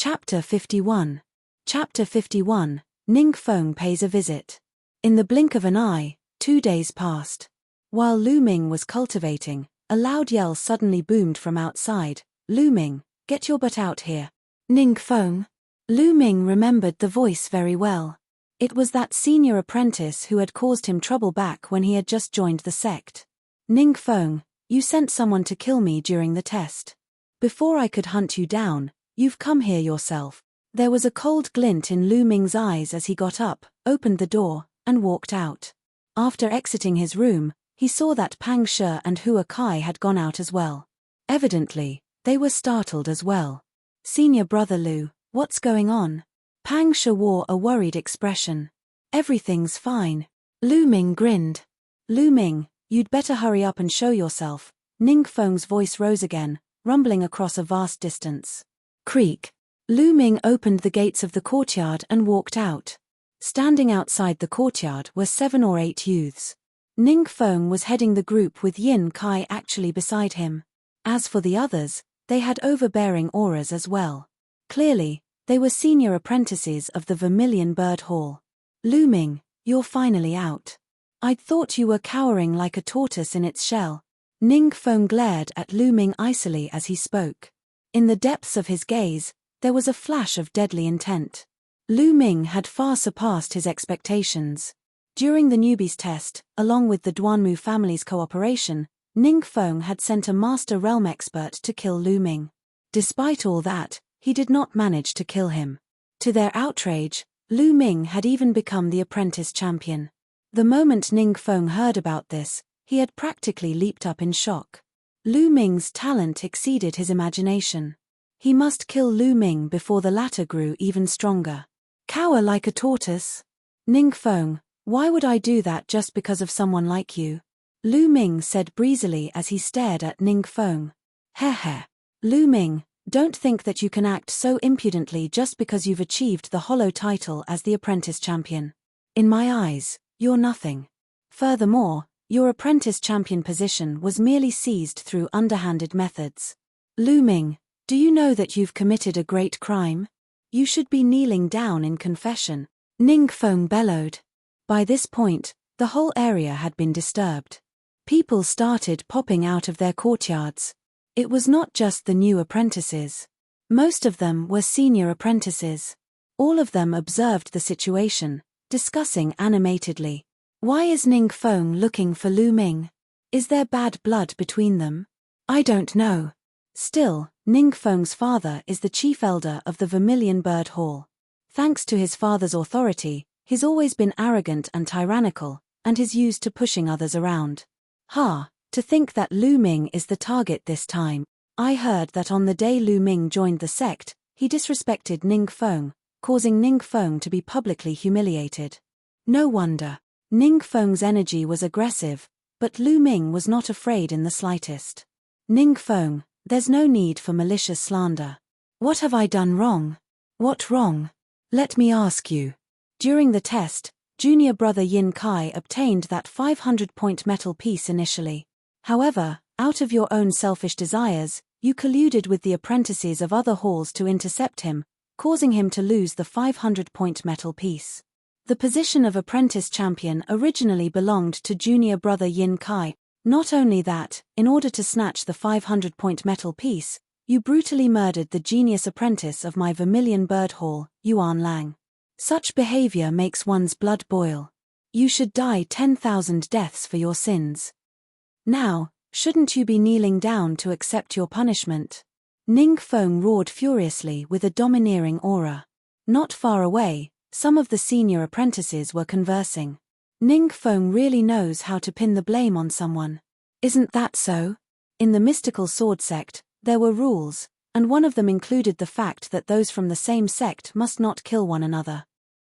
Chapter 51. Chapter 51, Ning Feng pays a visit. In the blink of an eye, 2 days passed. While Lu Ming was cultivating, a loud yell suddenly boomed from outside. "Lu Ming, get your butt out here." "Ning Feng." Lu Ming remembered the voice very well. It was that senior apprentice who had caused him trouble back when he had just joined the sect. "Ning Feng, you sent someone to kill me during the test. Before I could hunt you down, you've come here yourself." There was a cold glint in Lu Ming's eyes as he got up, opened the door, and walked out. After exiting his room, he saw that Pang Shi and Hua Kai had gone out as well. Evidently, they were startled as well. "Senior brother Lu, what's going on?" Pang Shi wore a worried expression. "Everything's fine." Lu Ming grinned. "Lu Ming, you'd better hurry up and show yourself." Ning Feng's voice rose again, rumbling across a vast distance. Creak. Lu Ming opened the gates of the courtyard and walked out. Standing outside the courtyard were 7 or 8 youths. Ning Feng was heading the group with Yin Kai actually beside him. As for the others, they had overbearing auras as well. Clearly, they were senior apprentices of the Vermilion Bird Hall. "Lu Ming, you're finally out. I'd thought you were cowering like a tortoise in its shell." Ning Feng glared at Lu Ming icily as he spoke. In the depths of his gaze, there was a flash of deadly intent. Lu Ming had far surpassed his expectations. During the newbies test, along with the Duanmu family's cooperation, Ning Feng had sent a master realm expert to kill Lu Ming. Despite all that, he did not manage to kill him. To their outrage, Lu Ming had even become the apprentice champion. The moment Ning Feng heard about this, he had practically leaped up in shock. Lu Ming's talent exceeded his imagination. He must kill Lu Ming before the latter grew even stronger. "Cower like a tortoise? Ning Feng, why would I do that just because of someone like you?" Lu Ming said breezily as he stared at Ning Feng. "Heh. Lu Ming, don't think that you can act so impudently just because you've achieved the hollow title as the apprentice champion. In my eyes, you're nothing. Furthermore, your apprentice champion position was merely seized through underhanded methods. Lu Ming, do you know that you've committed a great crime? You should be kneeling down in confession." Ning Feng bellowed. By this point, the whole area had been disturbed. People started popping out of their courtyards. It was not just the new apprentices. Most of them were senior apprentices. All of them observed the situation, discussing animatedly. "Why is Ning Feng looking for Lu Ming? Is there bad blood between them? I don't know." Still, Ning Feng's father is the chief elder of the Vermilion Bird Hall. Thanks to his father's authority, he's always been arrogant and tyrannical, and is used to pushing others around. To think that Lu Ming is the target this time. I heard that on the day Lu Ming joined the sect, he disrespected Ning Feng, causing Ning Feng to be publicly humiliated. No wonder. Ning Feng's energy was aggressive, but Lu Ming was not afraid in the slightest. "Ning Feng, there's no need for malicious slander. What have I done wrong?" "What wrong? Let me ask you." During the test, junior brother Yin Kai obtained that 500-point metal piece initially. However, out of your own selfish desires, you colluded with the apprentices of other halls to intercept him, causing him to lose the 500-point metal piece. The position of apprentice champion originally belonged to junior brother Yin Kai. Not only that, in order to snatch the 500-point metal piece, you brutally murdered the genius apprentice of my Vermilion Bird Hall, Yuan Lang. Such behavior makes one's blood boil. You should die 10,000 deaths for your sins. Now, shouldn't you be kneeling down to accept your punishment?" Ning Feng roared furiously with a domineering aura. Not far away, some of the senior apprentices were conversing. Ning Feng really knows how to pin the blame on someone. Isn't that so? In the mystical sword sect, there were rules, and one of them included the fact that those from the same sect must not kill one another.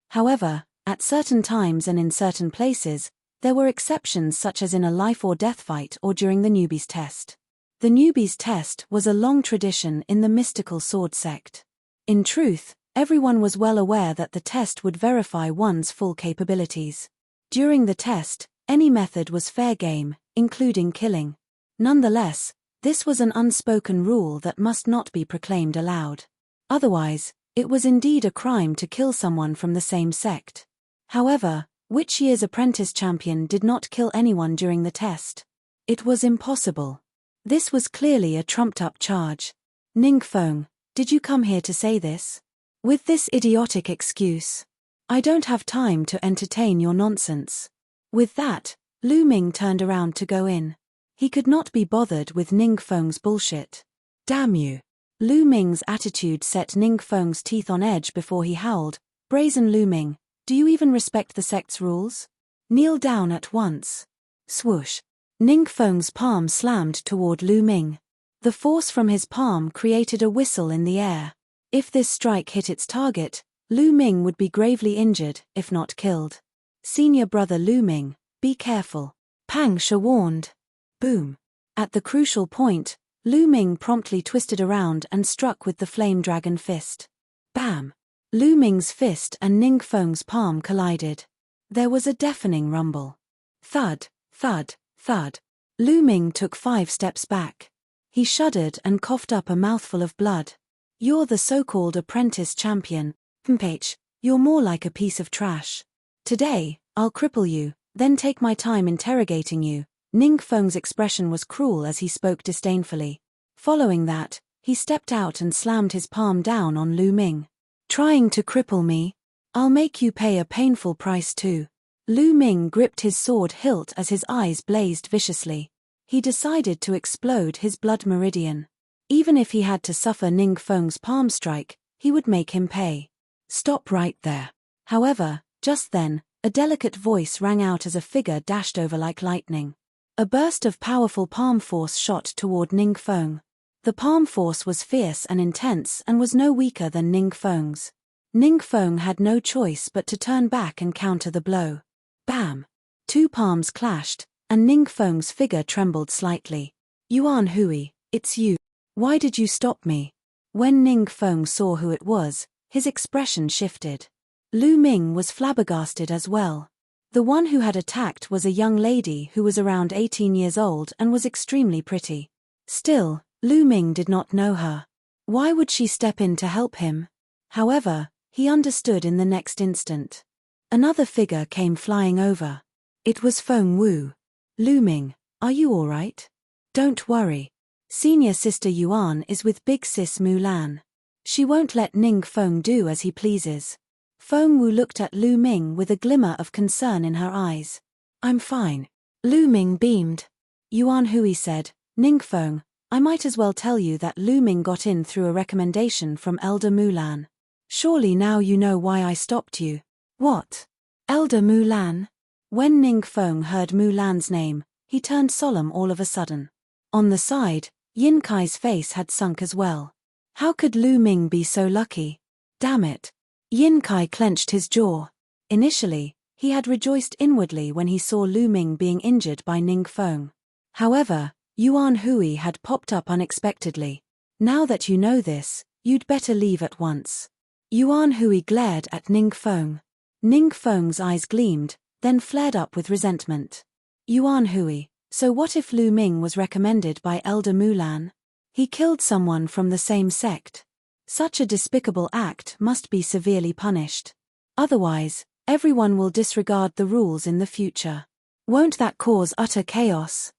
However, at certain times and in certain places, there were exceptions such as in a life-or-death fight or during the newbies test. The newbies test was a long tradition in the mystical sword sect. In truth, everyone was well aware that the test would verify one's full capabilities. During the test, any method was fair game, including killing. Nonetheless, this was an unspoken rule that must not be proclaimed aloud. Otherwise, it was indeed a crime to kill someone from the same sect. However, which year's apprentice champion did not kill anyone during the test? It was impossible. This was clearly a trumped-up charge. Ningfeng, did you come here to say this? With this idiotic excuse? I don't have time to entertain your nonsense. With that, Lu Ming turned around to go in. He could not be bothered with Ningfeng's bullshit. Damn you. Lu Ming's attitude set Ningfeng's teeth on edge before he howled, "Brazen Lu Ming, do you even respect the sect's rules? Kneel down at once." Swoosh. Ningfeng's palm slammed toward Lu Ming. The force from his palm created a whistle in the air. If this strike hit its target, Lu Ming would be gravely injured, if not killed. Senior brother Lu Ming, be careful. Pang Shi warned. Boom. At the crucial point, Lu Ming promptly twisted around and struck with the flame dragon fist. Bam! Lu Ming's fist and Ningfeng's palm collided. There was a deafening rumble. Thud, thud, thud. Lu Ming took 5 steps back. He shuddered and coughed up a mouthful of blood. You're the so-called apprentice champion. Mph, you're more like a piece of trash. Today, I'll cripple you, then take my time interrogating you. Ningfeng's expression was cruel as he spoke disdainfully. Following that, he stepped out and slammed his palm down on Lu Ming. Trying to cripple me? I'll make you pay a painful price too. Lu Ming gripped his sword hilt as his eyes blazed viciously. He decided to explode his blood meridian. Even if he had to suffer Ningfeng's palm strike, he would make him pay. Stop right there. However, just then, a delicate voice rang out as a figure dashed over like lightning. A burst of powerful palm force shot toward Ningfeng. The palm force was fierce and intense and was no weaker than Ningfeng's. Ningfeng had no choice but to turn back and counter the blow. Bam! 2 palms clashed, and Ningfeng's figure trembled slightly. Yuan Hui, it's you. Why did you stop me? When Ningfeng saw who it was, his expression shifted. Lu Ming was flabbergasted as well. The one who had attacked was a young lady who was around 18 years old and was extremely pretty. Still, Lu Ming did not know her. Why would she step in to help him? However, he understood in the next instant. Another figure came flying over. It was Feng Wu. Lu Ming, are you all right? Don't worry. Senior sister Yuan is with big sis Mulan. She won't let Ningfeng do as he pleases. Feng Wu looked at Lu Ming with a glimmer of concern in her eyes. I'm fine. Lu Ming beamed. Yuan Hui said, Ningfeng, I might as well tell you that Lu Ming got in through a recommendation from Elder Mulan. Surely now you know why I stopped you. What? Elder Mulan? When Ningfeng heard Mulan's name, he turned solemn all of a sudden. On the side, Yin Kai's face had sunk as well. How could Lu Ming be so lucky? Damn it. Yin Kai clenched his jaw. Initially, he had rejoiced inwardly when he saw Lu Ming being injured by Ningfeng. However, Yuan Hui had popped up unexpectedly. Now that you know this, you'd better leave at once. Yuan Hui glared at Ningfeng. Ningfeng's eyes gleamed, then flared up with resentment. Yuan Hui, so what if Lu Ming was recommended by Elder Mulan? He killed someone from the same sect. Such a despicable act must be severely punished. Otherwise, everyone will disregard the rules in the future. Won't that cause utter chaos?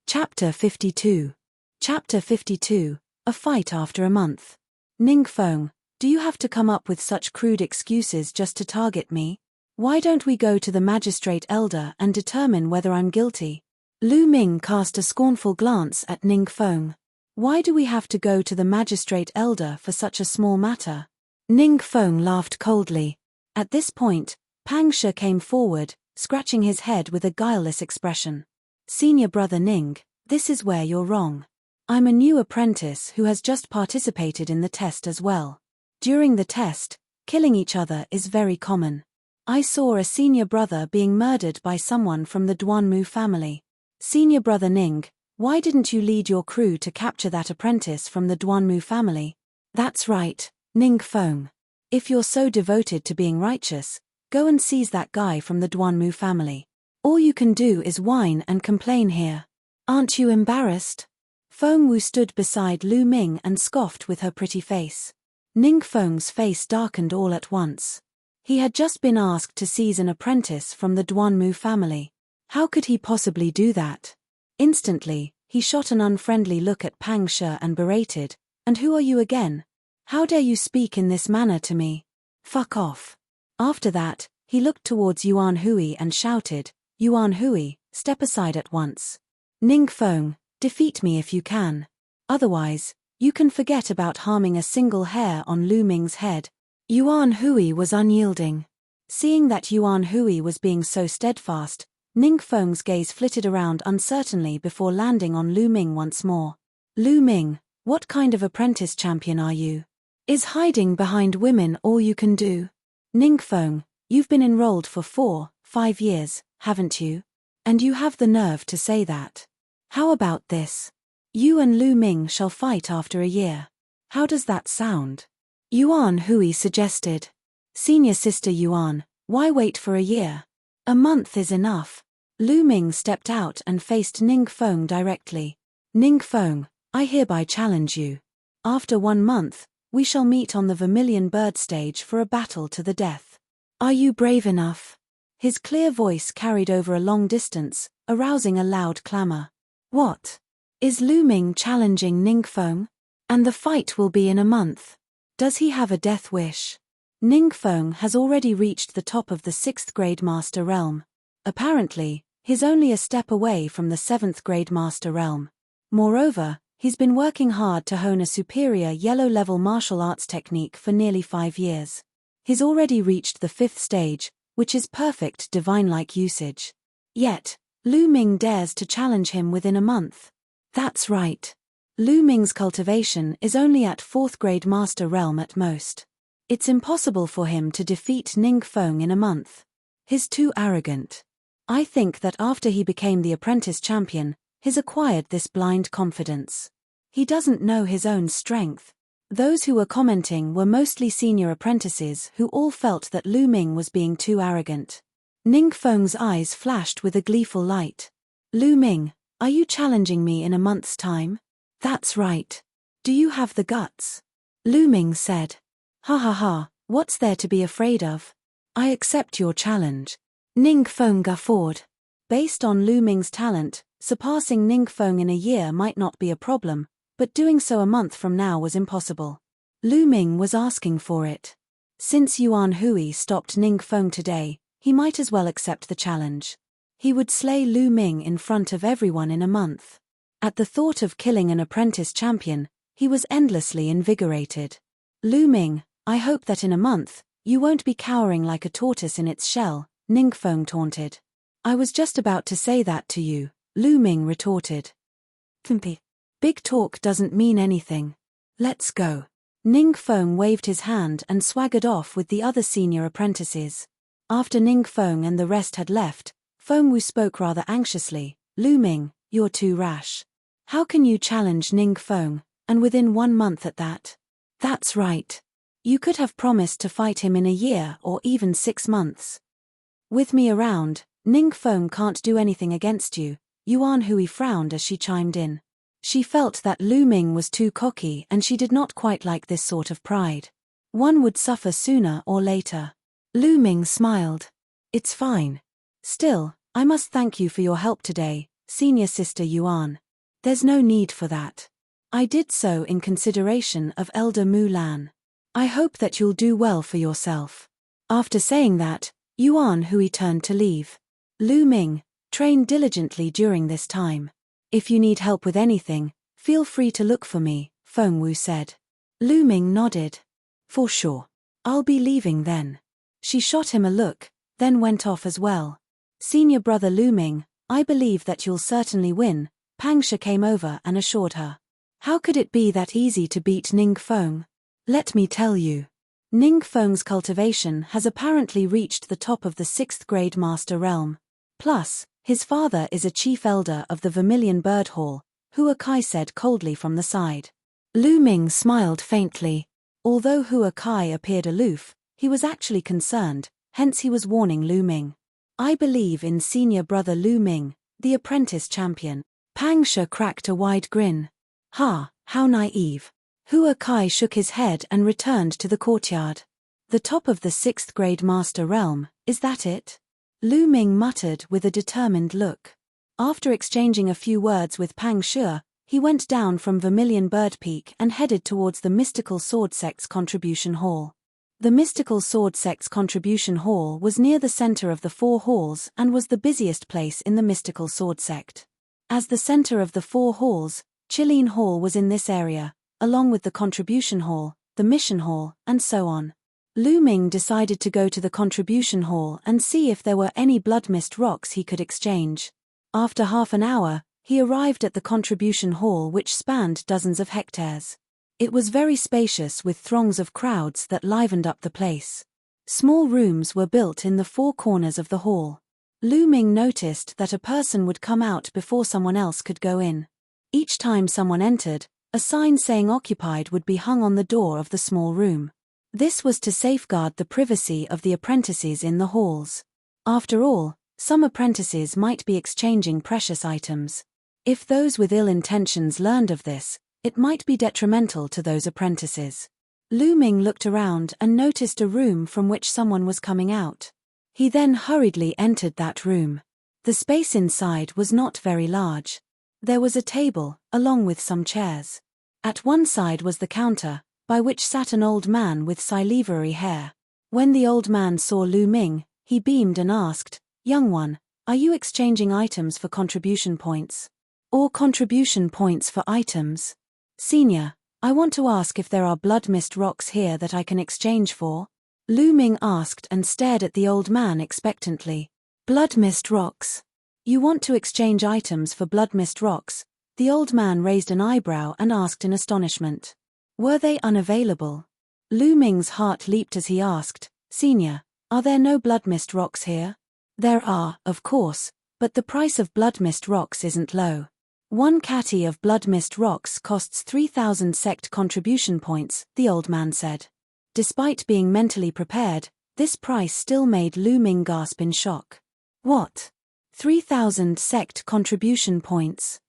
Chapter 52. Chapter 52, A Fight After a Month. Ningfeng, do you have to come up with such crude excuses just to target me? Why don't we go to the magistrate elder and determine whether I'm guilty? Lu Ming cast a scornful glance at Ningfeng. Why do we have to go to the magistrate elder for such a small matter? Ningfeng laughed coldly. At this point, Pang Shi came forward, scratching his head with a guileless expression. Senior brother Ning, this is where you're wrong. I'm a new apprentice who has just participated in the test as well. During the test, killing each other is very common. I saw a senior brother being murdered by someone from the Duanmu family. Senior brother Ning, why didn't you lead your crew to capture that apprentice from the Duanmu family? That's right, Ningfeng. If you're so devoted to being righteous, go and seize that guy from the Duanmu family. All you can do is whine and complain here. Aren't you embarrassed? Feng Wu stood beside Lu Ming and scoffed with her pretty face. Ning Feng's face darkened all at once. He had just been asked to seize an apprentice from the Duanmu family. How could he possibly do that? Instantly, he shot an unfriendly look at Pang Shi and berated, "And who are you again? How dare you speak in this manner to me? Fuck off." After that, he looked towards Yuan Hui and shouted, "Yuan Hui, step aside at once. Ning Feng, defeat me if you can. Otherwise, you can forget about harming a single hair on Lu Ming's head." Yuan Hui was unyielding. Seeing that Yuan Hui was being so steadfast, Ning Feng's gaze flitted around uncertainly before landing on Lu Ming once more. "Lu Ming, what kind of apprentice champion are you? Is hiding behind women all you can do? Ning Feng, you've been enrolled for 4-5 years, haven't you? And you have the nerve to say that. How about this? You and Lu Ming shall fight after a year. How does that sound?" Yuan Hui suggested. "Senior sister Yuan, why wait for a year? A month is enough." Lu Ming stepped out and faced Ning Feng directly. "Ning Feng, I hereby challenge you. After 1 month, we shall meet on the Vermilion Bird stage for a battle to the death. Are you brave enough?" His clear voice carried over a long distance, arousing a loud clamor. "What? Is Lu Ming challenging Ning Feng? And the fight will be in a month. Does he have a death wish?" Ning Feng has already reached the top of the 6th grade master realm. Apparently, he's only a step away from the 7th grade master realm. Moreover, he's been working hard to hone a superior yellow-level martial arts technique for nearly 5 years. He's already reached the 5th stage, which is perfect divine-like usage. Yet, Lu Ming dares to challenge him within a month. That's right. Lu Ming's cultivation is only at 4th grade master realm at most. It's impossible for him to defeat Ning Feng in a month. He's too arrogant. I think that after he became the apprentice champion, he's acquired this blind confidence. He doesn't know his own strength. Those who were commenting were mostly senior apprentices who all felt that Lu Ming was being too arrogant. Ning Feng's eyes flashed with a gleeful light. "Lu Ming, are you challenging me in a month's time?" "That's right. Do you have the guts?" Lu Ming said. "Ha ha ha, what's there to be afraid of? I accept your challenge." Ning Feng guffawed. Based on Lu Ming's talent, surpassing Ning Feng in a year might not be a problem, but doing so a month from now was impossible. Lu Ming was asking for it. Since Yuan Hui stopped Ning Feng today, he might as well accept the challenge. He would slay Lu Ming in front of everyone in a month. At the thought of killing an apprentice champion, he was endlessly invigorated. "Lu Ming, I hope that in a month, you won't be cowering like a tortoise in its shell," Ning Feng taunted. "I was just about to say that to you," Lu Ming retorted. "Big talk doesn't mean anything. Let's go." Ning Feng waved his hand and swaggered off with the other senior apprentices. After Ning Feng and the rest had left, Feng Wu spoke rather anxiously. "Lu Ming, you're too rash. How can you challenge Ning Feng, and within 1 month at that? That's right. You could have promised to fight him in a year or even 6 months. With me around, Ning Feng can't do anything against you." Yuan Hui frowned as she chimed in. She felt that Lu Ming was too cocky and she did not quite like this sort of pride. One would suffer sooner or later. Lu Ming smiled. "It's fine. Still, I must thank you for your help today, senior sister Yuan. There's no need for that. I did so in consideration of Elder Mulan. I hope that you'll do well for yourself." After saying that, Yuan Hui turned to leave. "Lu Ming, train diligently during this time. If you need help with anything, feel free to look for me," Feng Wu said. Lu Ming nodded. "For sure. I'll be leaving then." She shot him a look, then went off as well. "Senior brother Lu Ming, I believe that you'll certainly win," Pang Shi came over and assured her. "How could it be that easy to beat Ning Feng? Let me tell you. Ning Feng's cultivation has apparently reached the top of the 6th grade master realm. Plus, his father is a chief elder of the Vermilion Bird Hall," Hua Kai said coldly from the side. Lu Ming smiled faintly. Although Hua Kai appeared aloof, he was actually concerned, hence he was warning Lu Ming. "I believe in senior brother Lu Ming, the apprentice champion." Pang Shi cracked a wide grin. Ha, how naive. Hua Kai shook his head and returned to the courtyard. The top of the 6th grade master realm, is that it? Lu Ming muttered with a determined look. After exchanging a few words with Pang Shui, he went down from Vermilion Bird Peak and headed towards the Mystical Sword Sect's Contribution Hall. The Mystical Sword Sect's Contribution Hall was near the center of the 4 halls and was the busiest place in the Mystical Sword Sect. As the center of the 4 halls, Qilin Hall was in this area, along with the Contribution Hall, the Mission Hall, and so on. Lu Ming decided to go to the Contribution Hall and see if there were any blood mist rocks he could exchange. After half an hour, he arrived at the Contribution Hall, which spanned dozens of hectares. It was very spacious with throngs of crowds that livened up the place. Small rooms were built in the 4 corners of the hall. Lu Ming noticed that a person would come out before someone else could go in. Each time someone entered, a sign saying occupied would be hung on the door of the small room. This was to safeguard the privacy of the apprentices in the halls. After all, some apprentices might be exchanging precious items. If those with ill intentions learned of this, it might be detrimental to those apprentices. Lu Ming looked around and noticed a room from which someone was coming out. He then hurriedly entered that room. The space inside was not very large. There was a table, along with some chairs. At one side was the counter, by which sat an old man with silvery hair. When the old man saw Lu Ming, he beamed and asked, "Young one, are you exchanging items for contribution points? Or contribution points for items? Senior, I want to ask if there are blood mist rocks here that I can exchange for?" Lu Ming asked and stared at the old man expectantly. Blood mist rocks? You want to exchange items for blood mist rocks? The old man raised an eyebrow and asked in astonishment. Were they unavailable? Lu Ming's heart leaped as he asked, "Senior, are there no blood mist rocks here?" "There are, of course, but the price of blood mist rocks isn't low. 1 catty of blood mist rocks costs 3,000 sect contribution points," the old man said. Despite being mentally prepared, this price still made Lu Ming gasp in shock. What? 3,000 sect contribution points?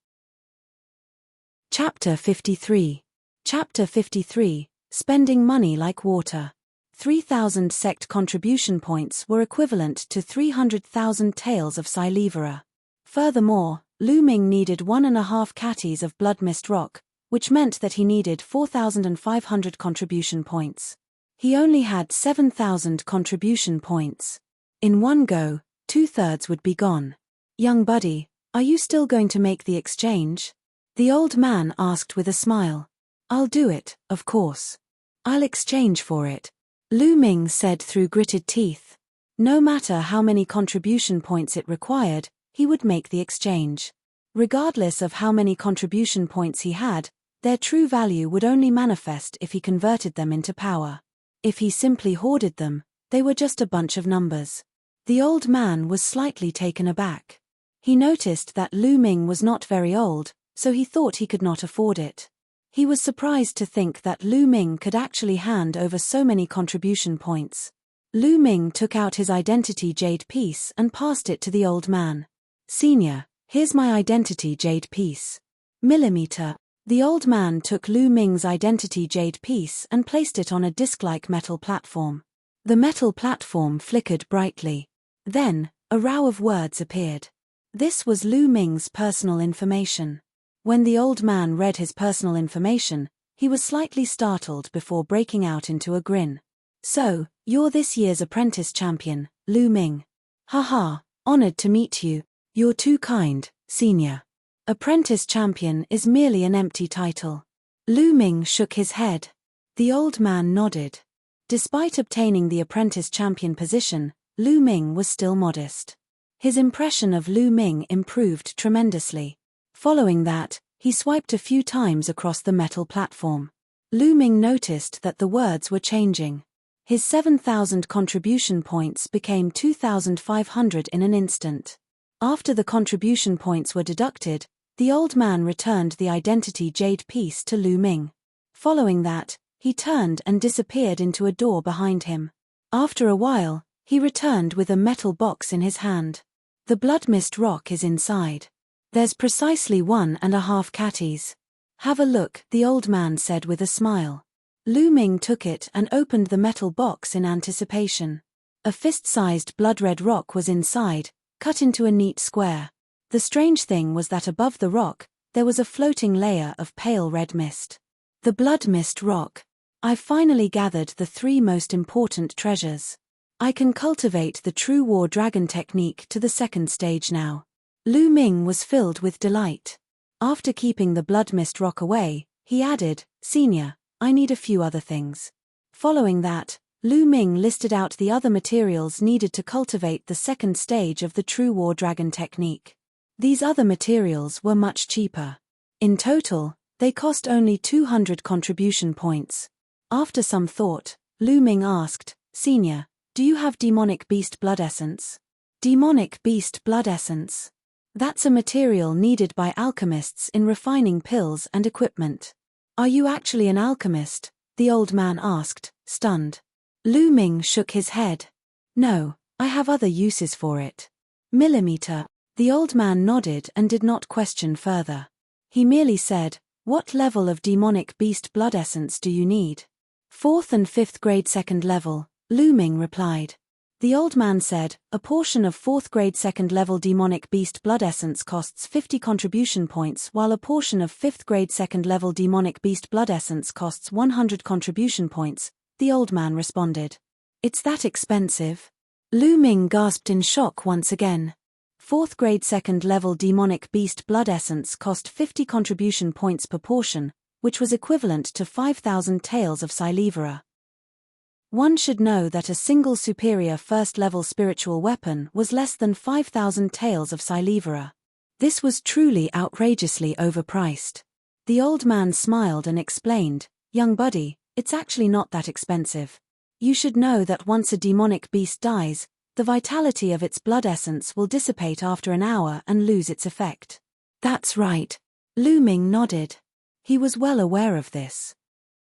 Chapter 53. Chapter 53, Spending Money Like Water. 3,000 sect contribution points were equivalent to 300,000 taels of silivera. Furthermore, Lu Ming needed 1.5 catties of blood mist rock, which meant that he needed 4,500 contribution points. He only had 7,000 contribution points. In one go, 2/3 would be gone. "Young buddy, are you still going to make the exchange?" The old man asked with a smile. "I'll do it, of course. I'll exchange for it," Lu Ming said through gritted teeth. No matter how many contribution points it required, he would make the exchange. Regardless of how many contribution points he had, their true value would only manifest if he converted them into power. If he simply hoarded them, they were just a bunch of numbers. The old man was slightly taken aback. He noticed that Lu Ming was not very old, so he thought he could not afford it. He was surprised to think that Lu Ming could actually hand over so many contribution points. Lu Ming took out his identity jade piece and passed it to the old man. "Senior, here's my identity jade piece." Millimeter. The old man took Lu Ming's identity jade piece and placed it on a disc-like metal platform. The metal platform flickered brightly. Then, a row of words appeared. This was Lu Ming's personal information. When the old man read his personal information, he was slightly startled before breaking out into a grin. "So, you're this year's apprentice champion, Lu Ming. Haha, honored to meet you. You're too kind, senior. Apprentice champion is merely an empty title." Lu Ming shook his head. The old man nodded. Despite obtaining the apprentice champion position, Lu Ming was still modest. His impression of Lu Ming improved tremendously. Following that, he swiped a few times across the metal platform. Lu Ming noticed that the words were changing. His 7,000 contribution points became 2,500 in an instant. After the contribution points were deducted, the old man returned the identity jade piece to Lu Ming. Following that, he turned and disappeared into a door behind him. After a while, he returned with a metal box in his hand. "The blood mist rock is inside. There's precisely 1.5 catties. Have a look, the old man said with a smile. Lu Ming took it and opened the metal box in anticipation. A fist-sized blood-red rock was inside, cut into a neat square. The strange thing was that above the rock, there was a floating layer of pale red mist. The blood mist rock. I finally gathered the 3 most important treasures. I can cultivate the true war dragon technique to the 2nd stage now. Lu Ming was filled with delight. After keeping the blood mist rock away, he added, Senior, I need a few other things. Following that, Lu Ming listed out the other materials needed to cultivate the 2nd stage of the true war dragon technique. These other materials were much cheaper. In total, they cost only 200 contribution points. After some thought, Lu Ming asked, Senior, do you have demonic beast blood essence? Demonic beast blood essence. That's a material needed by alchemists in refining pills and equipment. Are you actually an alchemist? The old man asked, stunned. Lu Ming shook his head. No, I have other uses for it. Millimeter. The old man nodded and did not question further. He merely said, what level of demonic beast blood essence do you need? 4th and 5th grade 2nd level, Lu Ming replied. The old man said, a portion of 4th grade 2nd level demonic beast blood essence costs 50 contribution points while a portion of 5th grade 2nd level demonic beast blood essence costs 100 contribution points, the old man responded. It's that expensive? Lu Ming gasped in shock once again. 4th grade 2nd level demonic beast blood essence cost 50 contribution points per portion, which was equivalent to 5,000 taels of Silivera. One should know that a single superior 1st-level spiritual weapon was less than 5,000 taels of Silivera. This was truly outrageously overpriced. The old man smiled and explained, young buddy, it's actually not that expensive. You should know that once a demonic beast dies, the vitality of its blood essence will dissipate after an hour and lose its effect. That's right. Lu Ming nodded. He was well aware of this.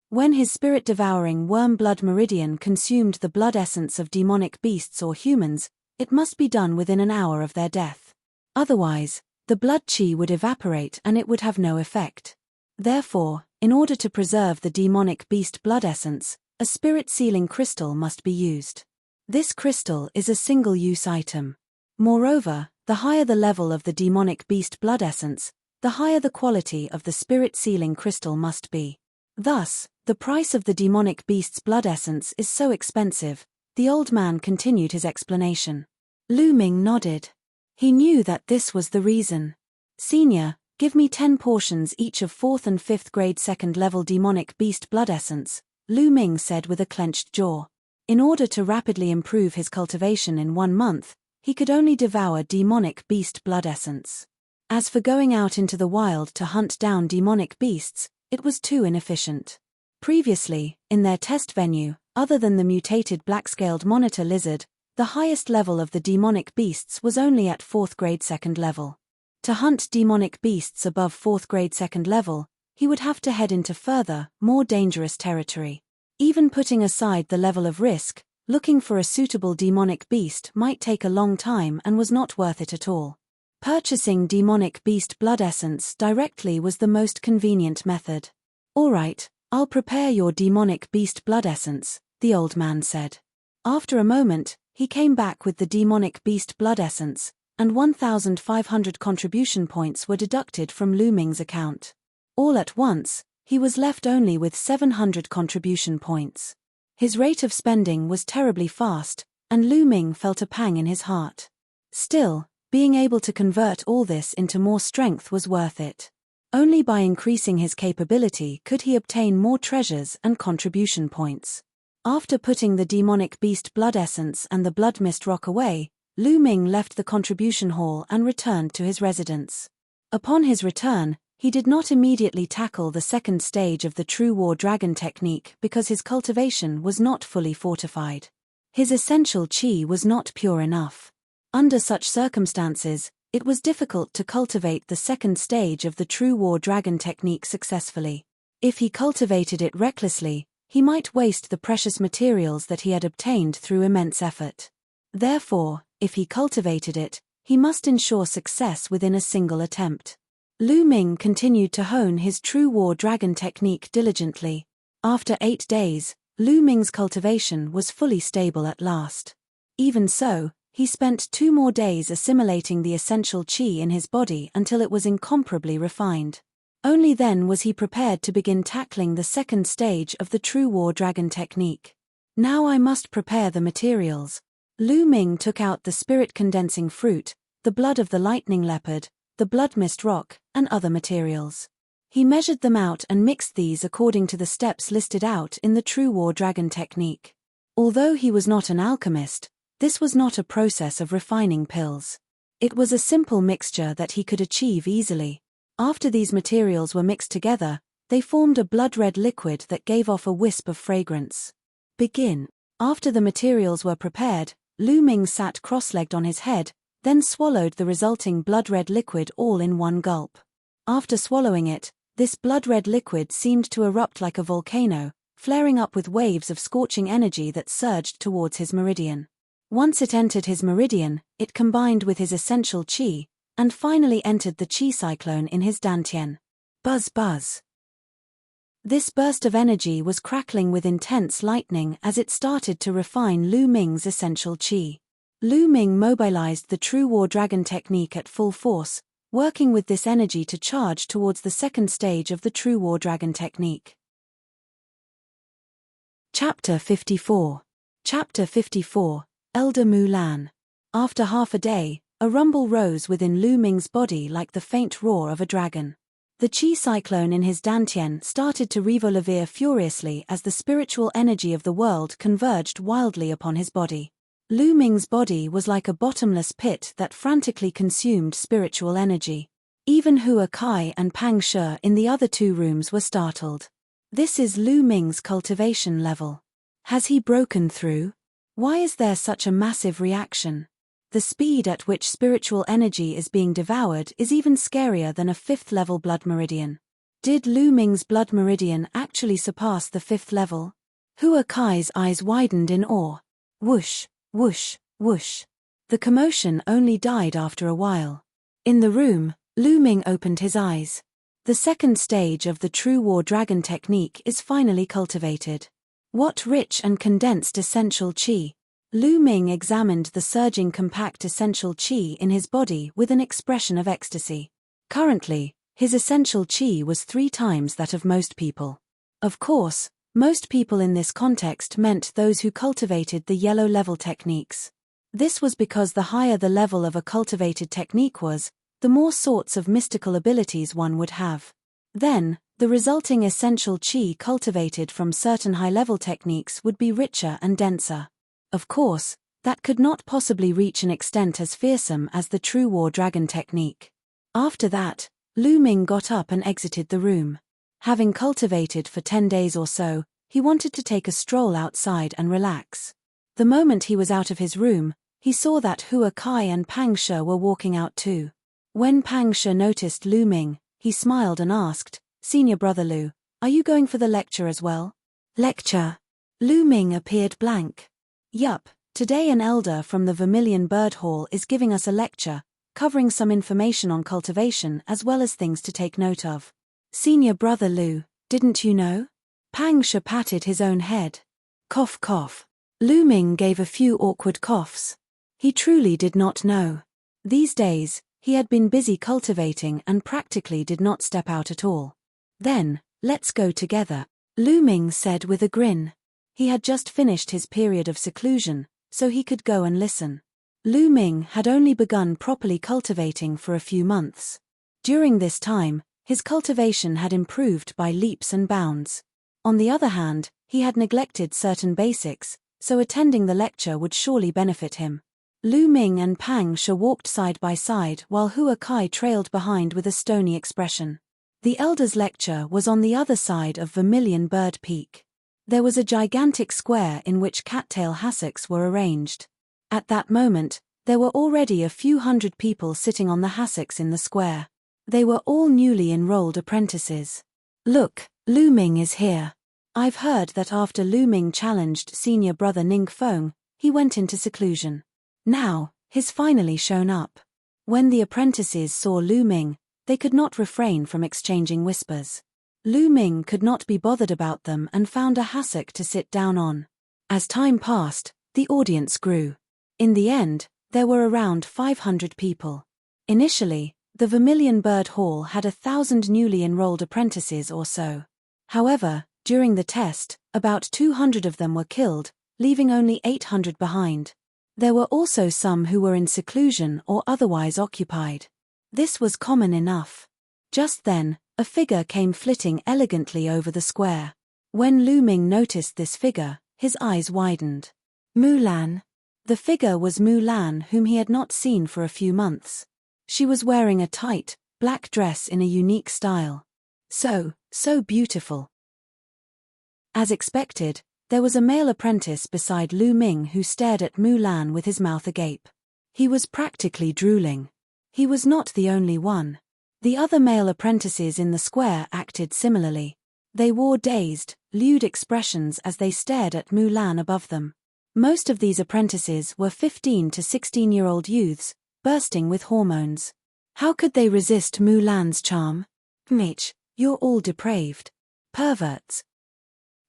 When his spirit-devouring worm blood meridian consumed the blood essence of demonic beasts or humans, it must be done within an hour of their death. Otherwise, the blood chi would evaporate and it would have no effect. Therefore, in order to preserve the demonic beast blood essence, a spirit-sealing crystal must be used. This crystal is a single-use item. Moreover, the higher the level of the demonic beast blood essence, the higher the quality of the spirit-sealing crystal must be. Thus, the price of the demonic beast's blood essence is so expensive, the old man continued his explanation. Lu Ming nodded. He knew that this was the reason. Senior, give me 10 portions each of 4th and 5th grade 2nd level demonic beast blood essence, Lu Ming said with a clenched jaw. In order to rapidly improve his cultivation in 1 month, he could only devour demonic beast blood essence. As for going out into the wild to hunt down demonic beasts, it was too inefficient. Previously, in their test venue, other than the mutated black-scaled monitor lizard, the highest level of the demonic beasts was only at 4th grade 2nd level. To hunt demonic beasts above 4th grade 2nd level, he would have to head into further, more dangerous territory. Even putting aside the level of risk, looking for a suitable demonic beast might take a long time and was not worth it at all. Purchasing demonic beast blood essence directly was the most convenient method. All right, I'll prepare your demonic beast blood essence, the old man said. After a moment, he came back with the demonic beast blood essence, and 1,500 contribution points were deducted from Lu Ming's account. All at once, he was left only with 700 contribution points. His rate of spending was terribly fast, and Lu Ming felt a pang in his heart. Still, being able to convert all this into more strength was worth it. Only by increasing his capability could he obtain more treasures and contribution points. After putting the demonic beast blood essence and the blood mist rock away, Lu Ming left the contribution hall and returned to his residence. Upon his return, he did not immediately tackle the 2nd stage of the true war dragon technique because his cultivation was not fully fortified. His essential chi was not pure enough. Under such circumstances, it was difficult to cultivate the 2nd stage of the true war dragon technique successfully. If he cultivated it recklessly, he might waste the precious materials that he had obtained through immense effort. Therefore, if he cultivated it, he must ensure success within a single attempt. Lu Ming continued to hone his true war dragon technique diligently. After 8 days, Lu Ming's cultivation was fully stable at last. Even so, he spent 2 more days assimilating the essential qi in his body until it was incomparably refined. Only then was he prepared to begin tackling the second stage of the true war dragon technique. Now I must prepare the materials. Lu Ming took out the spirit-condensing fruit, the blood of the lightning leopard, the blood mist rock, and other materials. He measured them out and mixed these according to the steps listed out in the true war dragon technique. Although he was not an alchemist, this was not a process of refining pills. It was a simple mixture that he could achieve easily. After these materials were mixed together, they formed a blood-red liquid that gave off a wisp of fragrance. Begin. After the materials were prepared, Lu Ming sat cross-legged on his head, then swallowed the resulting blood-red liquid all in one gulp. After swallowing it, this blood-red liquid seemed to erupt like a volcano, flaring up with waves of scorching energy that surged towards his meridian. Once it entered his meridian, it combined with his essential qi, and finally entered the qi cyclone in his dantian. Buzz buzz. This burst of energy was crackling with intense lightning as it started to refine Lu Ming's essential qi. Lu Ming mobilized the true war dragon technique at full force, working with this energy to charge towards the second stage of the true war dragon technique. Chapter 54. Chapter 54, Elder Mulan. After half a day, a rumble rose within Lu Ming's body like the faint roar of a dragon. The qi cyclone in his dantian started to revolver furiously as the spiritual energy of the world converged wildly upon his body. Lu Ming's body was like a bottomless pit that frantically consumed spiritual energy. Even Hua Kai and Pang Shi in the other 2 rooms were startled. This is Lu Ming's cultivation level. Has he broken through? Why is there such a massive reaction? The speed at which spiritual energy is being devoured is even scarier than a 5th level blood meridian. Did Lu Ming's blood meridian actually surpass the 5th level? Hua Kai's eyes widened in awe. Whoosh, whoosh, whoosh. The commotion only died after a while. In the room, Lu Ming opened his eyes. The second stage of the true war dragon technique is finally cultivated. What rich and condensed essential qi. Lu Ming examined the surging compact essential qi in his body with an expression of ecstasy. Currently, his essential qi was 3 times that of most people. Of course, most people in this context meant those who cultivated the yellow level techniques. This was because the higher the level of a cultivated technique was, the more sorts of mystical abilities one would have. Then, the resulting essential qi cultivated from certain high-level techniques would be richer and denser. Of course, that could not possibly reach an extent as fearsome as the true war dragon technique. After that, Lu Ming got up and exited the room. Having cultivated for 10 days or so, he wanted to take a stroll outside and relax. The moment he was out of his room, he saw that Hua Kai and Pang Shi were walking out too. When Pang Shi noticed Lu Ming, he smiled and asked, "Senior brother Lu, are you going for the lecture as well?" "Lecture?" Lu Ming appeared blank. "Yup, today an elder from the Vermilion Bird Hall is giving us a lecture, covering some information on cultivation as well as things to take note of." "Senior brother Lu, didn't you know?" Pang Shi patted his own head. Cough cough. Lu Ming gave a few awkward coughs. He truly did not know. These days, he had been busy cultivating and practically did not step out at all. "Then, let's go together," Lu Ming said with a grin. He had just finished his period of seclusion, so he could go and listen. Lu Ming had only begun properly cultivating for a few months. During this time, his cultivation had improved by leaps and bounds. On the other hand, he had neglected certain basics, so attending the lecture would surely benefit him. Lu Ming and Pang Shi walked side by side while Hua Kai trailed behind with a stony expression. The elder's lecture was on the other side of Vermilion Bird Peak. There was a gigantic square in which cattail hassocks were arranged. At that moment, there were already a few hundred people sitting on the hassocks in the square. They were all newly enrolled apprentices. "Look, Lu Ming is here. I've heard that after Lu Ming challenged senior brother Ning Feng, he went into seclusion. Now, he's finally shown up." When the apprentices saw Lu Ming, they could not refrain from exchanging whispers. Lu Ming could not be bothered about them and found a hassock to sit down on. As time passed, the audience grew. In the end, there were around 500 people. Initially, the Vermilion Bird Hall had 1,000 newly enrolled apprentices or so. However, during the test, about 200 of them were killed, leaving only 800 behind. There were also some who were in seclusion or otherwise occupied. This was common enough. Just then, a figure came flitting elegantly over the square. When Lu Ming noticed this figure, his eyes widened. Mulan. The figure was Mulan, whom he had not seen for a few months. She was wearing a tight, black dress in a unique style. So beautiful. As expected, there was a male apprentice beside Lu Ming who stared at Mulan with his mouth agape. He was practically drooling. He was not the only one. The other male apprentices in the square acted similarly. They wore dazed, lewd expressions as they stared at Mulan above them. Most of these apprentices were 15 to 16-year-old youths, bursting with hormones. How could they resist Mulan's charm? Mitch, you're all depraved. Perverts.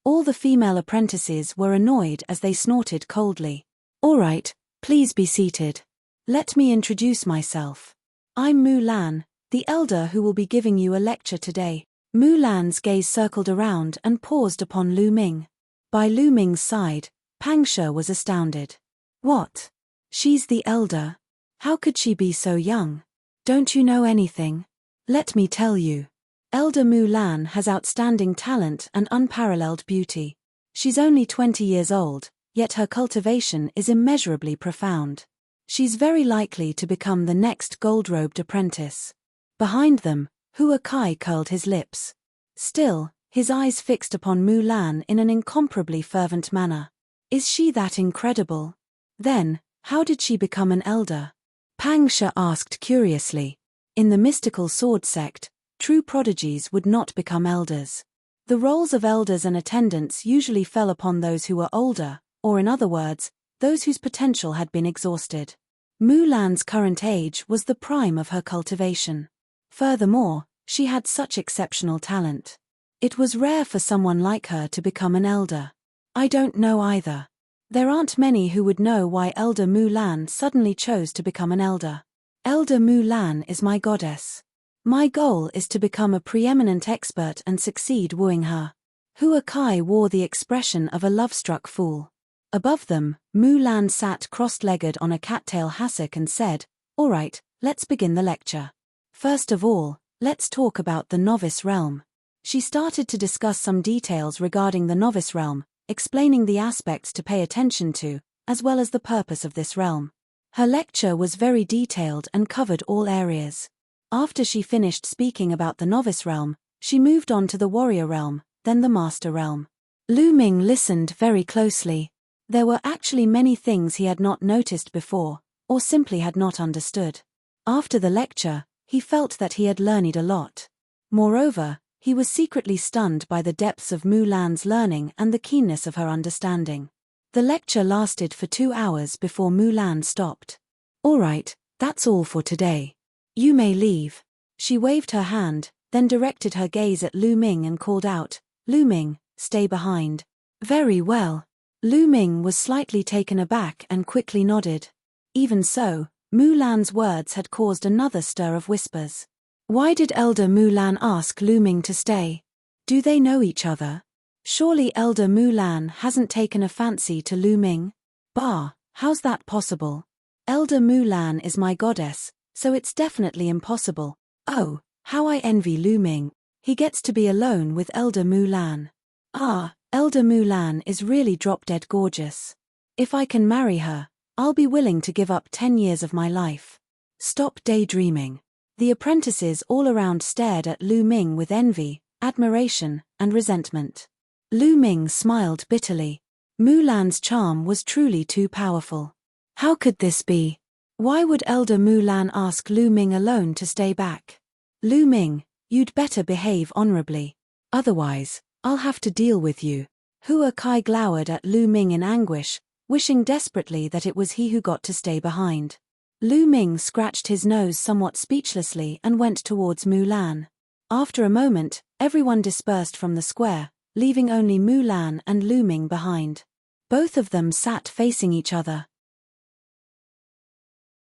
All the female apprentices were annoyed as they snorted coldly. All right, please be seated. Let me introduce myself. I'm Mulan, the elder who will be giving you a lecture today. Mulan's gaze circled around and paused upon Lu Ming. By Lu Ming's side, Pang She was astounded. What? She's the elder? How could she be so young? Don't you know anything? Let me tell you. Elder Mulan has outstanding talent and unparalleled beauty. She's only 20 years old, yet her cultivation is immeasurably profound. She's very likely to become the next gold-robed apprentice. Behind them, Hua Kai curled his lips. Still, his eyes fixed upon Mulan in an incomparably fervent manner. Is she that incredible? Then, how did she become an elder? Pang She asked curiously. In the mystical sword sect, true prodigies would not become elders. The roles of elders and attendants usually fell upon those who were older, or in other words, those whose potential had been exhausted. Mulan's current age was the prime of her cultivation. Furthermore, she had such exceptional talent. It was rare for someone like her to become an elder. I don't know either. There aren't many who would know why Elder Mulan suddenly chose to become an elder. Elder Mulan is my goddess. My goal is to become a preeminent expert and succeed wooing her. Hua Kai wore the expression of a love-struck fool. Above them, Mulan sat cross-legged on a cattail hassock and said, "All right, let's begin the lecture. First of all, let's talk about the novice realm." She started to discuss some details regarding the novice realm, explaining the aspects to pay attention to, as well as the purpose of this realm. Her lecture was very detailed and covered all areas. After she finished speaking about the novice realm, she moved on to the warrior realm, then the master realm. Lu Ming listened very closely. There were actually many things he had not noticed before, or simply had not understood. After the lecture, he felt that he had learned a lot. Moreover, he was secretly stunned by the depths of Mulan's learning and the keenness of her understanding. The lecture lasted for 2 hours before Mulan stopped. "All right, that's all for today. You may leave." She waved her hand, then directed her gaze at Lu Ming and called out, "Lu Ming, stay behind." "Very well." Lu Ming was slightly taken aback and quickly nodded. Even so, Mulan's words had caused another stir of whispers. Why did Elder Mulan ask Lu Ming to stay? Do they know each other? Surely Elder Mulan hasn't taken a fancy to Lu Ming? Bah, how's that possible? Elder Mulan is my goddess, so it's definitely impossible. Oh, how I envy Lu Ming. He gets to be alone with Elder Mulan. Ah, Elder Mulan is really drop-dead gorgeous. If I can marry her, I'll be willing to give up 10 years of my life. Stop daydreaming. The apprentices all around stared at Lu Ming with envy, admiration, and resentment. Lu Ming smiled bitterly. Mulan's charm was truly too powerful. How could this be? Why would Elder Mulan ask Lu Ming alone to stay back? Lu Ming, you'd better behave honorably. Otherwise, I'll have to deal with you. Hua Kai glowered at Lu Ming in anguish, wishing desperately that it was he who got to stay behind. Lu Ming scratched his nose somewhat speechlessly and went towards Mulan. After a moment, everyone dispersed from the square, leaving only Mulan and Lu Ming behind. Both of them sat facing each other.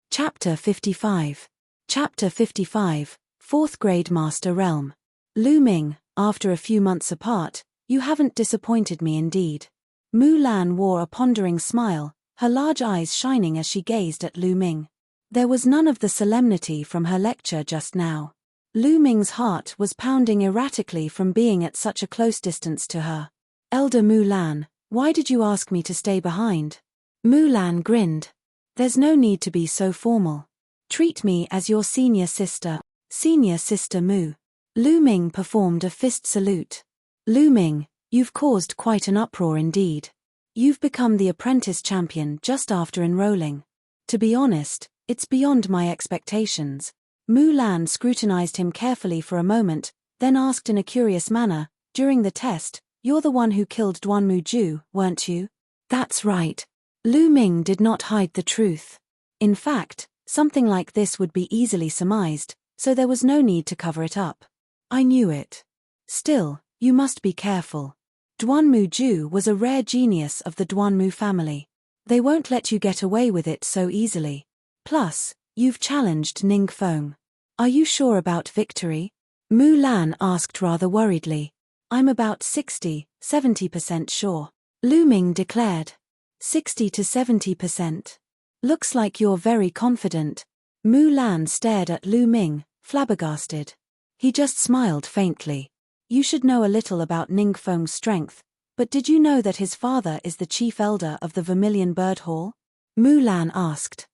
Chapter 55. Chapter 55, 4th Grade Master Realm. Lu Ming, after a few months apart, you haven't disappointed me indeed. Mulan wore a pondering smile, her large eyes shining as she gazed at Lu Ming. There was none of the solemnity from her lecture just now. Lu Ming's heart was pounding erratically from being at such a close distance to her. Elder Mulan, why did you ask me to stay behind? Mulan grinned. There's no need to be so formal. Treat me as your senior sister. Senior sister Mu. Lu Ming performed a fist salute. Lu Ming, you've caused quite an uproar indeed. You've become the apprentice champion just after enrolling. To be honest, it's beyond my expectations. Mulan scrutinized him carefully for a moment, then asked in a curious manner, during the test, you're the one who killed Duanmu Ju, weren't you? That's right. Lu Ming did not hide the truth. In fact, something like this would be easily surmised, so there was no need to cover it up. I knew it. Still, you must be careful. Duanmu Ju was a rare genius of the Duanmu family. They won't let you get away with it so easily. Plus, you've challenged Ning Feng. Are you sure about victory? Mulan asked rather worriedly. I'm about 60–70% sure. Lu Ming declared. 60 to 70%. Looks like you're very confident. Mulan stared at Lu Ming, flabbergasted. He just smiled faintly. You should know a little about Ning Feng's strength, but did you know that his father is the chief elder of the Vermilion Bird Hall? Mulan asked.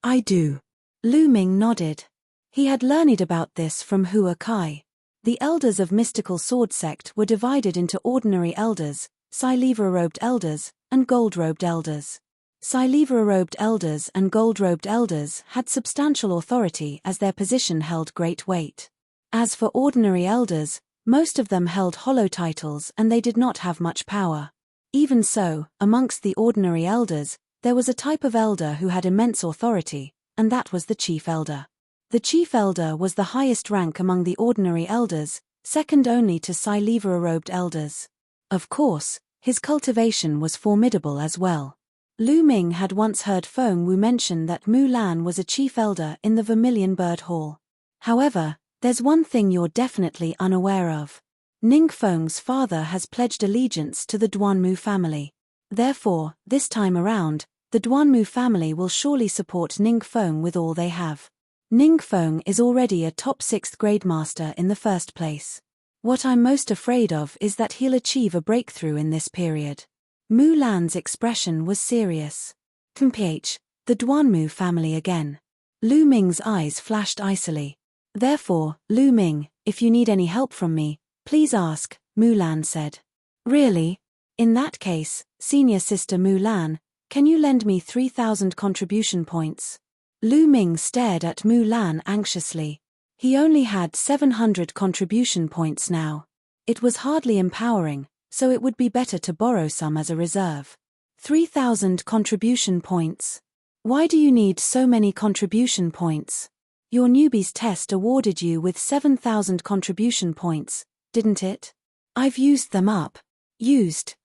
I do. Lu Ming nodded. He had learned about this from Hua Kai. The elders of mystical sword sect were divided into ordinary elders, silver-robed elders, and gold-robed elders. Silver-robed elders and gold-robed elders had substantial authority as their position held great weight. As for ordinary elders, most of them held hollow titles and they did not have much power. Even so, amongst the ordinary elders, there was a type of elder who had immense authority, and that was the chief elder. The chief elder was the highest rank among the ordinary elders, second only to silver-robed elders. Of course, his cultivation was formidable as well. Lu Ming had once heard Feng Wu mention that Mulan was a chief elder in the Vermilion Bird Hall. However, there's one thing you're definitely unaware of. Ning Feng's father has pledged allegiance to the Duanmu family. Therefore, this time around, the Duanmu family will surely support Ning Feng with all they have. Ning Feng is already a top 6th grade master in the first place. What I'm most afraid of is that he'll achieve a breakthrough in this period. Mulan's expression was serious. The Duanmu family again. Lu Ming's eyes flashed icily. Therefore, Lu Ming, if you need any help from me, please ask, Mulan said. Really? In that case, senior sister Mulan, can you lend me 3,000 contribution points? Lu Ming stared at Mulan anxiously. He only had 700 contribution points now. It was hardly empowering, so it would be better to borrow some as a reserve. 3,000 contribution points. Why do you need so many contribution points? Your newbie's test awarded you with 7,000 contribution points, didn't it? I've used them up. Used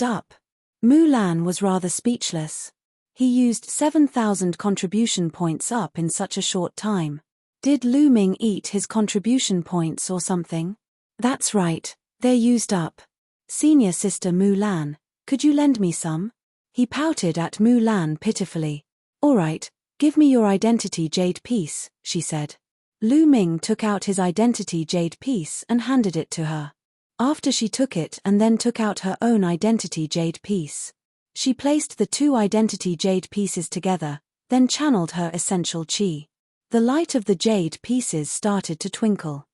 up. Mulan was rather speechless. He used 7,000 contribution points up in such a short time. Did Lu Ming eat his contribution points or something? That's right, they're used up. Senior sister Mulan, could you lend me some? He pouted at Mulan pitifully. All right, give me your identity jade piece, she said. Lu Ming took out his identity jade piece and handed it to her. After she took it and then took out her own identity jade piece. She placed the two identity jade pieces together, then channeled her essential chi. The light of the jade pieces started to twinkle.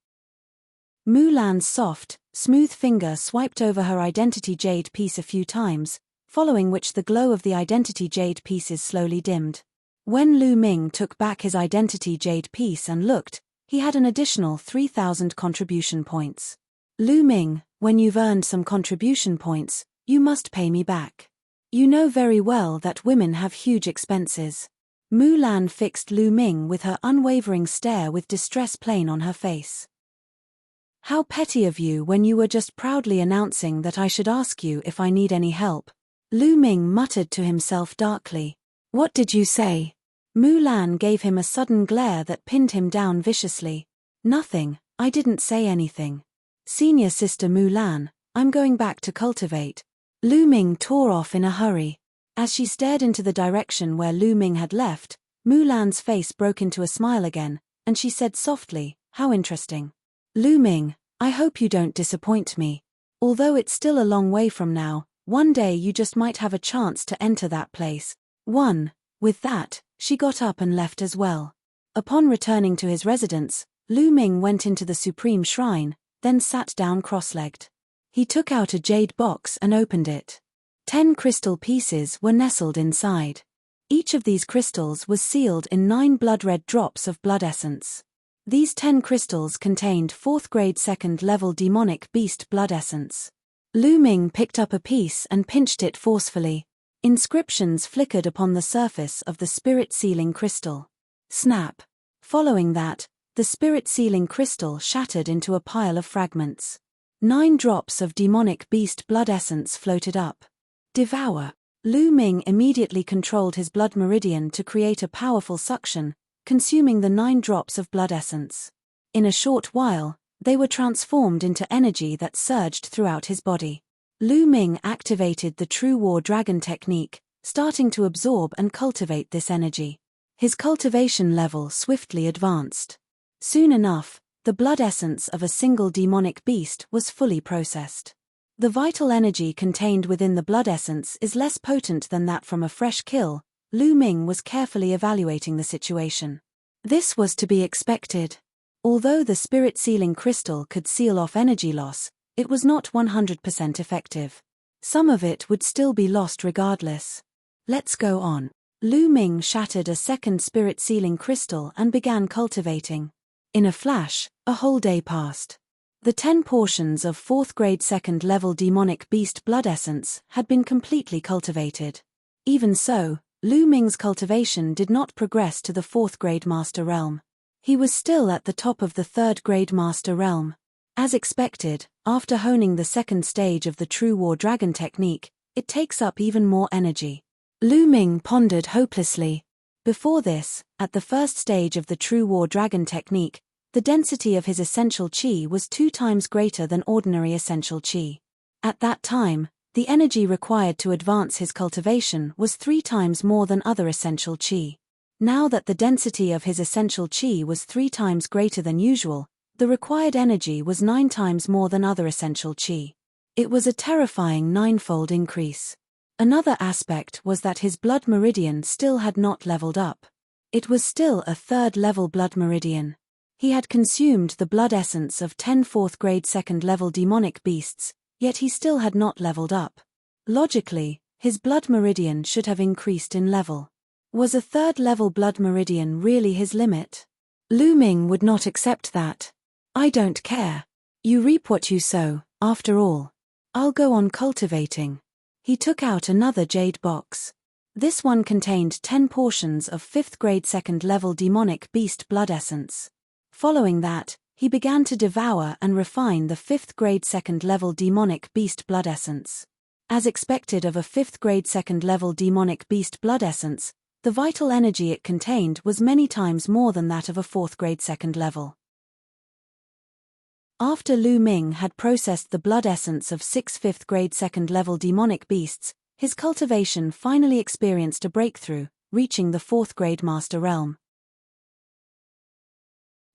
Mulan's soft, smooth finger swiped over her identity jade piece a few times, following which the glow of the identity jade pieces slowly dimmed. When Lu Ming took back his identity jade piece and looked, he had an additional 3,000 contribution points. Lu Ming, when you've earned some contribution points, you must pay me back. You know very well that women have huge expenses. Mulan fixed Lu Ming with her unwavering stare with distress plain on her face. How petty of you when you were just proudly announcing that I should ask you if I need any help. Lu Ming muttered to himself darkly. What did you say? Mulan gave him a sudden glare that pinned him down viciously. Nothing, I didn't say anything. Senior sister Mulan, I'm going back to cultivate. Lu Ming tore off in a hurry. As she stared into the direction where Lu Ming had left, Mulan's face broke into a smile again, and she said softly, how interesting. Lu Ming, I hope you don't disappoint me. Although it's still a long way from now, one day you just might have a chance to enter that place. With that, she got up and left as well. Upon returning to his residence, Lu Ming went into the Supreme Shrine, then sat down cross-legged. He took out a jade box and opened it. 10 crystal pieces were nestled inside. Each of these crystals was sealed in 9 blood-red drops of blood essence. These 10 crystals contained 4th grade 2nd level demonic beast blood essence. Lu Ming picked up a piece and pinched it forcefully. Inscriptions flickered upon the surface of the spirit sealing crystal. Snap! Following that, the spirit sealing crystal shattered into a pile of fragments. 9 drops of demonic beast blood essence floated up. Devour! Lu Ming immediately controlled his blood meridian to create a powerful suction, consuming the 9 drops of blood essence. In a short while, they were transformed into energy that surged throughout his body. Lu Ming activated the True War Dragon technique, starting to absorb and cultivate this energy. His cultivation level swiftly advanced. Soon enough, the blood essence of a single demonic beast was fully processed. The vital energy contained within the blood essence is less potent than that from a fresh kill. Lu Ming was carefully evaluating the situation. This was to be expected. Although the spirit sealing crystal could seal off energy loss, it was not 100% effective. Some of it would still be lost regardless. Let's go on. Lu Ming shattered a second spirit sealing crystal and began cultivating. In a flash, a whole day passed. The 10 portions of 4th grade 2nd level demonic beast blood essence had been completely cultivated. Even so, Lu Ming's cultivation did not progress to the 4th grade master realm. He was still at the top of the 3rd grade master realm. As expected, after honing the 2nd stage of the True War Dragon technique, it takes up even more energy. Lu Ming pondered hopelessly. Before this, at the 1st stage of the True War Dragon technique, the density of his essential chi was 2 times greater than ordinary essential chi. At that time, the energy required to advance his cultivation was 3 times more than other essential chi. Now that the density of his essential chi was 3 times greater than usual, the required energy was 9 times more than other essential chi. It was a terrifying 9-fold increase. Another aspect was that his blood meridian still had not leveled up. It was still a 3rd level blood meridian. He had consumed the blood essence of 10 4th grade 2nd level demonic beasts, yet he still had not leveled up. Logically, his blood meridian should have increased in level. Was a 3rd level blood meridian really his limit? Lu Ming would not accept that. I don't care. You reap what you sow, after all. I'll go on cultivating. He took out another jade box. This one contained 10 portions of 5th grade 2nd level demonic beast blood essence. Following that, he began to devour and refine the 5th grade 2nd level demonic beast blood essence. As expected of a 5th grade 2nd level demonic beast blood essence, the vital energy it contained was many times more than that of a 4th grade 2nd level. After Lu Ming had processed the blood essence of 6 5th grade 2nd level demonic beasts, his cultivation finally experienced a breakthrough, reaching the 4th grade master realm.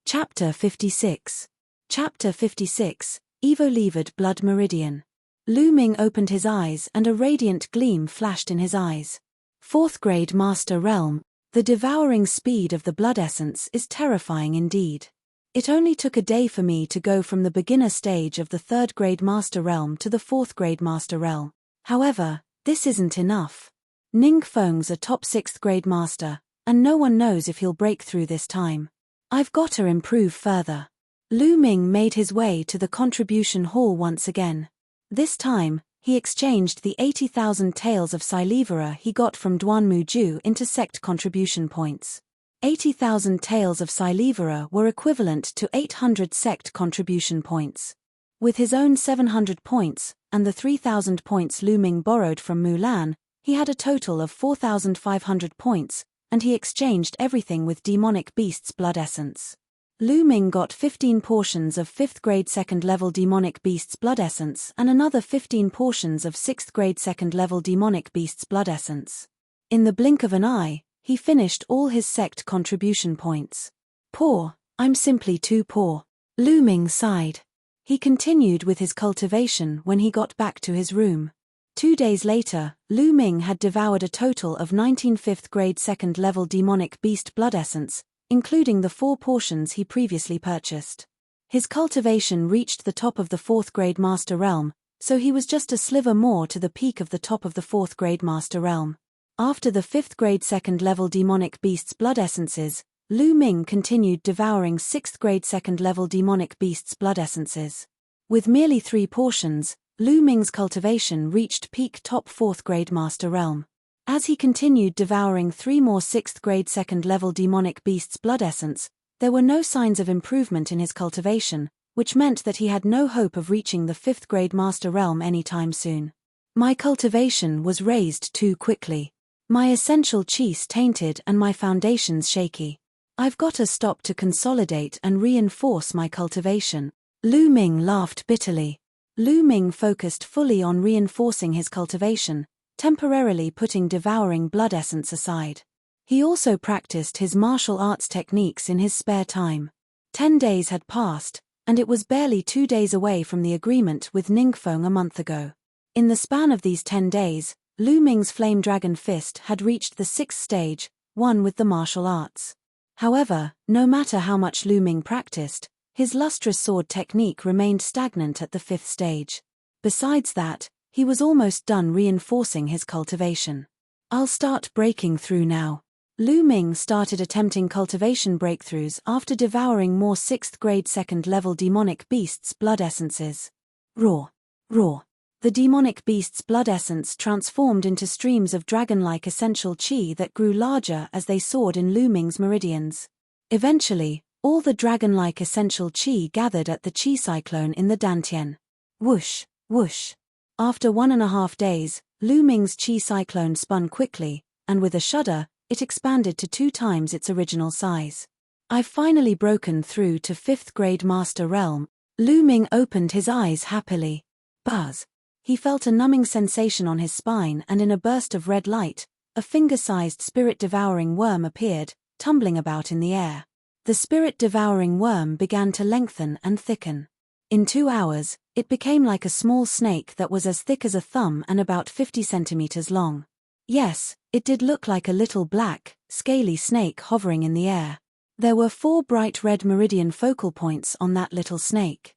Chapter 56. Chapter 56, Evo-Levered Blood Meridian. Lu Ming opened his eyes and a radiant gleam flashed in his eyes. 4th grade master realm, the devouring speed of the blood essence is terrifying indeed. It only took a day for me to go from the beginner stage of the 3rd grade master realm to the 4th grade master realm. However, this isn't enough. Ning Feng's a top 6th grade master, and no one knows if he'll break through this time. I've got to improve further. Lu Ming made his way to the contribution hall once again. This time, He exchanged the 80,000 taels of Silivera he got from Duan Muju into sect contribution points. 80,000 taels of Silivera were equivalent to 800 sect contribution points. With his own 700 points, and the 3,000 points Lu Ming borrowed from Mulan, he had a total of 4,500 points, and he exchanged everything with Demonic Beast's blood essence. Lu Ming got 15 portions of 5th grade 2nd level Demonic Beast's blood essence and another 15 portions of 6th grade 2nd level Demonic Beast's blood essence. In the blink of an eye, he finished all his sect contribution points. Poor, I'm simply too poor. Lu Ming sighed. He continued with his cultivation when he got back to his room. 2 days later, Lu Ming had devoured a total of 19 5th grade 2nd level Demonic Beast blood essence, including the 4 portions he previously purchased. His cultivation reached the top of the 4th grade Master Realm, so he was just a sliver more to the peak of the top of the 4th grade Master Realm. After the 5th grade 2nd level Demonic Beast's blood essences, Lu Ming continued devouring 6th grade 2nd level Demonic Beast's blood essences. With merely 3 portions, Lu Ming's cultivation reached peak top 4th grade Master Realm. As he continued devouring 3 more 6th grade 2nd level Demonic Beast's blood essence, there were no signs of improvement in his cultivation, which meant that he had no hope of reaching the 5th grade Master Realm anytime soon. My cultivation was raised too quickly. My essential qi tainted and my foundations shaky. I've got to stop to consolidate and reinforce my cultivation. Lu Ming laughed bitterly. Lu Ming focused fully on reinforcing his cultivation, temporarily putting devouring blood essence aside. He also practiced his martial arts techniques in his spare time. 10 days had passed, and it was barely 2 days away from the agreement with Ningfeng a month ago. In the span of these 10 days, Lu Ming's Flame Dragon Fist had reached the 6th stage, one with the martial arts. However, no matter how much Lu Ming practiced, his lustrous sword technique remained stagnant at the 5th stage. Besides that, he was almost done reinforcing his cultivation. I'll start breaking through now. Lu Ming started attempting cultivation breakthroughs after devouring more 6th grade 2nd level Demonic Beast's blood essences. Roar. Roar. The Demonic Beast's blood essence transformed into streams of dragon-like essential qi that grew larger as they soared in Lu Ming's meridians. Eventually, all the dragon-like essential qi gathered at the qi cyclone in the Dantian. Whoosh, whoosh. After 1.5 days, Lu Ming's qi cyclone spun quickly, and with a shudder, it expanded to 2 times its original size. I've finally broken through to 5th grade Master Realm. Lu Ming opened his eyes happily. Buzz. He felt a numbing sensation on his spine, and in a burst of red light, a finger-sized spirit-devouring worm appeared, tumbling about in the air. The spirit-devouring worm began to lengthen and thicken. In 2 hours, it became like a small snake that was as thick as a thumb and about 50 centimeters long. Yes, it did look like a little black, scaly snake hovering in the air. There were 4 bright red meridian focal points on that little snake.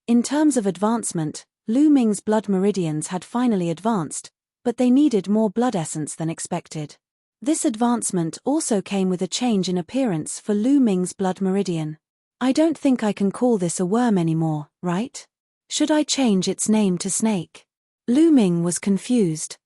In terms of advancement, Lu Ming's blood meridians had finally advanced, but they needed more blood essence than expected. This advancement also came with a change in appearance for Lu Ming's blood meridian. I don't think I can call this a worm anymore, right? Should I change its name to snake? Lu Ming was confused.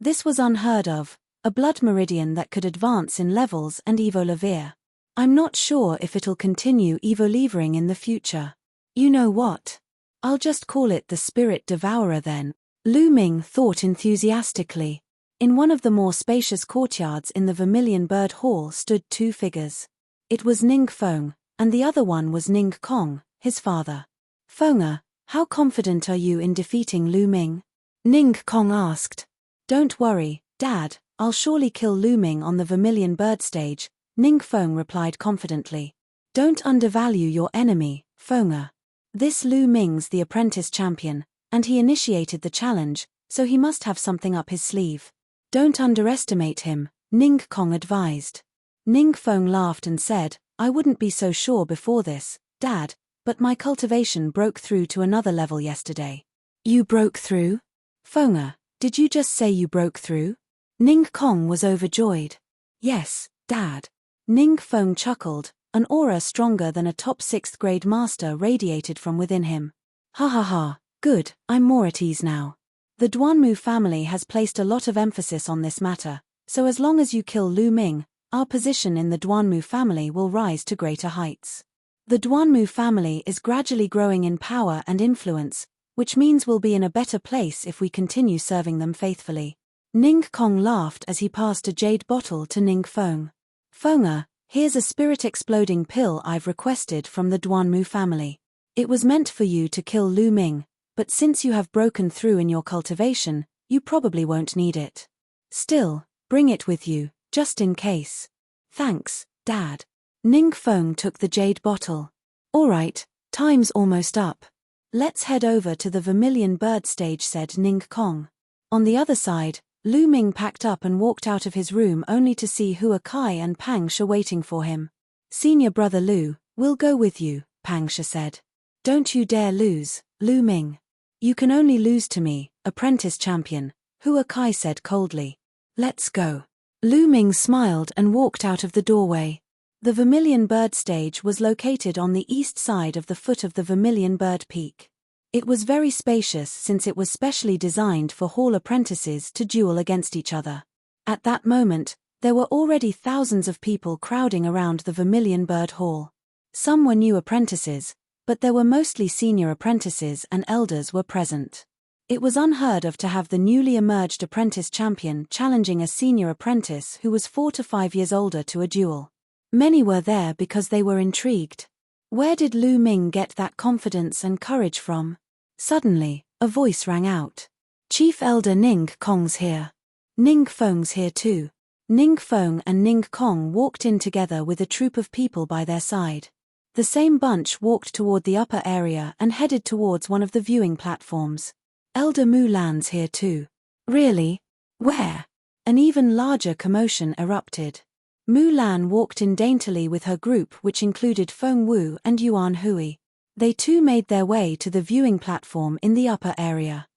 This was unheard of, a blood meridian that could advance in levels and evolve. I'm not sure if it'll continue evolving in the future. You know what? I'll just call it the Spirit Devourer then. Lu Ming thought enthusiastically. In one of the more spacious courtyards in the Vermilion Bird Hall stood 2 figures. It was Ningfeng, and the other one was Ning Kong, his father. Feng'er, how confident are you in defeating Lu Ming? Ning Kong asked. Don't worry, Dad, I'll surely kill Lu Ming on the Vermilion Bird stage, Ningfeng replied confidently. Don't undervalue your enemy, Feng'er. This Lu Ming's the apprentice champion, and he initiated the challenge, so he must have something up his sleeve. Don't underestimate him, Ning Kong advised. Ningfeng laughed and said, I wouldn't be so sure before this, Dad, but my cultivation broke through to another level yesterday. You broke through? Feng'er, did you just say you broke through? Ning Kong was overjoyed. Yes, Dad. Ningfeng chuckled, an aura stronger than a top 6th grade master radiated from within him. Ha ha ha, Good, I'm more at ease now. The Duanmu family has placed a lot of emphasis on this matter, so as long as you kill Lu Ming, our position in the Duanmu family will rise to greater heights. The Duanmu family is gradually growing in power and influence, which means we'll be in a better place if we continue serving them faithfully. Ning Kong laughed as he passed a jade bottle to Ning Feng. Fenga, here's a spirit-exploding pill I've requested from the Duanmu family. It was meant for you to kill Lu Ming, but since you have broken through in your cultivation, you probably won't need it. Still, bring it with you, just in case. Thanks, Dad. Ning Feng took the jade bottle. Alright, time's almost up. Let's head over to the Vermilion Bird stage, said Ning Kong. On the other side, Lu Ming packed up and walked out of his room only to see Hua Kai and Pang Shi waiting for him. Senior brother Lu, we'll go with you, Pang Shi said. Don't you dare lose, Lu Ming. You can only lose to me, apprentice champion, Hua Kai said coldly. Let's go. Lu Ming smiled and walked out of the doorway. The Vermilion Bird stage was located on the east side of the foot of the Vermilion Bird Peak. It was very spacious since it was specially designed for hall apprentices to duel against each other. At that moment, there were already thousands of people crowding around the Vermilion Bird Hall. Some were new apprentices, but there were mostly senior apprentices and elders were present. It was unheard of to have the newly emerged apprentice champion challenging a senior apprentice who was 4 to 5 years older to a duel. Many were there because they were intrigued. Where did Lu Ming get that confidence and courage from? Suddenly, a voice rang out. Chief Elder Ning Kong's here. Ning Feng's here too. Ning Feng and Ning Kong walked in together with a troop of people by their side. The same bunch walked toward the upper area and headed towards one of the viewing platforms. Elder Mulan's here too. Really? Where? An even larger commotion erupted. Mulan walked in daintily with her group, which included Feng Wu and Yuan Hui. They too made their way to the viewing platform in the upper area.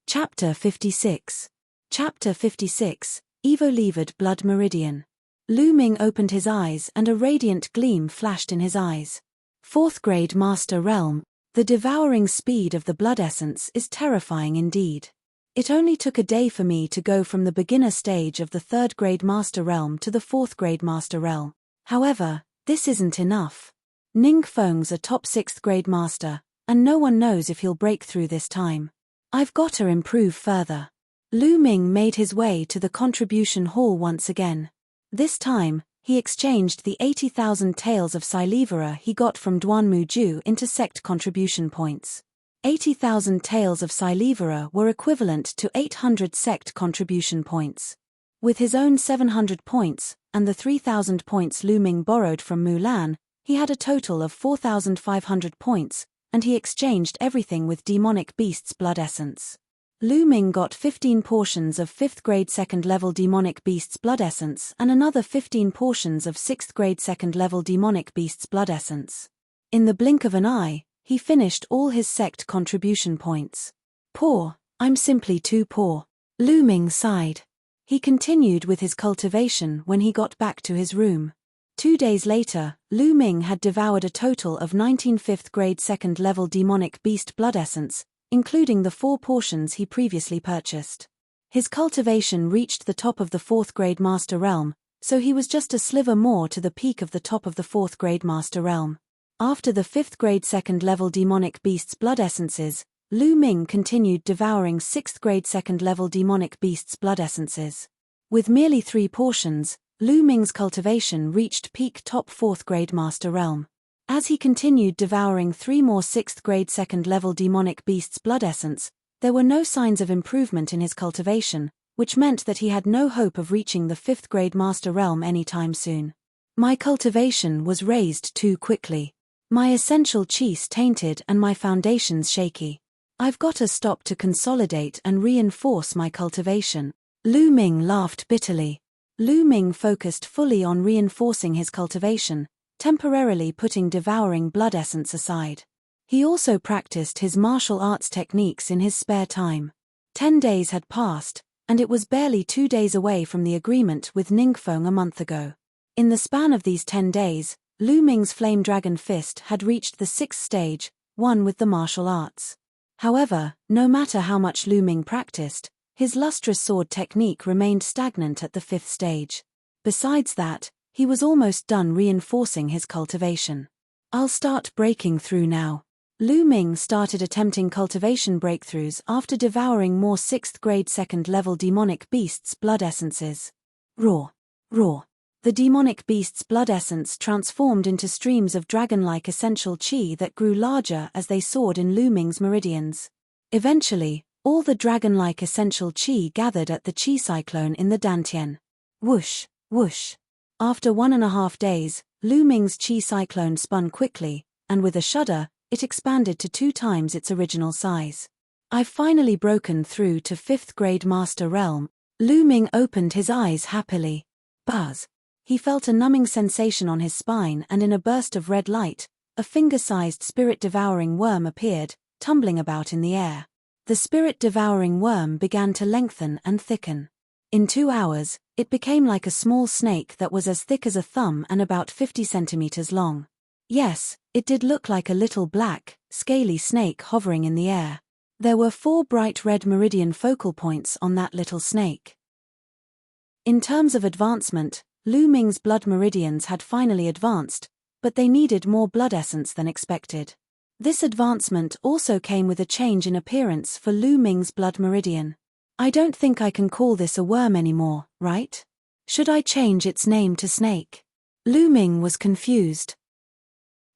Chapter 56. Chapter 56, Evo-Levered Blood Meridian. Lu Ming opened his eyes and a radiant gleam flashed in his eyes. 4th grade Master Realm, the devouring speed of the blood essence is terrifying indeed. It only took a day for me to go from the beginner stage of the 3rd grade Master Realm to the 4th grade Master Realm. However, this isn't enough. Ning Feng's a top 6th grade master, and no one knows if he'll break through this time. I've gotta improve further. Lu Ming made his way to the contribution hall once again. This time, he exchanged the 80,000 taels of Silivera he got from Duanmu Ju into sect contribution points. 80,000 taels of Silivera were equivalent to 800 sect contribution points. With his own 700 points, and the 3,000 points Lu Ming borrowed from Mulan, he had a total of 4,500 points, and he exchanged everything with Demonic Beast's blood essence. Lu Ming got 15 portions of 5th grade 2nd level Demonic Beast's blood essence and another 15 portions of 6th grade 2nd level Demonic Beast's blood essence. In the blink of an eye, he finished all his sect contribution points. Poor, I'm simply too poor. Lu Ming sighed. He continued with his cultivation when he got back to his room. 2 days later, Lu Ming had devoured a total of 19 5th grade 2nd level Demonic Beast blood essence, including the 4 portions he previously purchased. His cultivation reached the top of the 4th grade Master Realm, so he was just a sliver more to the peak of the top of the 4th grade Master Realm. After the 5th grade 2nd level Demonic Beast's blood essences, Lu Ming continued devouring 6th grade 2nd level Demonic Beast's blood essences. With merely 3 portions, Lu Ming's cultivation reached peak top 4th grade Master Realm. As he continued devouring 3 more 6th grade 2nd level Demonic Beast's blood essence, there were no signs of improvement in his cultivation, which meant that he had no hope of reaching the 5th grade Master Realm anytime soon. My cultivation was raised too quickly. My essential qis tainted and my foundations shaky. I've gotta stop to consolidate and reinforce my cultivation. Lu Ming laughed bitterly. Lu Ming focused fully on reinforcing his cultivation, temporarily putting devouring blood essence aside. He also practiced his martial arts techniques in his spare time. 10 days had passed, and it was barely 2 days away from the agreement with Ning Feng a month ago. In the span of these 10 days, Lu Ming's flame dragon fist had reached the 6th stage, one with the martial arts. However, no matter how much Lu Ming practiced, his lustrous sword technique remained stagnant at the 5th stage. Besides that, he was almost done reinforcing his cultivation. I'll start breaking through now. Lu Ming started attempting cultivation breakthroughs after devouring more 6th grade 2nd level demonic beasts' blood essences. Roar. Roar. The demonic beast's blood essence transformed into streams of dragon-like essential qi that grew larger as they soared in Lu Ming's meridians. Eventually, all the dragon-like essential qi gathered at the qi cyclone in the dantian. Whoosh, whoosh. After 1.5 days, Lu Ming's qi cyclone spun quickly, and with a shudder, it expanded to 2 times its original size. I've finally broken through to 5th grade master realm. Lu Ming opened his eyes happily. Buzz. He felt a numbing sensation on his spine, and in a burst of red light, a finger-sized spirit-devouring worm appeared, tumbling about in the air. The spirit-devouring worm began to lengthen and thicken. In 2 hours, it became like a small snake that was as thick as a thumb and about 50 centimeters long. Yes, it did look like a little black, scaly snake hovering in the air. There were 4 bright red meridian focal points on that little snake. In terms of advancement, Lu Ming's blood meridians had finally advanced, but they needed more blood essence than expected. This advancement also came with a change in appearance for Lu Ming's blood meridian. I don't think I can call this a worm anymore, right? Should I change its name to snake? Lu Ming was confused.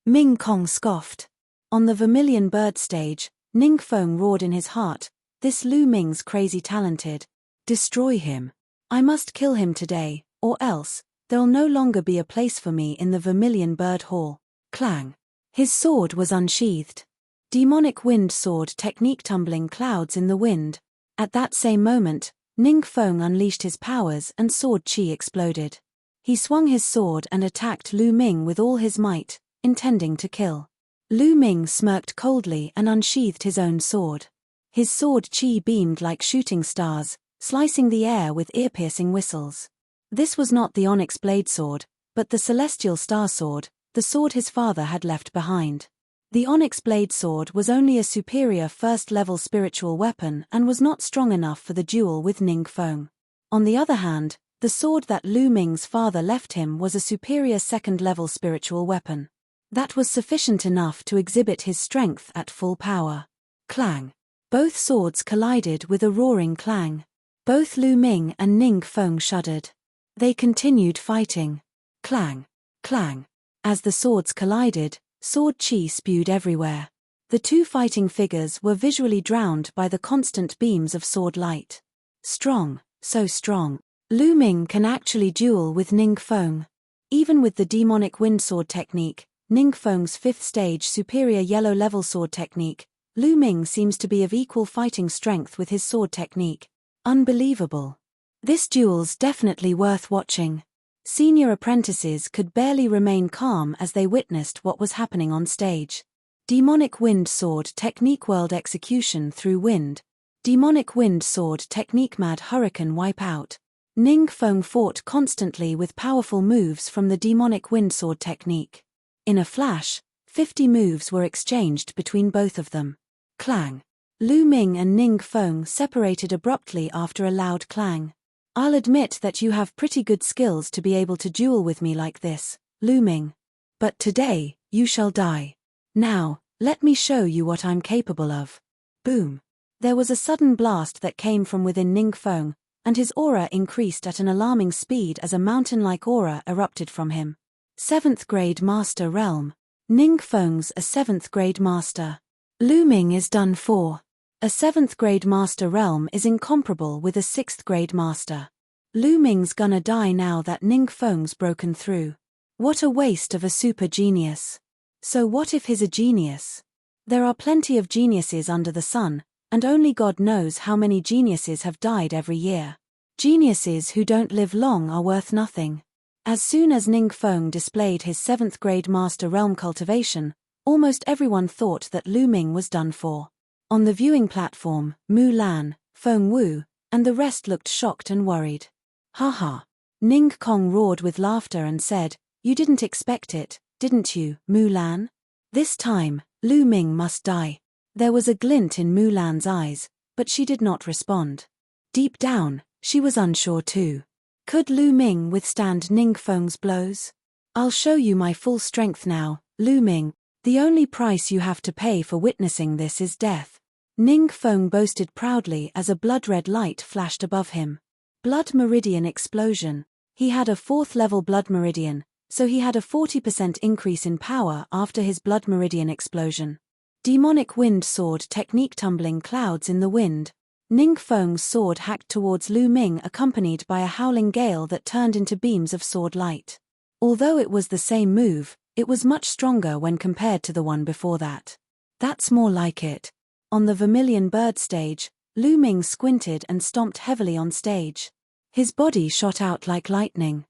Ming Kong scoffed. On the vermilion bird stage, Ning Feng roared in his heart, this Lu Ming's crazy talented. Destroy him. I must kill him today, or else, there'll no longer be a place for me in the vermilion bird hall. Clang. His sword was unsheathed. Demonic wind sword technique tumbling clouds in the wind. At that same moment, Ning Feng unleashed his powers and sword qi exploded. He swung his sword and attacked Lu Ming with all his might, intending to kill. Lu Ming smirked coldly and unsheathed his own sword. His sword qi beamed like shooting stars, slicing the air with ear-piercing whistles. This was not the onyx blade sword, but the celestial star sword, the sword his father had left behind. The onyx blade sword was only a superior first-level spiritual weapon and was not strong enough for the duel with Ning Feng. On the other hand, the sword that Lu Ming's father left him was a superior second-level spiritual weapon. That was sufficient enough to exhibit his strength at full power. Clang. Both swords collided with a roaring clang. Both Lu Ming and Ning Feng shuddered. They continued fighting. Clang. Clang. As the swords collided, sword qi spewed everywhere. The 2 fighting figures were visually drowned by the constant beams of sword light. Strong, so strong. Lu Ming can actually duel with Ning Feng. Even with the demonic wind sword technique, Ning Feng's 5th stage superior yellow level sword technique, Lu Ming seems to be of equal fighting strength with his sword technique. Unbelievable. This duel's definitely worth watching. Senior apprentices could barely remain calm as they witnessed what was happening on stage. Demonic wind sword technique world execution through wind. Demonic wind sword technique mad hurricane wipe out. Ning Feng fought constantly with powerful moves from the demonic wind sword technique. In a flash, 50 moves were exchanged between both of them. Clang. Lu Ming and Ning Feng separated abruptly after a loud clang. I'll admit that you have pretty good skills to be able to duel with me like this, Lu Ming. But today, you shall die. Now, let me show you what I'm capable of. Boom. There was a sudden blast that came from within Ning Feng, and his aura increased at an alarming speed as a mountain-like aura erupted from him. 7th grade master realm. Ning Feng's a 7th grade master. Lu Ming is done for. A 7th grade master realm is incomparable with a 6th grade master. Lu Ming's gonna die now that Ning Feng's broken through. What a waste of a super genius. So what if he's a genius? There are plenty of geniuses under the sun, and only God knows how many geniuses have died every year. Geniuses who don't live long are worth nothing. As soon as Ning Feng displayed his 7th grade master realm cultivation, almost everyone thought that Lu Ming was done for. On the viewing platform, Mu Lan, Feng Wu, and the rest looked shocked and worried. Ha ha. Ning Kong roared with laughter and said, "You didn't expect it, didn't you, Mulan? This time, Lu Ming must die. There was a glint in Mulan's eyes, but she did not respond. Deep down, she was unsure too. Could Lu Ming withstand Ningfeng's blows? I'll show you my full strength now, Lu Ming. The only price you have to pay for witnessing this is death. Ningfeng boasted proudly as a blood-red light flashed above him. Blood meridian explosion. He had a 4th level blood meridian, so he had a 40% increase in power after his blood meridian explosion. Demonic wind sword technique, tumbling clouds in the wind. Ningfeng's sword hacked towards Lu Ming, accompanied by a howling gale that turned into beams of sword light. Although it was the same move, it was much stronger when compared to the one before that. That's more like it. On the Vermilion Bird stage, Lu Ming squinted and stomped heavily on stage. His body shot out like lightning.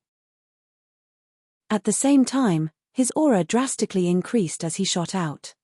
At the same time, his aura drastically increased as he shot out.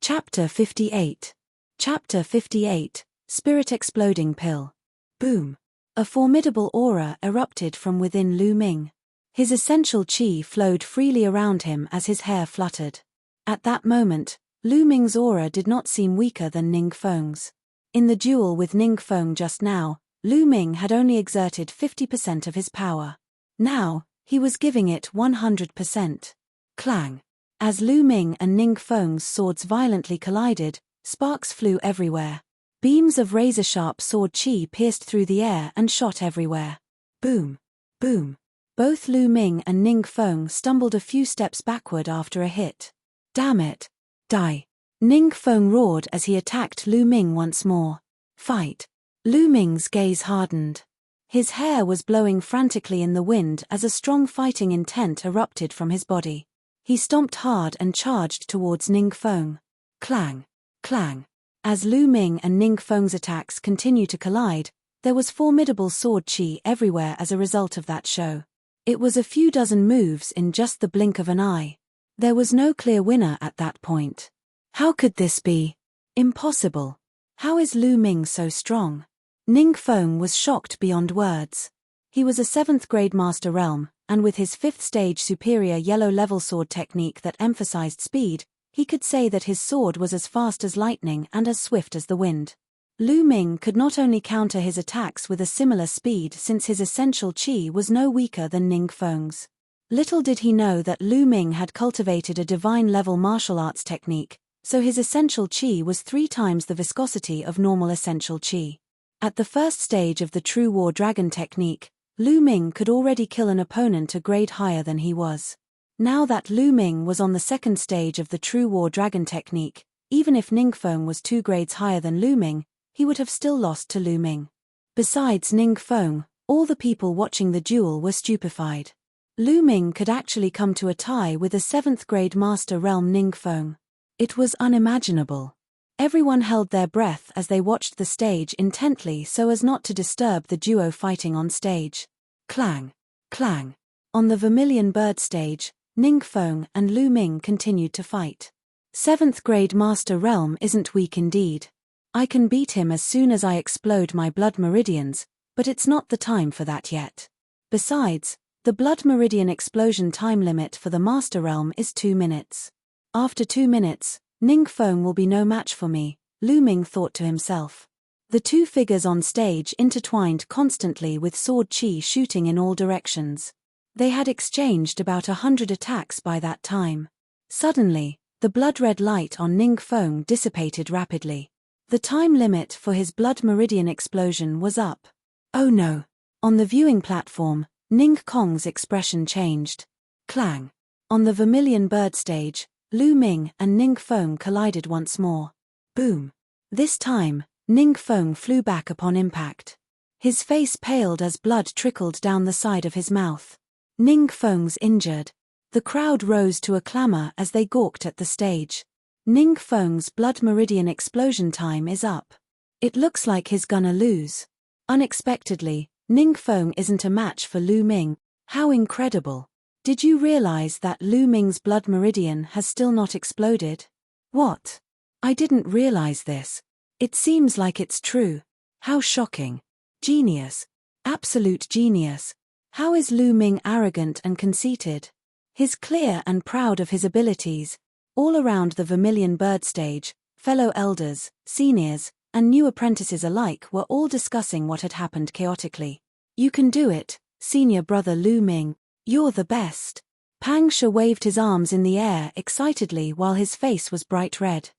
Chapter 58. Chapter 58, Spirit Exploding Pill. Boom. A formidable aura erupted from within Lu Ming. His essential qi flowed freely around him as his hair fluttered. At that moment, Lu Ming's aura did not seem weaker than Ningfeng's. In the duel with Ningfeng just now, Lu Ming had only exerted 50% of his power. Now, he was giving it 100%. Clang. As Lu Ming and Ningfeng's swords violently collided, sparks flew everywhere. Beams of razor-sharp sword qi pierced through the air and shot everywhere. Boom. Boom. Both Lu Ming and Ningfeng stumbled a few steps backward after a hit. Damn it. Die. Ningfeng roared as he attacked Lu Ming once more. Fight. Lu Ming's gaze hardened. His hair was blowing frantically in the wind as a strong fighting intent erupted from his body. He stomped hard and charged towards Ningfeng. Clang. Clang. As Lu Ming and Ningfeng's attacks continued to collide, there was formidable sword qi everywhere as a result of that show. It was a few dozen moves in just the blink of an eye. There was no clear winner at that point. How could this be? Impossible. How is Lu Ming so strong? Ningfeng was shocked beyond words. He was a 7th grade Master Realm, and with his 5th stage superior yellow level sword technique that emphasized speed, he could say that his sword was as fast as lightning and as swift as the wind. Lu Ming could not only counter his attacks with a similar speed since his essential qi was no weaker than Ningfeng's. Little did he know that Lu Ming had cultivated a divine-level martial arts technique, so his essential qi was 3 times the viscosity of normal essential qi. At the first stage of the True War Dragon technique, Lu Ming could already kill an opponent a grade higher than he was. Now that Lu Ming was on the 2nd stage of the True War Dragon technique, even if Ningfeng was 2 grades higher than Lu Ming, he would have still lost to Lu Ming. Besides Ningfeng, all the people watching the duel were stupefied. Lu Ming could actually come to a tie with a 7th grade Master Realm Ningfeng. It was unimaginable. Everyone held their breath as they watched the stage intently so as not to disturb the duo fighting on stage. Clang. Clang. On the Vermilion Bird stage, Ningfeng and Lu Ming continued to fight. 7th grade Master Realm isn't weak indeed. I can beat him as soon as I explode my blood meridians, but it's not the time for that yet. Besides, the blood meridian explosion time limit for the Master Realm is 2 minutes. After 2 minutes, Ningfeng will be no match for me, Lu Ming thought to himself. The two figures on stage intertwined constantly with sword qi shooting in all directions. They had exchanged about 100 attacks by that time. Suddenly, the blood-red light on Ningfeng dissipated rapidly. The time limit for his blood meridian explosion was up. Oh no! On the viewing platform, Ningfeng's expression changed. Clang. On the Vermilion Bird stage, Lu Ming and Ningfeng collided once more. Boom. This time, Ningfeng flew back upon impact. His face paled as blood trickled down the side of his mouth. Ningfeng's injured. The crowd rose to a clamor as they gawked at the stage. Ningfeng's blood meridian explosion time is up. It looks like he's gonna lose. Unexpectedly, Ningfeng isn't a match for Lu Ming. How incredible. Did you realize that Lu Ming's blood meridian has still not exploded? What? I didn't realize this. It seems like it's true. How shocking. Genius. Absolute genius. How is Lu Ming arrogant and conceited? He's clear and proud of his abilities. All around the Vermilion Bird stage, fellow elders, seniors, and new apprentices alike were all discussing what had happened chaotically. You can do it, senior brother Lu Ming. You're the best. Pang Shi waved his arms in the air excitedly while his face was bright red.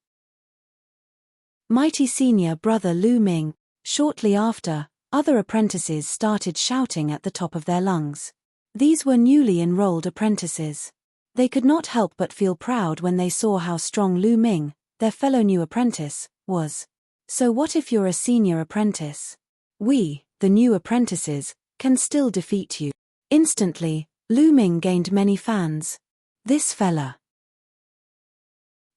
Mighty senior brother Lu Ming. Shortly after, other apprentices started shouting at the top of their lungs. These were newly enrolled apprentices. They could not help but feel proud when they saw how strong Lu Ming, their fellow new apprentice, was. So what if you're a senior apprentice? We, the new apprentices, can still defeat you. Instantly, Lu Ming gained many fans. This fella.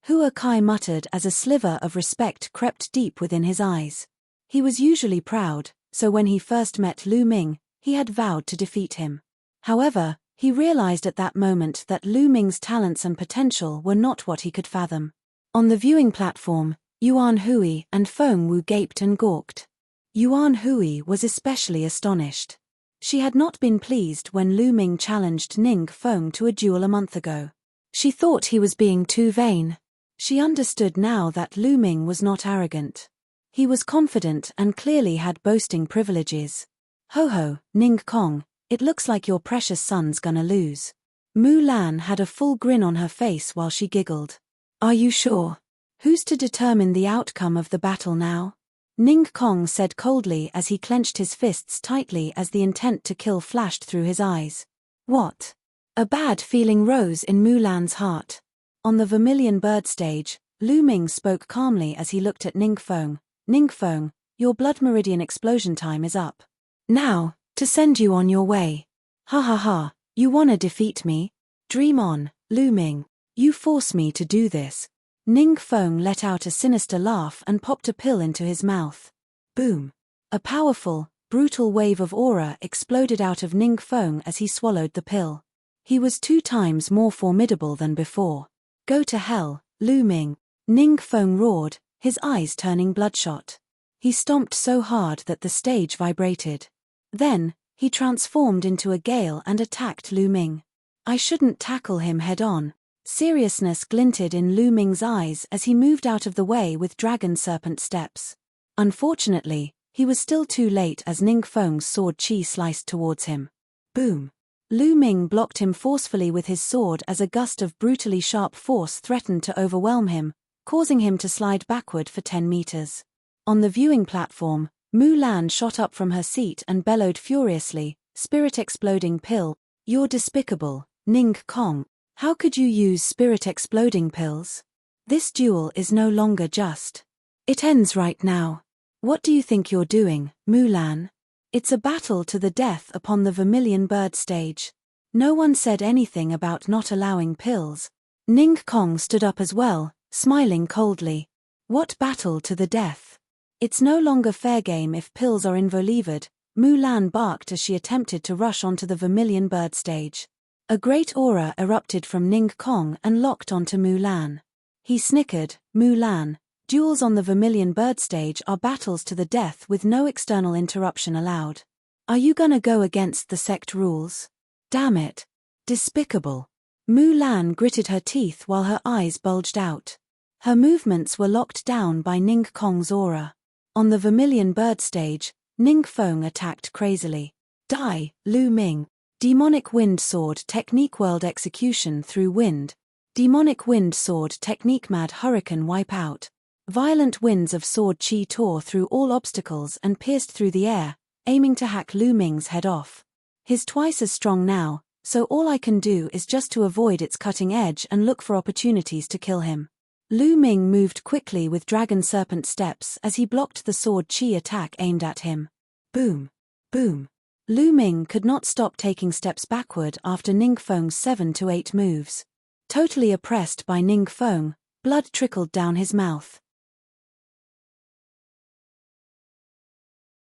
Hua Kai muttered as a sliver of respect crept deep within his eyes. He was usually proud, so when he first met Lu Ming, he had vowed to defeat him. However, he realized at that moment that Lu Ming's talents and potential were not what he could fathom. On the viewing platform, Yuan Hui and Feng Wu gaped and gawked. Yuan Hui was especially astonished. She had not been pleased when Lu Ming challenged Ning Feng to a duel a month ago. She thought he was being too vain. She understood now that Lu Ming was not arrogant. He was confident and clearly had boasting privileges. Ho ho, Ning Kong, it looks like your precious son's gonna lose. Mu Lan had a full grin on her face while she giggled. Are you sure? Who's to determine the outcome of the battle now? Ning Kong said coldly as he clenched his fists tightly as the intent to kill flashed through his eyes. What? A bad feeling rose in Mu Lan's heart. On the Vermilion Bird stage, Lu Ming spoke calmly as he looked at Ning Feng. Ning Feng, your blood meridian explosion time is up. Now, to send you on your way. Ha ha ha, you wanna defeat me? Dream on, Lu Ming. You force me to do this. Ning Feng let out a sinister laugh and popped a pill into his mouth. Boom. A powerful, brutal wave of aura exploded out of Ning Feng as he swallowed the pill. He was 2 times more formidable than before. Go to hell, Lu Ming. Ning Feng roared, his eyes turning bloodshot. He stomped so hard that the stage vibrated. Then, he transformed into a gale and attacked Lu Ming. I shouldn't tackle him head-on. Seriousness glinted in Lu Ming's eyes as he moved out of the way with dragon serpent steps. Unfortunately, he was still too late as Ning Feng's sword chi sliced towards him. Boom. Lu Ming blocked him forcefully with his sword as a gust of brutally sharp force threatened to overwhelm him, causing him to slide backward for 10 meters. On the viewing platform, Mu Lan shot up from her seat and bellowed furiously, spirit exploding pill. You're despicable, Ning Kong. How could you use spirit exploding pills? This duel is no longer just. It ends right now. What do you think you're doing, Mu Lan? It's a battle to the death upon the Vermilion Bird stage. No one said anything about not allowing pills. Ning Kong stood up as well, smiling coldly. What battle to the death? It's no longer fair game if pills are involved, Mu Lan barked as she attempted to rush onto the Vermilion Bird stage. A great aura erupted from Ning Kong and locked onto Mu Lan. He snickered, Mu Lan, duels on the Vermilion Bird stage are battles to the death with no external interruption allowed. Are you gonna go against the sect rules? Damn it. Despicable. Mu Lan gritted her teeth while her eyes bulged out. Her movements were locked down by Ning Kong's aura. On the Vermilion Bird stage, Ning Feng attacked crazily. Die, Lu Ming. Demonic Wind Sword Technique World Execution through Wind. Demonic Wind Sword Technique Mad Hurricane Wipe Out. Violent winds of sword chi tore through all obstacles and pierced through the air, aiming to hack Lu Ming's head off. He's twice as strong now, so all I can do is just to avoid its cutting edge and look for opportunities to kill him. Lu Ming moved quickly with dragon serpent steps as he blocked the sword chi attack aimed at him. Boom. Boom. Lu Ming could not stop taking steps backward after Ning Feng's 7 to 8 moves. Totally oppressed by Ning Feng, blood trickled down his mouth.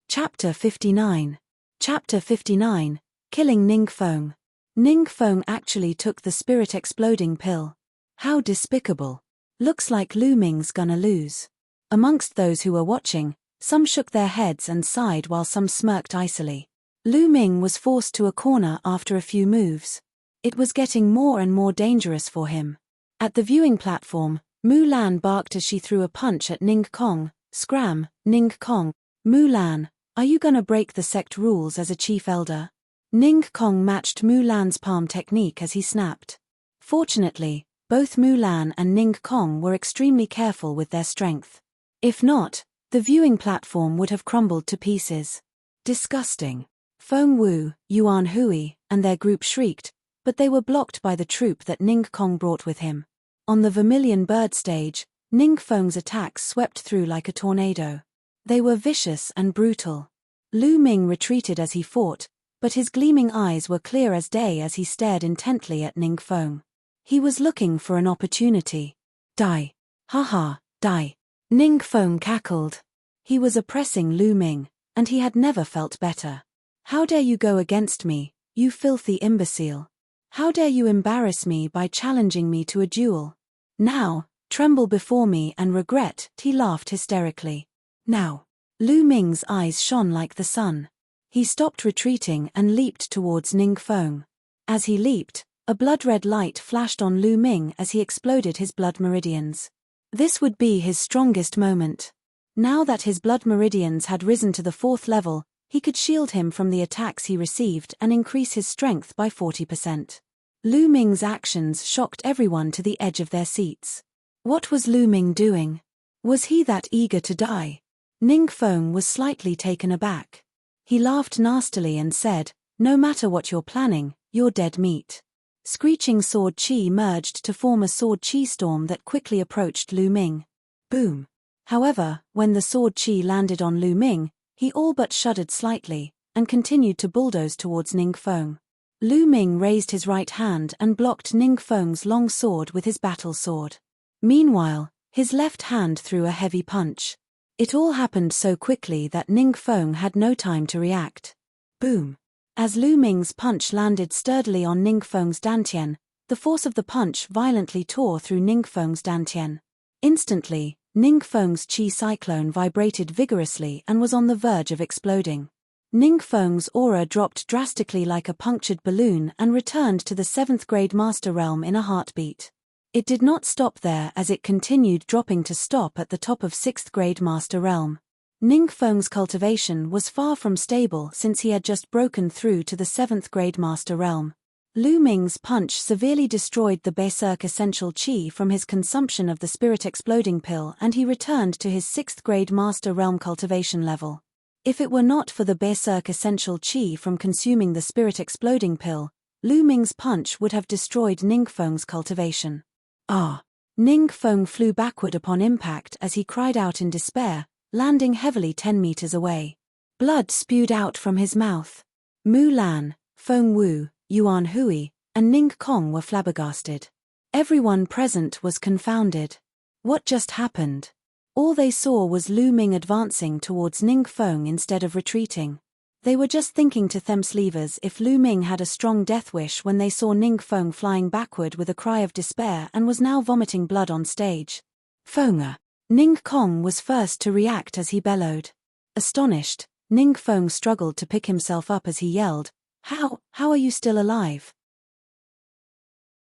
Chapter 59. Chapter 59, Killing Ning Feng. Ning Feng actually took the spirit exploding pill. How despicable. Looks like Lu Ming's gonna lose. Amongst those who were watching, some shook their heads and sighed while some smirked icily. Lu Ming was forced to a corner after a few moves. It was getting more and more dangerous for him. At the viewing platform, Mu Lan barked as she threw a punch at Ning Kong. Scram, Ning Kong. Mu Lan, are you gonna break the sect rules as a chief elder? Ning Kong matched Mu Lan's palm technique as he snapped. Fortunately, both Mu Lan and Ning Kong were extremely careful with their strength. If not, the viewing platform would have crumbled to pieces. Disgusting. Feng Wu, Yuan Hui, and their group shrieked, but they were blocked by the troop that Ning Kong brought with him. On the Vermilion Bird stage, Ning Feng's attacks swept through like a tornado. They were vicious and brutal. Lu Ming retreated as he fought, but his gleaming eyes were clear as day as he stared intently at Ning Feng. He was looking for an opportunity. Die. Haha, die. Ning Feng cackled. He was oppressing Lu Ming, and he had never felt better. How dare you go against me, you filthy imbecile? How dare you embarrass me by challenging me to a duel? Now, tremble before me and regret, he laughed hysterically. Now. Lu Ming's eyes shone like the sun. He stopped retreating and leaped towards Ning Feng. As he leaped, a blood-red light flashed on Lu Ming as he exploded his blood meridians. This would be his strongest moment. Now that his blood meridians had risen to the 4th level, he could shield him from the attacks he received and increase his strength by 40%. Lu Ming's actions shocked everyone to the edge of their seats. What was Lu Ming doing? Was he that eager to die? Ning Feng was slightly taken aback. He laughed nastily and said, "No matter what you're planning, you're dead meat." Screeching sword chi merged to form a sword chi storm that quickly approached Lu Ming. Boom. However, when the sword chi landed on Lu Ming, he all but shuddered slightly, and continued to bulldoze towards Ning Feng. Lu Ming raised his right hand and blocked Ning Feng's long sword with his battle sword. Meanwhile, his left hand threw a heavy punch. It all happened so quickly that Ning Feng had no time to react. Boom. As Lu Ming's punch landed sturdily on Ning Feng's dantian, the force of the punch violently tore through Ning Feng's dantian. Instantly, Ning Feng's chi cyclone vibrated vigorously and was on the verge of exploding. Ning Feng's aura dropped drastically like a punctured balloon and returned to the 7th grade master realm in a heartbeat. It did not stop there as it continued dropping to stop at the top of 6th grade master realm. Ning Feng's cultivation was far from stable since he had just broken through to the 7th grade master realm. Lu Ming's punch severely destroyed the Berserk essential chi from his consumption of the spirit exploding pill, and he returned to his 6th grade master realm cultivation level. If it were not for the Berserk essential chi from consuming the spirit exploding pill, Lu Ming's punch would have destroyed Ning Feng's cultivation. Ah! Ning Feng flew backward upon impact as he cried out in despair, landing heavily 10 meters away. Blood spewed out from his mouth. Mu Lan, Feng Wu, Yuan Hui, and Ning Kong were flabbergasted. Everyone present was confounded. What just happened? All they saw was Lu Ming advancing towards Ning Feng instead of retreating. They were just thinking to themselves if Lu Ming had a strong death wish when they saw Ning Feng flying backward with a cry of despair and was now vomiting blood on stage. Fenga! Ning Kong was first to react as he bellowed. Astonished, Ning Feng struggled to pick himself up as he yelled, How are you still alive?"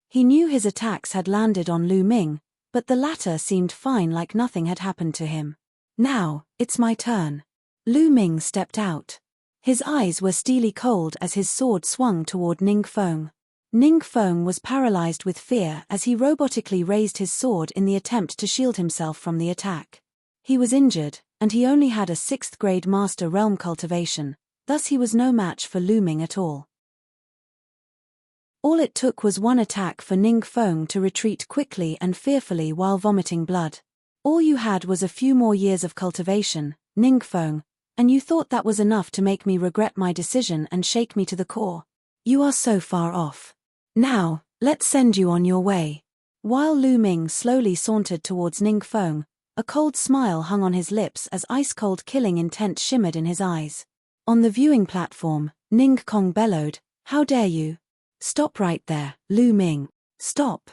He knew his attacks had landed on Lu Ming, but the latter seemed fine, like nothing had happened to him. "Now, it's my turn." Lu Ming stepped out. His eyes were steely cold as his sword swung toward Ning Feng. Ning Feng was paralyzed with fear as he robotically raised his sword in the attempt to shield himself from the attack. He was injured, and he only had a 6th grade master realm cultivation, thus he was no match for Lu Ming at all. All it took was one attack for Ning Feng to retreat quickly and fearfully while vomiting blood. All you had was a few more years of cultivation, Ning Feng, and you thought that was enough to make me regret my decision and shake me to the core. You are so far off. Now, let's send you on your way. While Lu Ming slowly sauntered towards Ning Feng, a cold smile hung on his lips as ice-cold killing intent shimmered in his eyes. On the viewing platform, Ning Kong bellowed, "How dare you? Stop right there, Lu Ming. Stop."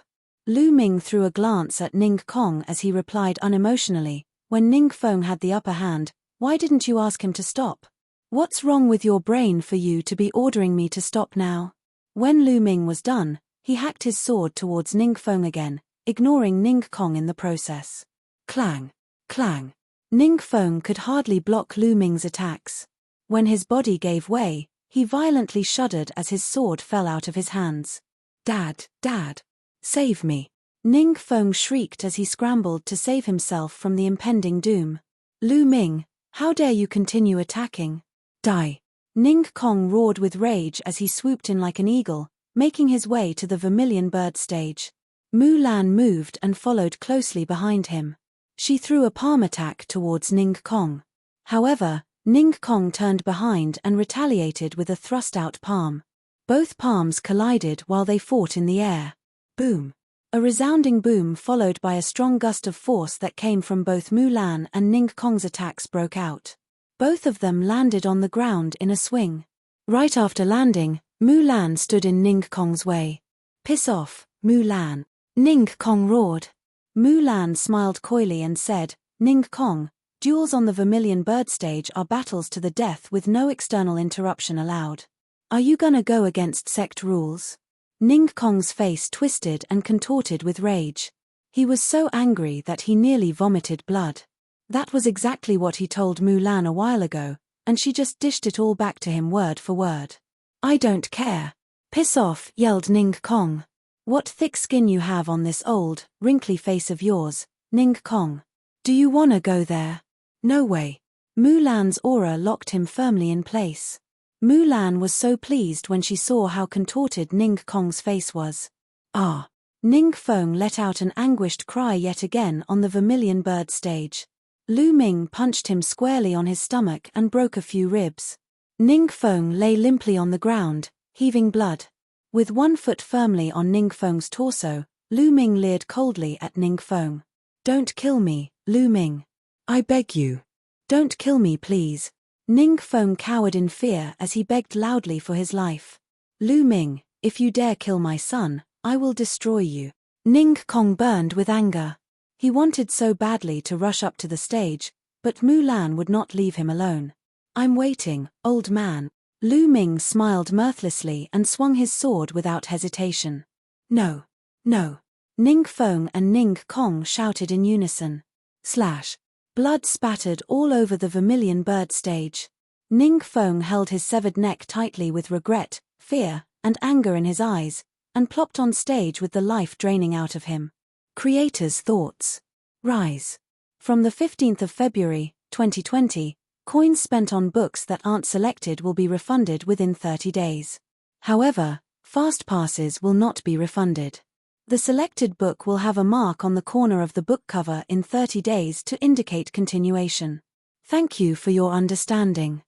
Lu Ming threw a glance at Ning Kong as he replied unemotionally, "When Ning Feng had the upper hand, why didn't you ask him to stop? What's wrong with your brain for you to be ordering me to stop now? When Lu Ming was done, he hacked his sword towards Ning Feng again, ignoring Ning Kong in the process. Clang! Clang! Ning Feng could hardly block Lu Ming's attacks. When his body gave way, he violently shuddered as his sword fell out of his hands. Dad! Dad! Save me! Ning Feng shrieked as he scrambled to save himself from the impending doom. Lu Ming, how dare you continue attacking? Die! Ning Kong roared with rage as he swooped in like an eagle, making his way to the vermilion bird stage. Mu Lan moved and followed closely behind him. She threw a palm attack towards Ning Kong. However, Ning Kong turned behind and retaliated with a thrust-out palm. Both palms collided while they fought in the air. Boom! A resounding boom followed by a strong gust of force that came from both Mu Lan and Ning Kong's attacks broke out. Both of them landed on the ground in a swing. Right after landing, Mu Lan stood in Ning Kong's way. Piss off, Mu Lan! Ning Kong roared. Mu Lan smiled coyly and said, Ning Kong, duels on the vermilion bird stage are battles to the death with no external interruption allowed. Are you gonna go against sect rules? Ning Kong's face twisted and contorted with rage. He was so angry that he nearly vomited blood. That was exactly what he told Mu Lan a while ago, and she just dished it all back to him word for word. I don't care. Piss off, yelled Ning Kong. What thick skin you have on this old, wrinkly face of yours, Ning Kong. Do you wanna go there? No way. Mu Lan's aura locked him firmly in place. Mu Lan was so pleased when she saw how contorted Ning Kong's face was. Ah! Ning Feng let out an anguished cry yet again on the vermilion bird stage. Lu Ming punched him squarely on his stomach and broke a few ribs. Ning Feng lay limply on the ground, heaving blood. With one foot firmly on Ning Feng's torso, Lu Ming leered coldly at Ning Feng. Don't kill me, Lu Ming. I beg you. Don't kill me please. Ning Feng cowered in fear as he begged loudly for his life. Lu Ming, if you dare kill my son, I will destroy you. Ning Kong burned with anger. He wanted so badly to rush up to the stage, but Mu Lan would not leave him alone. I'm waiting, old man. Lu Ming smiled mirthlessly and swung his sword without hesitation. No. No. Ning Feng and Ning Kong shouted in unison. Slash. Blood spattered all over the vermilion bird stage. Ning Feng held his severed neck tightly with regret, fear, and anger in his eyes, and plopped on stage with the life draining out of him. Creator's thoughts. Rise. From the 15th of February, 2020, coins spent on books that aren't selected will be refunded within 30 days. However, fast passes will not be refunded. The selected book will have a mark on the corner of the book cover in 30 days to indicate continuation. Thank you for your understanding.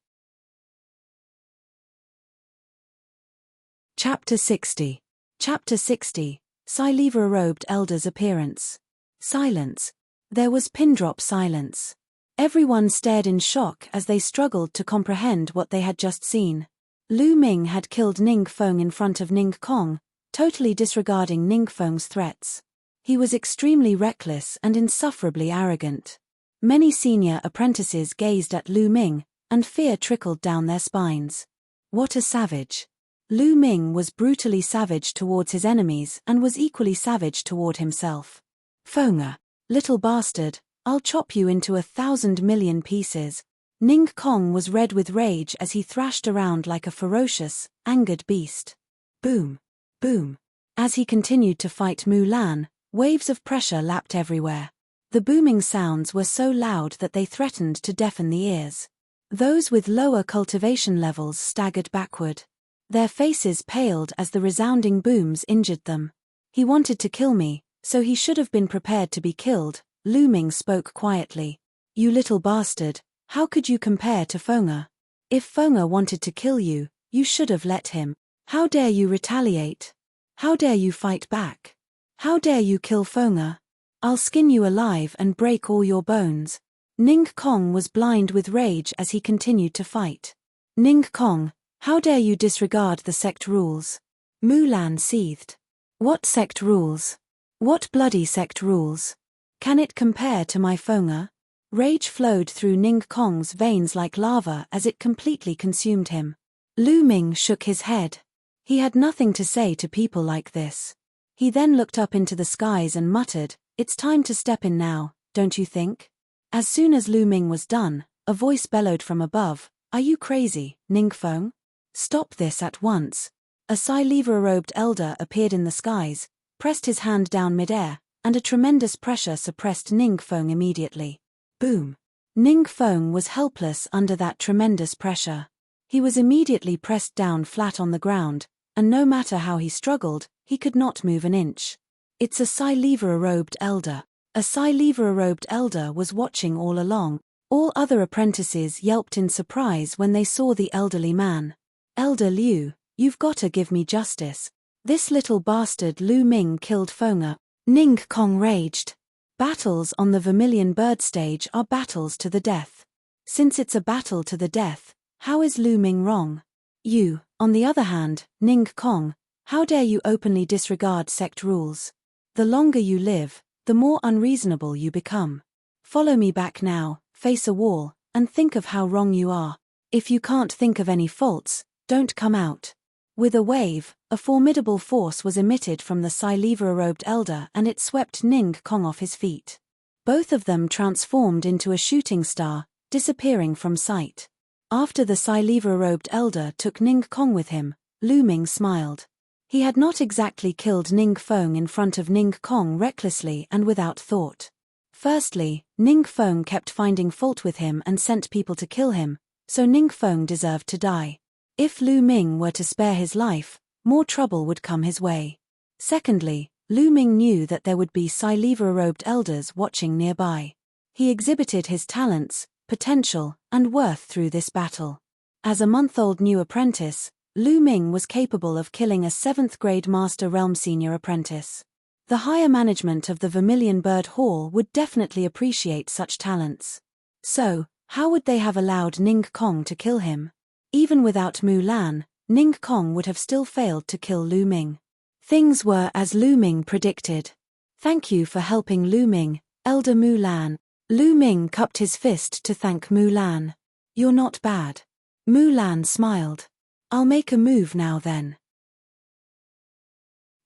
Chapter 60. Chapter 60. Silver-robed Elder's appearance. Silence. There was pin-drop silence. Everyone stared in shock as they struggled to comprehend what they had just seen. Lu Ming had killed Ning Feng in front of Ning Kong, totally disregarding Ning Feng's threats. He was extremely reckless and insufferably arrogant. Many senior apprentices gazed at Lu Ming, and fear trickled down their spines. What a savage. Lu Ming was brutally savage towards his enemies and was equally savage toward himself. Fenga, little bastard, I'll chop you into 1,000 million pieces. Ning Kong was red with rage as he thrashed around like a ferocious, angered beast. Boom. Boom. As he continued to fight Mu Lan, waves of pressure lapped everywhere. The booming sounds were so loud that they threatened to deafen the ears. Those with lower cultivation levels staggered backward. Their faces paled as the resounding booms injured them. He wanted to kill me, so he should have been prepared to be killed, Lu Ming spoke quietly. You little bastard, how could you compare to Fenga? If Fenga wanted to kill you, you should have let him. How dare you retaliate? How dare you fight back? How dare you kill Fenga? I'll skin you alive and break all your bones. Ning Kong was blind with rage as he continued to fight. Ning Kong, how dare you disregard the sect rules? Mu Lan seethed. What sect rules? What bloody sect rules? Can it compare to my Fenga? Rage flowed through Ning Kong's veins like lava as it completely consumed him. Lu Ming shook his head. He had nothing to say to people like this. He then looked up into the skies and muttered, "It's time to step in now, don't you think?" As soon as Lu Ming was done, a voice bellowed from above, "Are you crazy, Ning Feng? Stop this at once." A Sai-Lever-robed elder appeared in the skies, pressed his hand down midair, and a tremendous pressure suppressed Ning Feng immediately. Boom! Ning Feng was helpless under that tremendous pressure. He was immediately pressed down flat on the ground, and no matter how he struggled, he could not move an inch. It's a Sai-Lever-robed elder. A Sai-Lever-robed elder was watching all along. All other apprentices yelped in surprise when they saw the elderly man. "Elder Liu, you've gotta give me justice. This little bastard Lu Ming killed Feng'er." Ning Kong raged. Battles on the Vermilion Bird stage are battles to the death. Since it's a battle to the death, how is Lu Ming wrong? You, on the other hand, Ning Kong, how dare you openly disregard sect rules? The longer you live, the more unreasonable you become. Follow me back now, face a wall, and think of how wrong you are. If you can't think of any faults, don't come out. With a wave, a formidable force was emitted from the Sai-Lever-robed elder and it swept Ning Kong off his feet. Both of them transformed into a shooting star, disappearing from sight. After the Sai-Lever-robed elder took Ning Kong with him, Lu Ming smiled. He had not exactly killed Ning Feng in front of Ning Kong recklessly and without thought. Firstly, Ning Feng kept finding fault with him and sent people to kill him, so Ning Feng deserved to die. If Lu Ming were to spare his life, more trouble would come his way. Secondly, Lu Ming knew that there would be Sai-Lever-robed elders watching nearby. He exhibited his talents, potential, and worth through this battle. As a month-old new apprentice, Lu Ming was capable of killing a 7th-grade Master Realm Senior apprentice. The higher management of the Vermilion Bird Hall would definitely appreciate such talents. So, how would they have allowed Ning Kong to kill him? Even without Mu Lan, Ning Kong would have still failed to kill Lu Ming. Things were as Lu Ming predicted. "Thank you for helping Lu Ming, Elder Mu Lan." Lu Ming cupped his fist to thank Mu Lan. "You're not bad." Mu Lan smiled. "I'll make a move now then."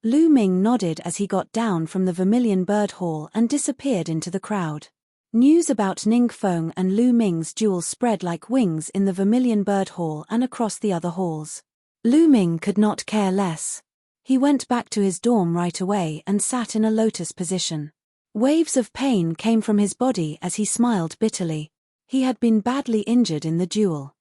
Lu Ming nodded as he got down from the Vermilion Bird Hall and disappeared into the crowd. News about Ning Feng and Lu Ming's duel spread like wings in the Vermilion Bird Hall and across the other halls. Lu Ming could not care less. He went back to his dorm right away and sat in a lotus position. Waves of pain came from his body as he smiled bitterly. He had been badly injured in the duel.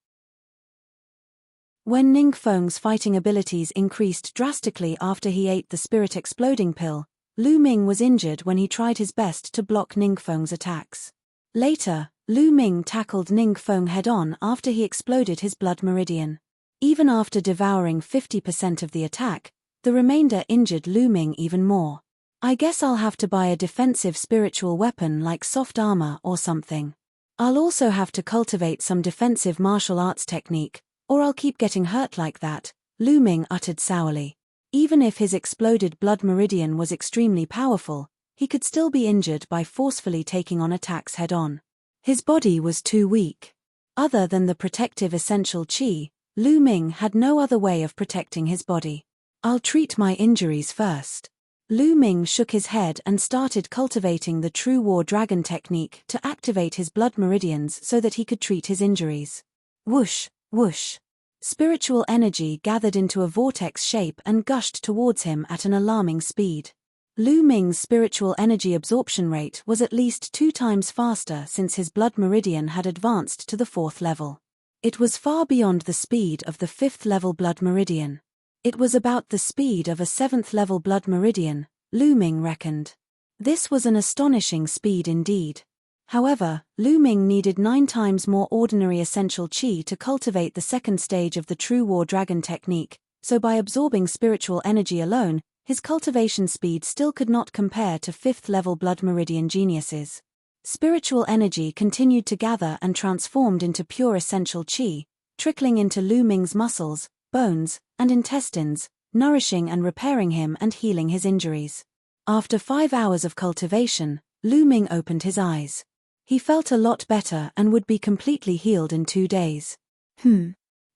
When Ning Feng's fighting abilities increased drastically after he ate the spirit exploding pill, Lu Ming was injured when he tried his best to block Ning Feng's attacks. Later, Lu Ming tackled Ning Feng head-on after he exploded his blood meridian. Even after devouring 50% of the attack, the remainder injured Lu Ming even more. "I guess I'll have to buy a defensive spiritual weapon like soft armor or something. I'll also have to cultivate some defensive martial arts technique, or I'll keep getting hurt like that," Lu Ming uttered sourly. Even if his exploded blood meridian was extremely powerful, he could still be injured by forcefully taking on attacks head-on. His body was too weak. Other than the protective essential qi, Lu Ming had no other way of protecting his body. "I'll treat my injuries first." Lu Ming shook his head and started cultivating the True War Dragon technique to activate his blood meridians so that he could treat his injuries. Whoosh, whoosh. Spiritual energy gathered into a vortex shape and gushed towards him at an alarming speed. Lu Ming's spiritual energy absorption rate was at least 2 times faster since his blood meridian had advanced to the 4th level. It was far beyond the speed of the 5th level blood meridian. It was about the speed of a 7th level blood meridian, Lu Ming reckoned. This was an astonishing speed indeed. However, Lu Ming needed 9 times more ordinary essential qi to cultivate the 2nd stage of the True War Dragon technique, so by absorbing spiritual energy alone, his cultivation speed still could not compare to 5th level blood meridian geniuses. Spiritual energy continued to gather and transformed into pure essential qi, trickling into Lu Ming's muscles, bones, and intestines, nourishing and repairing him and healing his injuries. After 5 hours of cultivation, Lu Ming opened his eyes. He felt a lot better and would be completely healed in 2 days.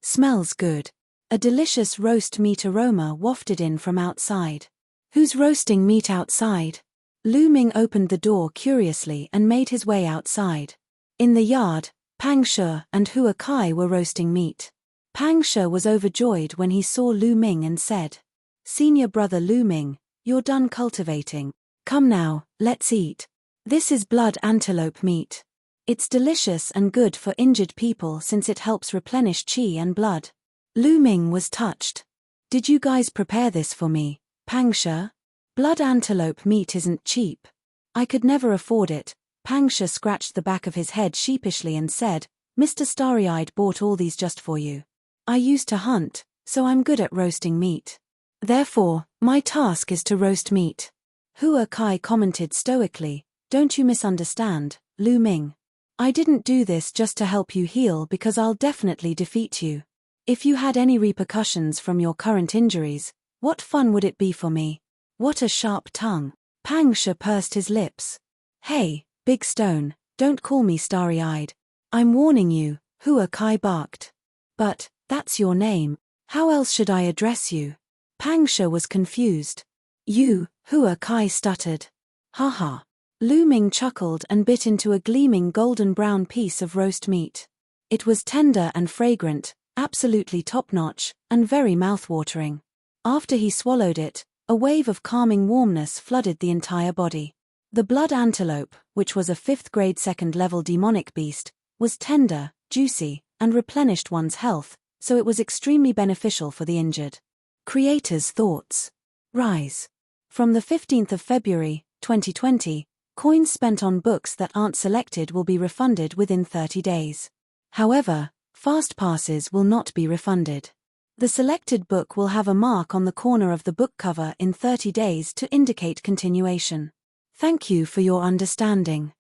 Smells good. A delicious roast meat aroma wafted in from outside. Who's roasting meat outside? Lu Ming opened the door curiously and made his way outside. In the yard, Pang Shi and Hua Kai were roasting meat. Pang Shi was overjoyed when he saw Lu Ming and said, "Senior brother Lu Ming, you're done cultivating. Come now, let's eat. This is blood antelope meat. It's delicious and good for injured people since it helps replenish qi and blood." Lu Ming was touched. "Did you guys prepare this for me, Pang Shi? Blood antelope meat isn't cheap. I could never afford it." Pang Shi scratched the back of his head sheepishly and said, "Mr. Starry-Eyed bought all these just for you. I used to hunt, so I'm good at roasting meat. Therefore, my task is to roast meat." Hua Kai commented stoically, "Don't you misunderstand, Lu Ming. I didn't do this just to help you heal because I'll definitely defeat you. If you had any repercussions from your current injuries, what fun would it be for me? What a sharp tongue." Pang Shi pursed his lips. "Hey, Big Stone, don't call me starry-eyed. I'm warning you," Hua Kai barked. "But, that's your name. How else should I address you?" Pang Shi was confused. "You," Hua Kai stuttered. "Haha." Lu Ming chuckled and bit into a gleaming golden-brown piece of roast meat. It was tender and fragrant, absolutely top-notch, and very mouth-watering. After he swallowed it, a wave of calming warmness flooded the entire body. The blood antelope, which was a 5th-grade 2nd-level demonic beast, was tender, juicy, and replenished one's health, so it was extremely beneficial for the injured. Creators' thoughts. Rise. From the 15th of February, 2020, coins spent on books that aren't selected will be refunded within 30 days. However, fast passes will not be refunded. The selected book will have a mark on the corner of the book cover in 30 days to indicate continuation. Thank you for your understanding.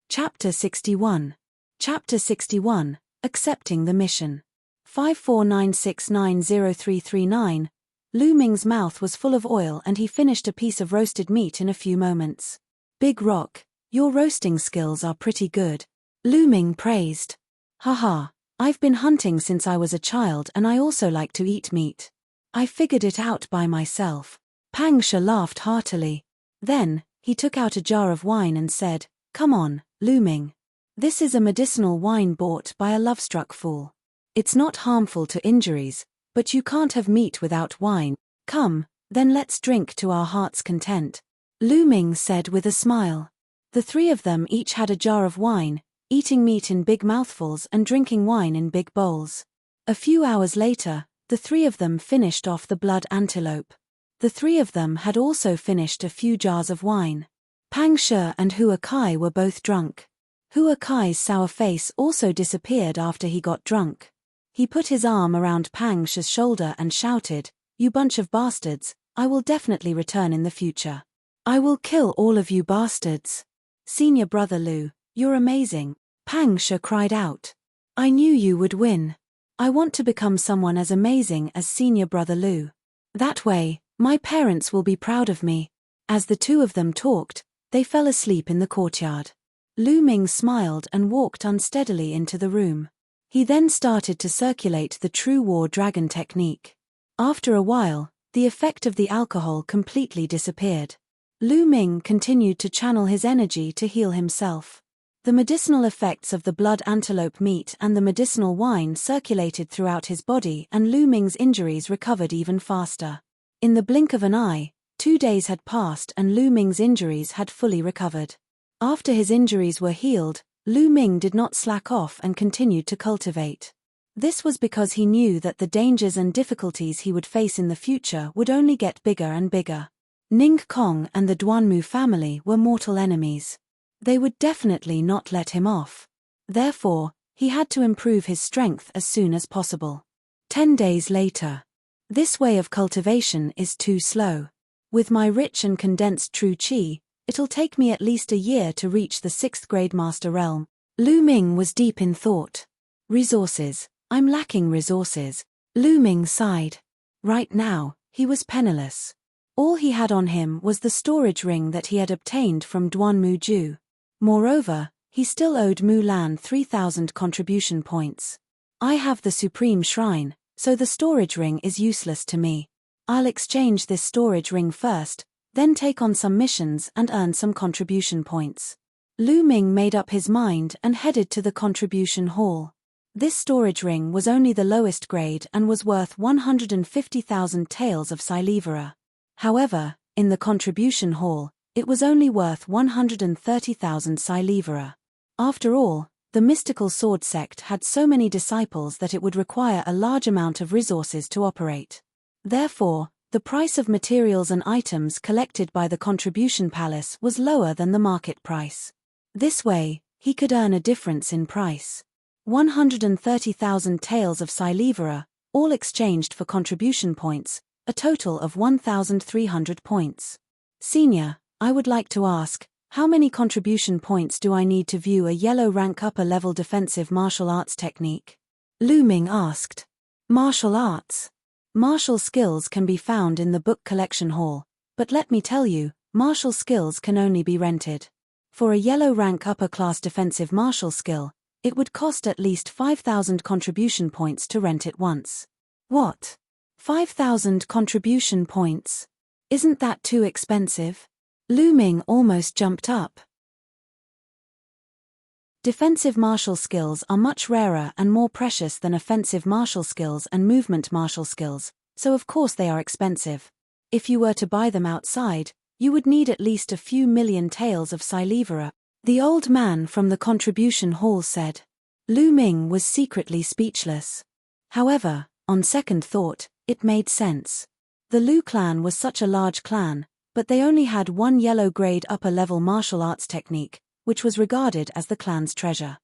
Chapter 61. Chapter 61, Accepting the Mission. 549690339. Lu Ming's mouth was full of oil and he finished a piece of roasted meat in a few moments. "Big Rock, your roasting skills are pretty good," Lu Ming praised. "Haha, I've been hunting since I was a child and I also like to eat meat. I figured it out by myself." Pang Shi laughed heartily. Then, he took out a jar of wine and said, "Come on, Lu Ming. This is a medicinal wine bought by a love-struck fool. It's not harmful to injuries, but you can't have meat without wine. Come, then let's drink to our heart's content," Lu Ming said with a smile. The three of them each had a jar of wine, eating meat in big mouthfuls and drinking wine in big bowls. A few hours later, the three of them finished off the blood antelope. The three of them had also finished a few jars of wine. Pang Shi and Hua Kai were both drunk. Hua Kai's sour face also disappeared after he got drunk. He put his arm around Pang Shi's shoulder and shouted, "You bunch of bastards, I will definitely return in the future. I will kill all of you bastards. Senior brother Lu, you're amazing," Pang Shi cried out. "I knew you would win. I want to become someone as amazing as senior brother Lu. That way, my parents will be proud of me." As the two of them talked, they fell asleep in the courtyard. Lu Ming smiled and walked unsteadily into the room. He then started to circulate the True War Dragon technique. After a while, the effect of the alcohol completely disappeared. Lu Ming continued to channel his energy to heal himself. The medicinal effects of the blood antelope meat and the medicinal wine circulated throughout his body and Lu Ming's injuries recovered even faster. In the blink of an eye, 2 days had passed and Lu Ming's injuries had fully recovered. After his injuries were healed, Lu Ming did not slack off and continued to cultivate. This was because he knew that the dangers and difficulties he would face in the future would only get bigger and bigger. Ning Kong and the Duanmu family were mortal enemies. They would definitely not let him off. Therefore, he had to improve his strength as soon as possible. 10 days later. This way of cultivation is too slow. With my rich and condensed true qi, it'll take me at least a year to reach the 6th grade master realm. Lu Ming was deep in thought. Resources. I'm lacking resources. Lu Ming sighed. Right now, he was penniless. All he had on him was the storage ring that he had obtained from Duanmu Ju. Moreover, he still owed Mulan 3,000 contribution points. I have the supreme shrine, so the storage ring is useless to me. I'll exchange this storage ring first, then take on some missions and earn some contribution points. Lu Ming made up his mind and headed to the contribution hall. This storage ring was only the lowest grade and was worth 150,000 taels of Silivera. However, in the contribution hall, it was only worth 130,000 Silivera. After all, the mystical sword sect had so many disciples that it would require a large amount of resources to operate. Therefore, the price of materials and items collected by the contribution palace was lower than the market price. This way, he could earn a difference in price. 130,000 taels of Silivera, all exchanged for contribution points, a total of 1,300 points. Senior, I would like to ask, how many contribution points do I need to view a yellow rank upper level defensive martial arts technique? Lu Ming asked. Martial arts? Martial skills can be found in the book collection hall, but let me tell you, martial skills can only be rented. For a yellow rank upper class defensive martial skill, it would cost at least 5,000 contribution points to rent it once. What? 5,000 contribution points? Isn't that too expensive? Lu Ming almost jumped up. Defensive martial skills are much rarer and more precious than offensive martial skills and movement martial skills, so of course they are expensive. If you were to buy them outside, you would need at least a few million taels of Silivera, the old man from the contribution hall said. Lu Ming was secretly speechless. However, on second thought, it made sense. The Lu clan was such a large clan, but they only had one yellow-grade upper-level martial arts technique, which was regarded as the clan's treasure.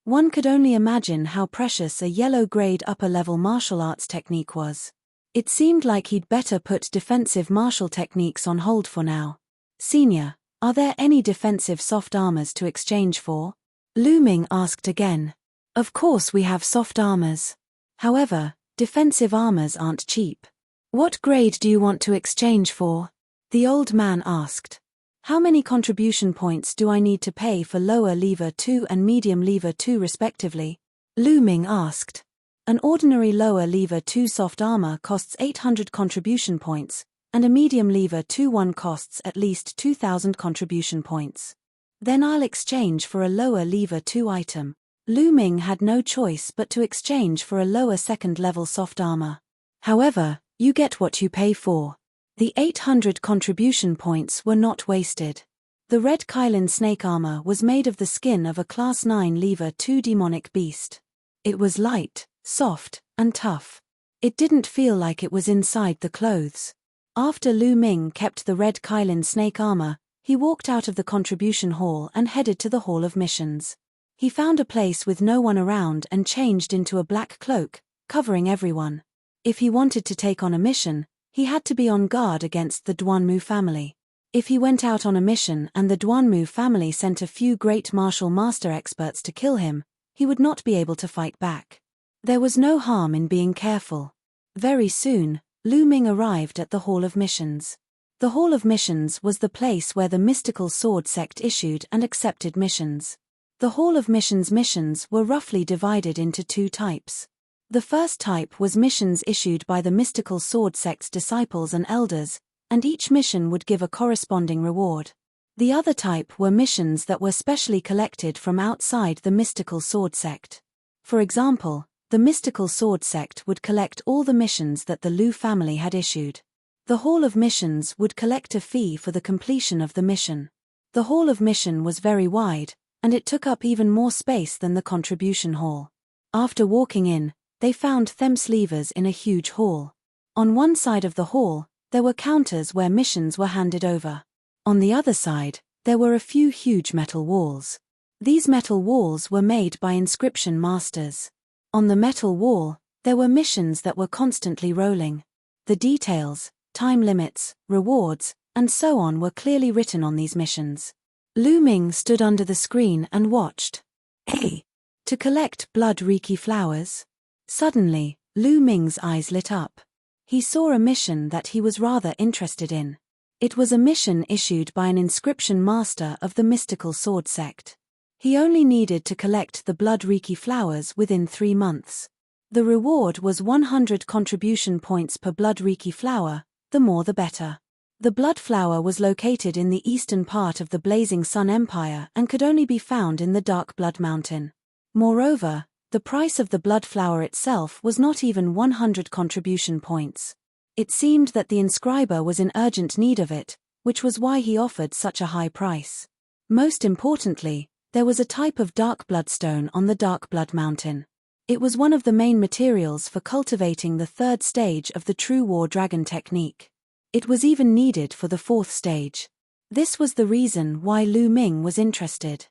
One could only imagine how precious a yellow-grade upper-level martial arts technique was. It seemed like he'd better put defensive martial techniques on hold for now. Senior, are there any defensive soft armors to exchange for? Lu Ming asked again. Of course we have soft armors. However, defensive armors aren't cheap. What grade do you want to exchange for? The old man asked. How many contribution points do I need to pay for lower lever 2 and medium lever 2 respectively? Lu Ming asked. An ordinary lower lever 2 soft armor costs 800 contribution points, and a medium lever 2 one costs at least 2,000 contribution points. Then I'll exchange for a lower lever 2 item. Lu Ming had no choice but to exchange for a lower second-level soft armor. However, you get what you pay for. The 800 contribution points were not wasted. The red Kylin snake armor was made of the skin of a Class 9 lever 2 demonic beast. It was light, soft, and tough. It didn't feel like it was inside the clothes. After Lu Ming kept the red Kylin snake armor, he walked out of the contribution hall and headed to the Hall of Missions. He found a place with no one around and changed into a black cloak, covering everyone. If he wanted to take on a mission, he had to be on guard against the Duanmu family. If he went out on a mission and the Duanmu family sent a few great martial master experts to kill him, he would not be able to fight back. There was no harm in being careful. Very soon, Lu Ming arrived at the Hall of Missions. The Hall of Missions was the place where the mystical sword sect issued and accepted missions. The Hall of Missions missions were roughly divided into two types. The first type was missions issued by the mystical sword sect's disciples and elders, and each mission would give a corresponding reward. The other type were missions that were specially collected from outside the mystical sword sect. For example, the mystical sword sect would collect all the missions that the Lu family had issued. The Hall of Missions would collect a fee for the completion of the mission. The Hall of Mission was very wide, and it took up even more space than the contribution hall. After walking in, they found Themslevers in a huge hall. On one side of the hall, there were counters where missions were handed over. On the other side, there were a few huge metal walls. These metal walls were made by inscription masters. On the metal wall, there were missions that were constantly rolling. The details, time limits, rewards, and so on were clearly written on these missions. Lu Ming stood under the screen and watched. Hey! To collect blood-reeky flowers? Suddenly, Lu Ming's eyes lit up. he saw a mission that he was rather interested in. It was a mission issued by an inscription master of the mystical sword sect. He only needed to collect the blood reiki flowers within 3 months. The reward was 100 contribution points per blood reiki flower, the more the better. The blood flower was located in the eastern part of the Blazing Sun Empire and could only be found in the Dark Blood Mountain. Moreover, the price of the blood flower itself was not even 100 contribution points. It seemed that the inscriber was in urgent need of it, which was why he offered such a high price. Most importantly, there was a type of dark bloodstone on the Dark Blood Mountain. It was one of the main materials for cultivating the 3rd stage of the True War Dragon technique. It was even needed for the 4th stage. This was the reason why Lu Ming was interested.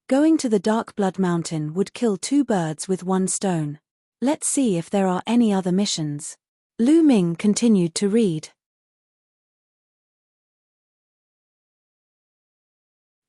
Going to the Dark Blood Mountain would kill 2 birds with 1 stone. Let's see if there are any other missions. Lu Ming continued to read.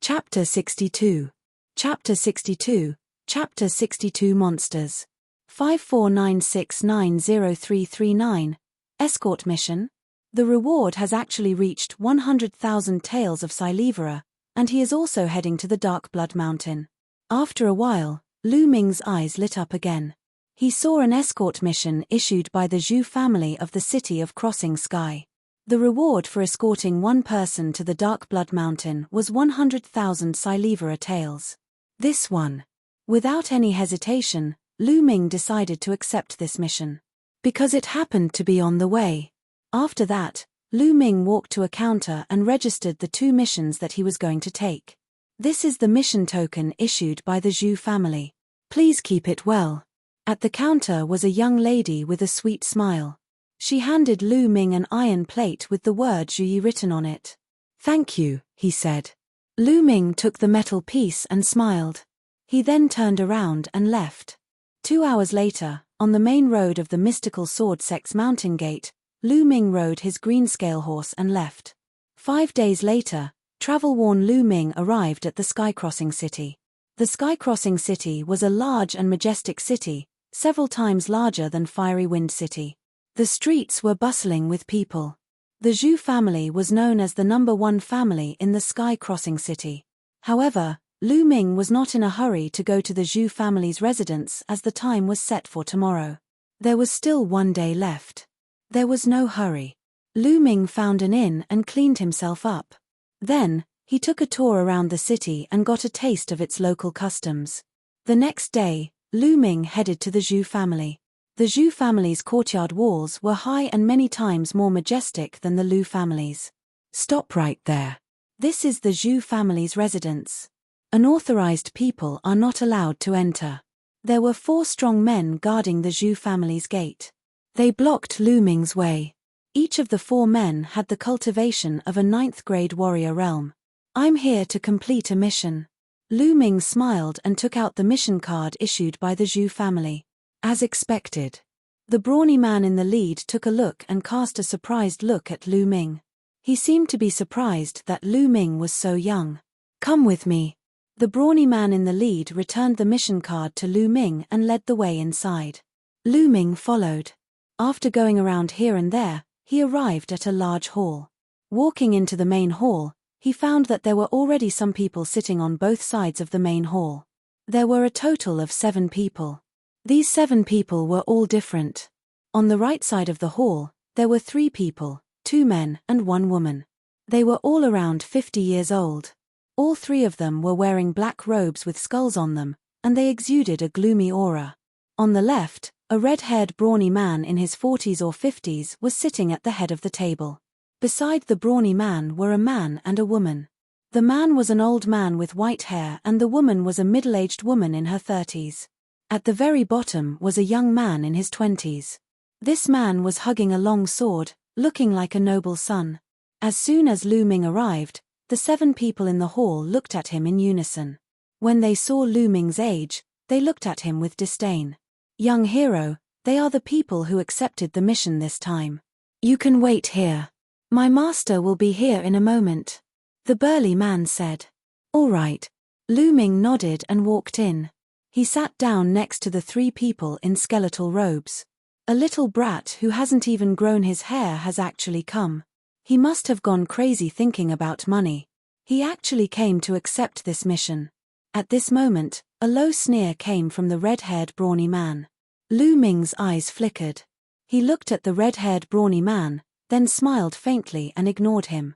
Chapter 62. Chapter 62. Chapter 62 Monsters. 5496903339. Escort Mission. The reward has actually reached 100,000 taels of Silivera, and he is also heading to the Dark Blood Mountain. After a while, Lu Ming's eyes lit up again. He saw an escort mission issued by the Zhu family of the city of Crossing Sky. The reward for escorting 1 person to the Dark Blood Mountain was 100,000 Silivera taels. This one. Without any hesitation, Lu Ming decided to accept this mission. Because it happened to be on the way. After that, Lu Ming walked to a counter and registered the 2 missions that he was going to take. This is the mission token issued by the Zhu family. Please keep it well. At the counter was a young lady with a sweet smile. She handed Lu Ming an iron plate with the word Zhuyi written on it. Thank you, he said. Lu Ming took the metal piece and smiled. He then turned around and left. 2 hours later, on the main road of the mystical sword sect's mountain gate, Lu Ming rode his green scale horse and left. 5 days later, travel-worn Lu Ming arrived at the Skycrossing City. The Skycrossing City was a large and majestic city, several times larger than Fiery Wind City. The streets were bustling with people. The Zhu family was known as the #1 family in the Skycrossing City. However, Lu Ming was not in a hurry to go to the Zhu family's residence as the time was set for tomorrow. There was still 1 day left. There was no hurry. Lu Ming found an inn and cleaned himself up. Then, he took a tour around the city and got a taste of its local customs. The next day, Lu Ming headed to the Zhu family. The Zhu family's courtyard walls were high and many times more majestic than the Lu family's. Stop right there. This is the Zhu family's residence. Unauthorized people are not allowed to enter. There were 4 strong men guarding the Zhu family's gate. They blocked Lu Ming's way. Each of the 4 men had the cultivation of a 9th-grade warrior realm. I'm here to complete a mission. Lu Ming smiled and took out the mission card issued by the Zhu family. As expected. The brawny man in the lead took a look and cast a surprised look at Lu Ming. He seemed to be surprised that Lu Ming was so young. Come with me. The brawny man in the lead returned the mission card to Lu Ming and led the way inside. Lu Ming followed. After going around here and there, he arrived at a large hall. Walking into the main hall, he found that there were already some people sitting on both sides of the main hall. There were a total of 7 people. These 7 people were all different. On the right side of the hall, there were 3 people, 2 men and 1 woman. They were all around 50 years old. All 3 of them were wearing black robes with skulls on them, and they exuded a gloomy aura. On the left, a red-haired brawny man in his 40s or 50s was sitting at the head of the table. Beside the brawny man were a man and a woman. The man was an old man with white hair and the woman was a middle-aged woman in her 30s. At the very bottom was a young man in his 20s. This man was hugging a long sword, looking like a noble son. As soon as Lu Ming arrived, the 7 people in the hall looked at him in unison. When they saw Lu Ming's age, they looked at him with disdain. Young hero, they are the people who accepted the mission this time. You can wait here. My master will be here in a moment. The burly man said. All right. Lu Ming nodded and walked in. He sat down next to the 3 people in skeletal robes. A little brat who hasn't even grown his hair has actually come. He must have gone crazy thinking about money. He actually came to accept this mission. At this moment, a low sneer came from the red-haired brawny man. Lu Ming's eyes flickered. He looked at the red-haired brawny man, then smiled faintly and ignored him.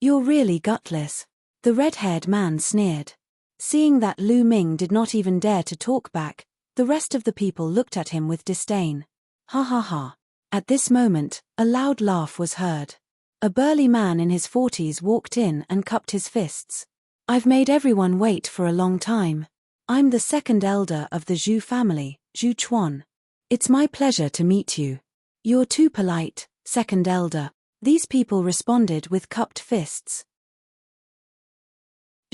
"You're really gutless," the red-haired man sneered. Seeing that Lu Ming did not even dare to talk back, the rest of the people looked at him with disdain. Ha ha ha. At this moment, a loud laugh was heard. A burly man in his 40s walked in and cupped his fists. "I've made everyone wait for a long time. I'm the second elder of the Zhu family, Zhu Chuan. It's my pleasure to meet you." "You're too polite, second elder," these people responded with cupped fists.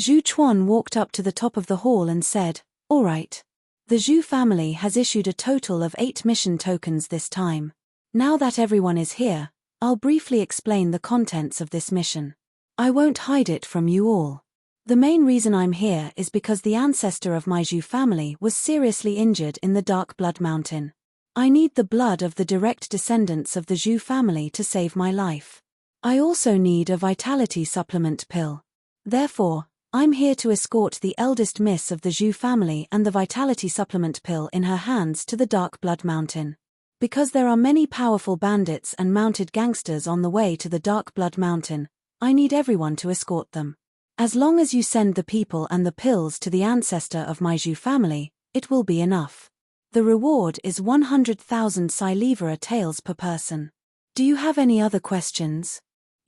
Zhu Chuan walked up to the top of the hall and said, "All right. The Zhu family has issued a total of 8 mission tokens this time. Now that everyone is here, I'll briefly explain the contents of this mission. I won't hide it from you all. The main reason I'm here is because the ancestor of my Zhu family was seriously injured in the Dark Blood Mountain. I need the blood of the direct descendants of the Zhu family to save my life. I also need a vitality supplement pill. Therefore, I'm here to escort the eldest miss of the Zhu family and the vitality supplement pill in her hands to the Dark Blood Mountain. Because there are many powerful bandits and mounted gangsters on the way to the Dark Blood Mountain, I need everyone to escort them. As long as you send the people and the pills to the ancestor of my Zhu family, it will be enough. The reward is 100,000 Silivera taels per person. Do you have any other questions?"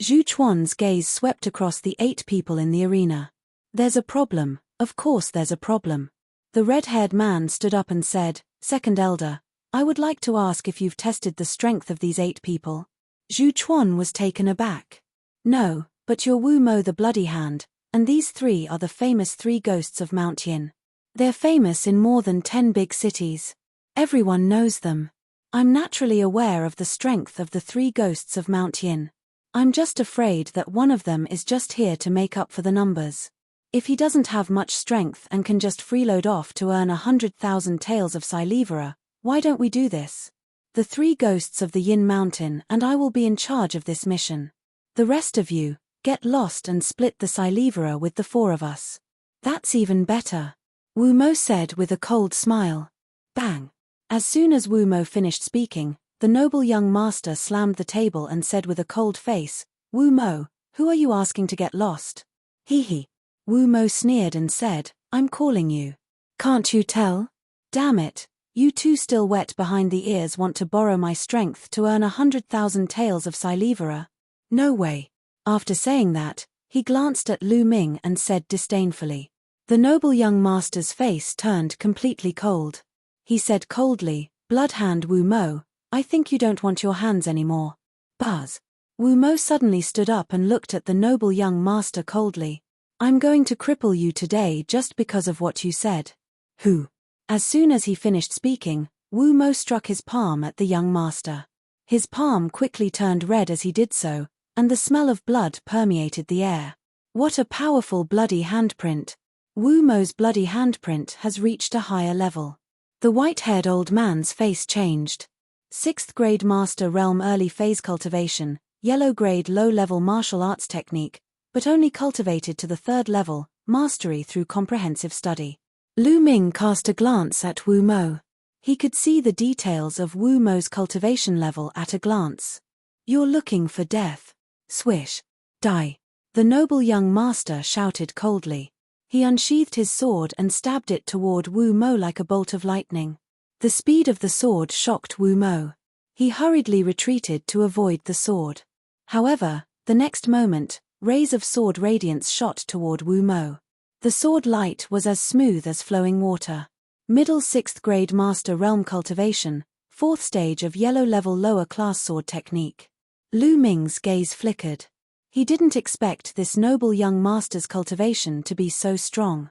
Zhu Chuan's gaze swept across the 8 people in the arena. "There's a problem, of course there's a problem." The red-haired man stood up and said, "Second elder, I would like to ask if you've tested the strength of these 8 people." Zhu Chuan was taken aback. "No, but you're Wu Mo the Bloody Hand, and these 3 are the famous 3 ghosts of Mount Yin. They're famous in more than 10 big cities. Everyone knows them. I'm naturally aware of the strength of the 3 ghosts of Mount Yin. I'm just afraid that one of them is just here to make up for the numbers. If he doesn't have much strength and can just freeload off to earn 100,000 taels of Silivera, why don't we do this? The 3 ghosts of the Yin Mountain and I will be in charge of this mission. The rest of you, get lost and split the Silivera with the 4 of us." "That's even better," Wu Mo said with a cold smile. Bang! As soon as Wu Mo finished speaking, the noble young master slammed the table and said with a cold face, "Wu Mo, who are you asking to get lost?" "Hee hee." Wu Mo sneered and said, "I'm calling you. Can't you tell? Damn it, you 2 still wet behind the ears want to borrow my strength to earn 100,000 taels of Silivera? No way." After saying that, he glanced at Lu Ming and said disdainfully. The noble young master's face turned completely cold. He said coldly, "Bloodhand Wu Mo, I think you don't want your hands anymore." Buzz. Wu Mo suddenly stood up and looked at the noble young master coldly. "I'm going to cripple you today just because of what you said." "Who?" As soon as he finished speaking, Wu Mo struck his palm at the young master. His palm quickly turned red as he did so, and the smell of blood permeated the air. What a powerful bloody handprint! Wu Mo's bloody handprint has reached a higher level. The white-haired old man's face changed. 6th grade Master Realm Early Phase Cultivation, Yellow grade low-level martial arts technique, but only cultivated to the 3rd level, mastery through comprehensive study. Lu Ming cast a glance at Wu Mo. He could see the details of Wu Mo's cultivation level at a glance. "You're looking for death. Swish. Die." The noble young master shouted coldly. He unsheathed his sword and stabbed it toward Wu Mo like a bolt of lightning. The speed of the sword shocked Wu Mo. He hurriedly retreated to avoid the sword. However, the next moment, rays of sword radiance shot toward Wu Mo. The sword light was as smooth as flowing water. Middle 6th grade Master Realm Cultivation, 4th stage of yellow level lower class sword technique. Lu Ming's gaze flickered. He didn't expect this noble young master's cultivation to be so strong.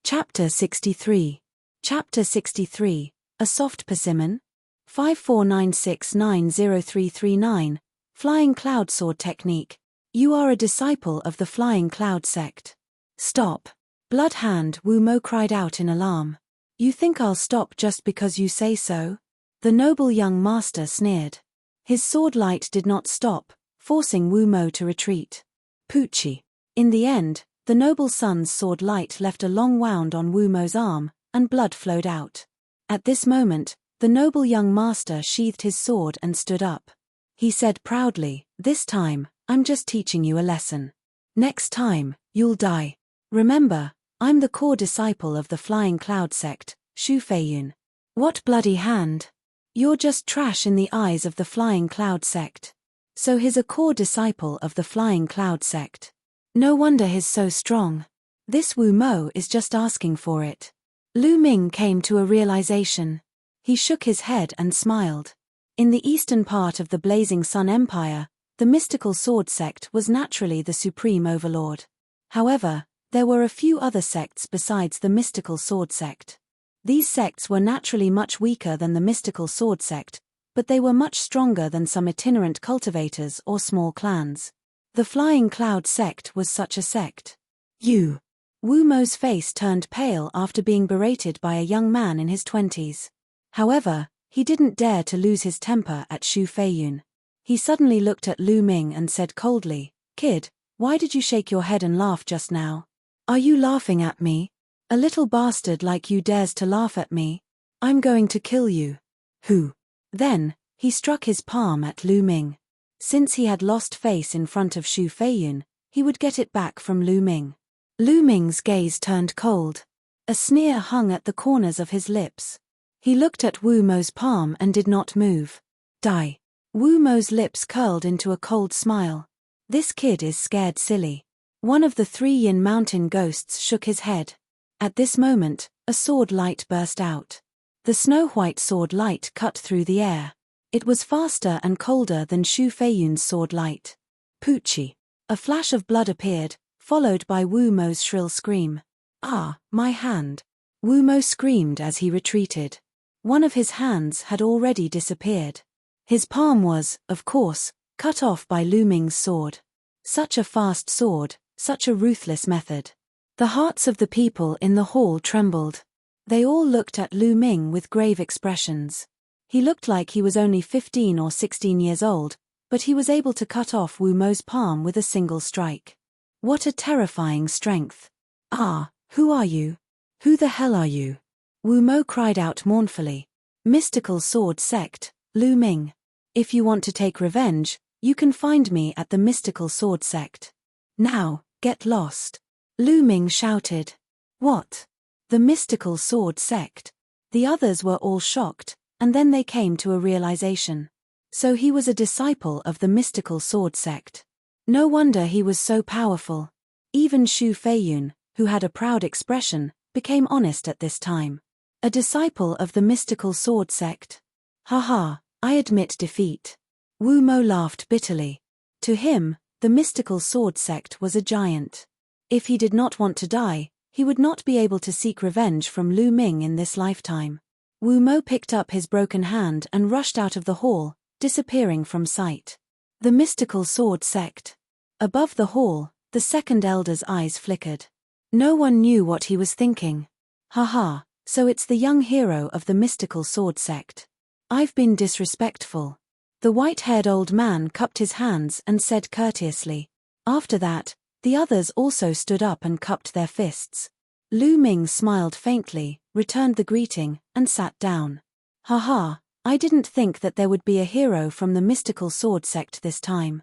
Chapter 63. Chapter 63, A Soft Persimmon? 54969039, Flying Cloud Sword Technique. You are a disciple of the Flying Cloud sect. Stop. Blood Hand, Wu Mo cried out in alarm. You think I'll stop just because you say so? The noble young master sneered. His sword light did not stop, forcing Wu Mo to retreat. Poochie. In the end, the noble son's sword light left a long wound on Wu Mo's arm, and blood flowed out. At this moment, the noble young master sheathed his sword and stood up. He said proudly, "This time, I'm just teaching you a lesson. Next time, you'll die. Remember, I'm the core disciple of the Flying Cloud sect, Shu Feiyun." What bloody hand? You're just trash in the eyes of the Flying Cloud sect. So he's a core disciple of the Flying Cloud sect. No wonder he's so strong. This Wu Mo is just asking for it. Lu Ming came to a realization. He shook his head and smiled. In the eastern part of the Blazing Sun Empire, the mystical sword sect was naturally the supreme overlord. However, there were a few other sects besides the mystical sword sect. These sects were naturally much weaker than the mystical sword sect, but they were much stronger than some itinerant cultivators or small clans. The Flying Cloud sect was such a sect. You. Wu Mo's face turned pale after being berated by a young man in his 20s. However, he didn't dare to lose his temper at Shu Feiyun. He suddenly looked at Lu Ming and said coldly, "Kid, why did you shake your head and laugh just now? Are you laughing at me? A little bastard like you dares to laugh at me? I'm going to kill you." Who? Then, he struck his palm at Lu Ming. Since he had lost face in front of Shu Feiyun, he would get it back from Lu Ming. Lu Ming's gaze turned cold. A sneer hung at the corners of his lips. He looked at Wu Mo's palm and did not move. Die. Wu Mo's lips curled into a cold smile. This kid is scared silly. One of the 3 Yin mountain ghosts shook his head. At this moment, a sword light burst out. The snow-white sword light cut through the air. It was faster and colder than Shu Feiyun's sword light. Poochie. A flash of blood appeared, followed by Wu Mo's shrill scream. "Ah, my hand." Wu Mo screamed as he retreated. One of his hands had already disappeared. His palm was, of course, cut off by Lu Ming's sword. Such a fast sword, such a ruthless method. The hearts of the people in the hall trembled. They all looked at Lu Ming with grave expressions. He looked like he was only 15 or 16 years old, but he was able to cut off Wu Mo's palm with a single strike. What a terrifying strength. "Ah, who are you? Who the hell are you?" Wu Mo cried out mournfully. "Mystical Sword Sect, Lu Ming. If you want to take revenge, you can find me at the Mystical Sword Sect. Now, get lost." Lu Ming shouted. What? The Mystical Sword Sect? The others were all shocked, and then they came to a realization. So he was a disciple of the Mystical Sword Sect. No wonder he was so powerful. Even Shu Feiyun, who had a proud expression, became honest at this time. A disciple of the Mystical Sword Sect. Haha, I admit defeat. Wu Mo laughed bitterly. To him, the Mystical Sword Sect was a giant. If he did not want to die, he would not be able to seek revenge from Lu Ming in this lifetime. Wu Mo picked up his broken hand and rushed out of the hall, disappearing from sight. The Mystical Sword Sect. Above the hall, the second elder's eyes flickered. No one knew what he was thinking. Haha, so it's the young hero of the Mystical Sword Sect. I've been disrespectful. The white-haired old man cupped his hands and said courteously. After that, the others also stood up and cupped their fists. Lu Ming smiled faintly, returned the greeting, and sat down. Haha, I didn't think that there would be a hero from the Mystical Sword Sect this time.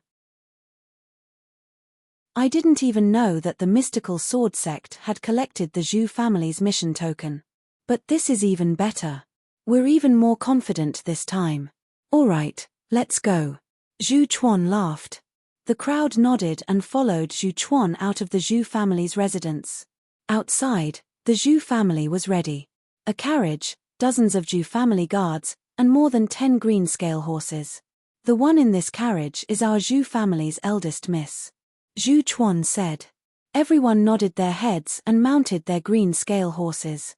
I didn't even know that the Mystical Sword Sect had collected the Zhu family's mission token. But this is even better. We're even more confident this time. Alright, let's go. Zhu Chuan laughed. The crowd nodded and followed Zhu Chuan out of the Zhu family's residence. Outside, the Zhu family was ready. A carriage, dozens of Zhu family guards, and more than 10 green scale horses. The one in this carriage is our Zhu family's eldest miss. Zhu Chuan said. Everyone nodded their heads and mounted their green scale horses.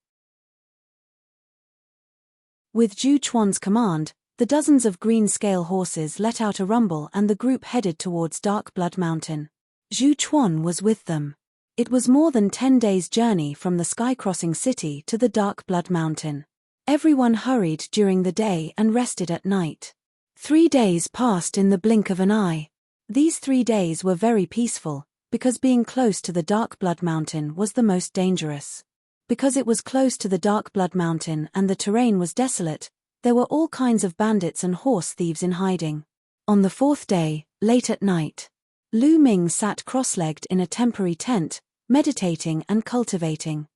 With Zhu Chuan's command, the dozens of green scale horses let out a rumble and the group headed towards Dark Blood Mountain. Zhu Chuan was with them. It was more than 10 days' journey from the sky-crossing city to the Dark Blood Mountain. Everyone hurried during the day and rested at night. 3 days passed in the blink of an eye. These 3 days were very peaceful, because being close to the Dark Blood Mountain was the most dangerous. Because it was close to the Dark Blood Mountain and the terrain was desolate, there were all kinds of bandits and horse thieves in hiding. On the 4th day, late at night, Lu Ming sat cross-legged in a temporary tent, meditating and cultivating.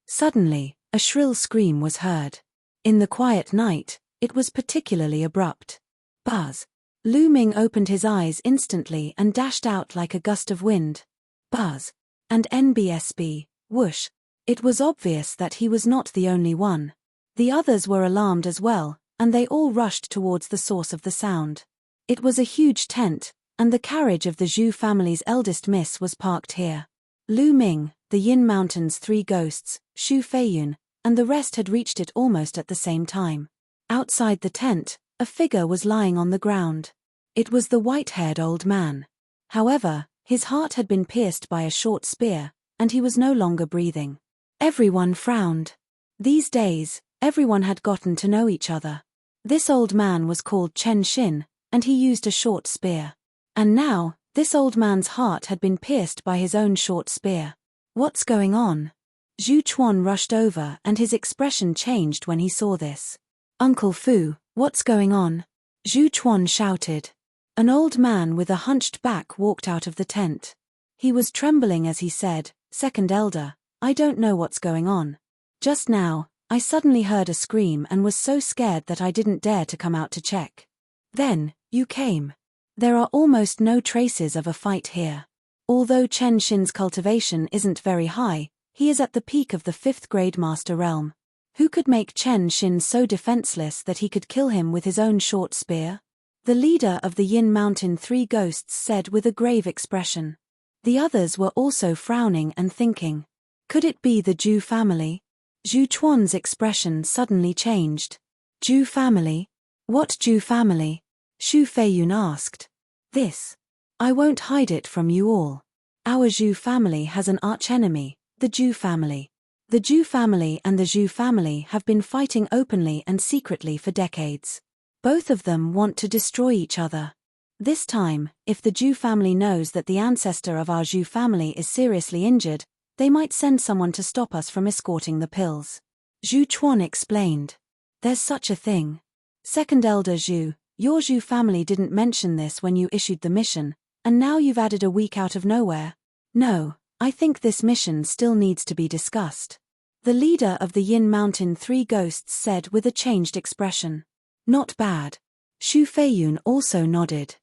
Suddenly, a shrill scream was heard. In the quiet night, it was particularly abrupt. Buzz. Lu Ming opened his eyes instantly and dashed out like a gust of wind. Buzz. And NBSB, whoosh. It was obvious that he was not the only one. The others were alarmed as well, and they all rushed towards the source of the sound. It was a huge tent, and the carriage of the Zhu family's eldest miss was parked here. Lu Ming, the Yin Mountain's 3 ghosts, Xu Feiyun, and the rest had reached it almost at the same time. Outside the tent, a figure was lying on the ground. It was the white-haired old man. However, his heart had been pierced by a short spear, and he was no longer breathing. Everyone frowned. These days, everyone had gotten to know each other. This old man was called Chen Xin, and he used a short spear. And now, this old man's heart had been pierced by his own short spear. What's going on? Zhu Chuan rushed over and his expression changed when he saw this. Uncle Fu, what's going on? Zhu Chuan shouted. An old man with a hunched back walked out of the tent. He was trembling as he said, "Second elder, I don't know what's going on. Just now, I suddenly heard a scream and was so scared that I didn't dare to come out to check. Then, you came. There are almost no traces of a fight here. Although Chen Xin's cultivation isn't very high, he is at the peak of the 5th grade master realm. Who could make Chen Xin so defenseless that he could kill him with his own short spear?" The leader of the Yin Mountain 3 ghosts said with a grave expression. The others were also frowning and thinking. Could it be the Zhu family? Zhu Chuan's expression suddenly changed. Zhu family? What Zhu family? Xu Feiyun asked. This. I won't hide it from you all. Our Zhu family has an archenemy, the Zhu family. The Zhu family and the Zhu family have been fighting openly and secretly for decades. Both of them want to destroy each other. This time, if the Zhu family knows that the ancestor of our Zhu family is seriously injured, they might send someone to stop us from escorting the pills. Zhu Chuan explained. There's such a thing. Second elder Zhu, your Zhu family didn't mention this when you issued the mission, and now you've added a week out of nowhere. No, I think this mission still needs to be discussed. The leader of the Yin Mountain 3 ghosts said with a changed expression. Not bad. Xu Feiyun also nodded.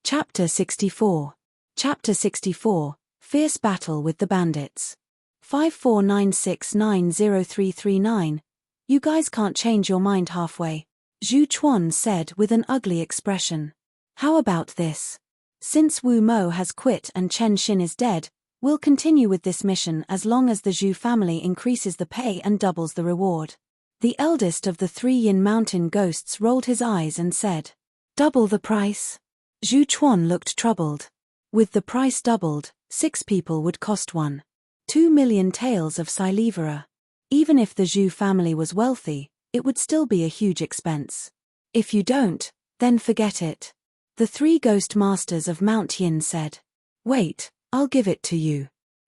Chapter 64. Chapter 64, Fierce Battle with the Bandits. 5496903339. You guys can't change your mind halfway, Zhu Chuan said with an ugly expression. How about this? Since Wu Mo has quit and Chen Xin is dead, we'll continue with this mission as long as the Zhu family increases the pay and doubles the reward. The eldest of the 3 Yin Mountain ghosts rolled his eyes and said, Double the price? Zhu Chuan looked troubled. With the price doubled, 6 people would cost 1.2 million taels of Silivera. Even if the Zhu family was wealthy, it would still be a huge expense. If you don't, then forget it. The 3 ghost masters of Mount Yin said. Wait, I'll give it to you.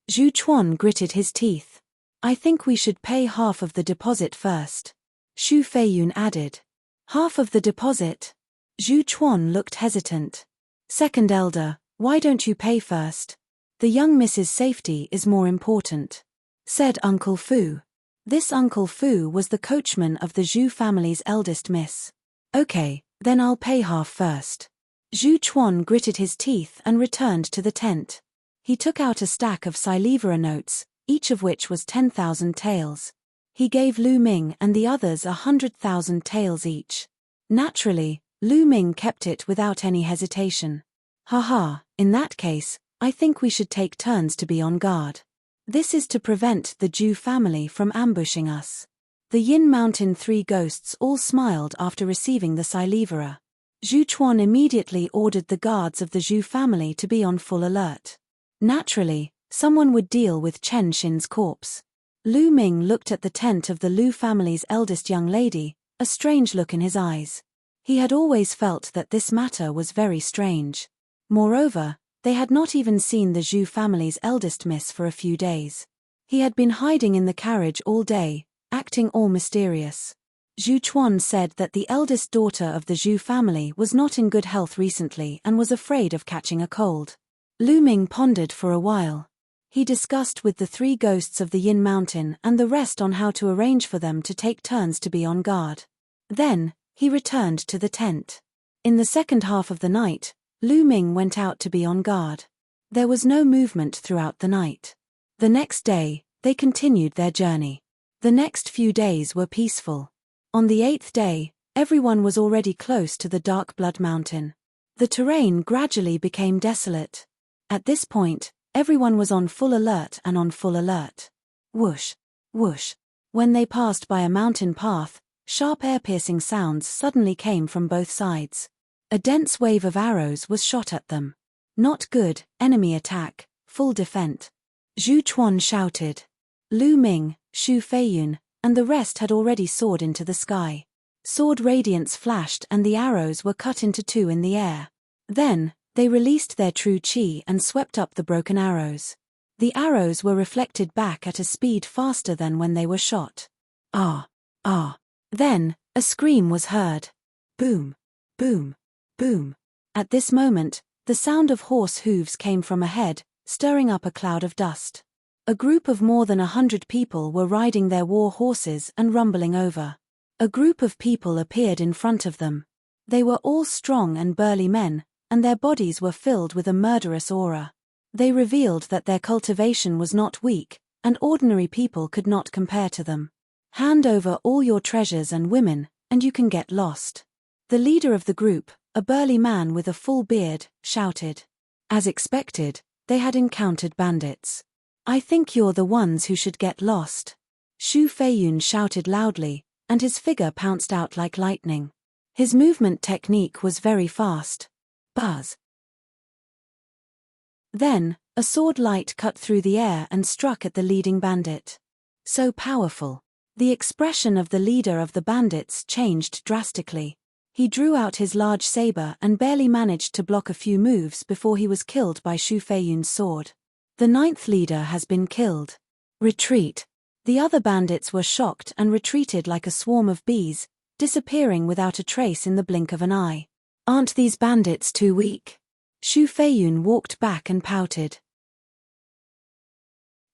Zhu Chuan gritted his teeth. I think we should pay half of the deposit first. Xu Feiyun added. Half of the deposit? Zhu Chuan looked hesitant. Second elder, why don't you pay first? The young Miss's safety is more important, said Uncle Fu. This Uncle Fu was the coachman of the Zhu family's eldest miss. Okay, then I'll pay half first. Zhu Chuan gritted his teeth and returned to the tent. He took out a stack of Silivera notes, each of which was 10,000 taels. He gave Lu Ming and the others 100,000 taels each. Naturally, Lu Ming kept it without any hesitation. Haha, in that case, I think we should take turns to be on guard. This is to prevent the Zhu family from ambushing us. The Yin Mountain 3 ghosts all smiled after receiving the Silivera. Zhu Chuan immediately ordered the guards of the Zhu family to be on full alert. Naturally, someone would deal with Chen Xin's corpse. Lu Ming looked at the tent of the Lu family's eldest young lady, a strange look in his eyes. He had always felt that this matter was very strange. Moreover, they had not even seen the Zhu family's eldest miss for a few days. He had been hiding in the carriage all day, acting all mysterious. Zhu Chuan said that the eldest daughter of the Zhu family was not in good health recently and was afraid of catching a cold. Lu Ming pondered for a while. He discussed with the 3 ghosts of the Yin Mountain and the rest on how to arrange for them to take turns to be on guard. Then, he returned to the tent. In the second half of the night, Lu Ming went out to be on guard. There was no movement throughout the night. The next day, they continued their journey. The next few days were peaceful. On the 8th day, everyone was already close to the Dark Blood Mountain. The terrain gradually became desolate. At this point, everyone was on full alert and on full alert. Whoosh, whoosh. When they passed by a mountain path, sharp air-piercing sounds suddenly came from both sides. A dense wave of arrows was shot at them. Not good, enemy attack, full defense. Zhu Chuan shouted. Lu Ming, Xu Feiyun, and the rest had already soared into the sky. Sword radiance flashed and the arrows were cut into 2 in the air. Then, they released their true qi and swept up the broken arrows. The arrows were reflected back at a speed faster than when they were shot. Ah! Ah! Then, a scream was heard. Boom! Boom! Boom! At this moment, the sound of horse hooves came from ahead, stirring up a cloud of dust. A group of more than 100 people were riding their war horses and rumbling over. A group of people appeared in front of them. They were all strong and burly men, and their bodies were filled with a murderous aura. They revealed that their cultivation was not weak, and ordinary people could not compare to them. Hand over all your treasures and women, and you can get lost. The leader of the group, a burly man with a full beard, shouted. As expected, they had encountered bandits. I think you're the ones who should get lost. Xu Feiyun shouted loudly, and his figure pounced out like lightning. His movement technique was very fast. Buzz. Then, a sword light cut through the air and struck at the leading bandit. So powerful. The expression of the leader of the bandits changed drastically. He drew out his large saber and barely managed to block a few moves before he was killed by Xu Feiyun's sword. The 9th leader has been killed. Retreat. The other bandits were shocked and retreated like a swarm of bees, disappearing without a trace in the blink of an eye. Aren't these bandits too weak? Xu Feiyun walked back and pouted.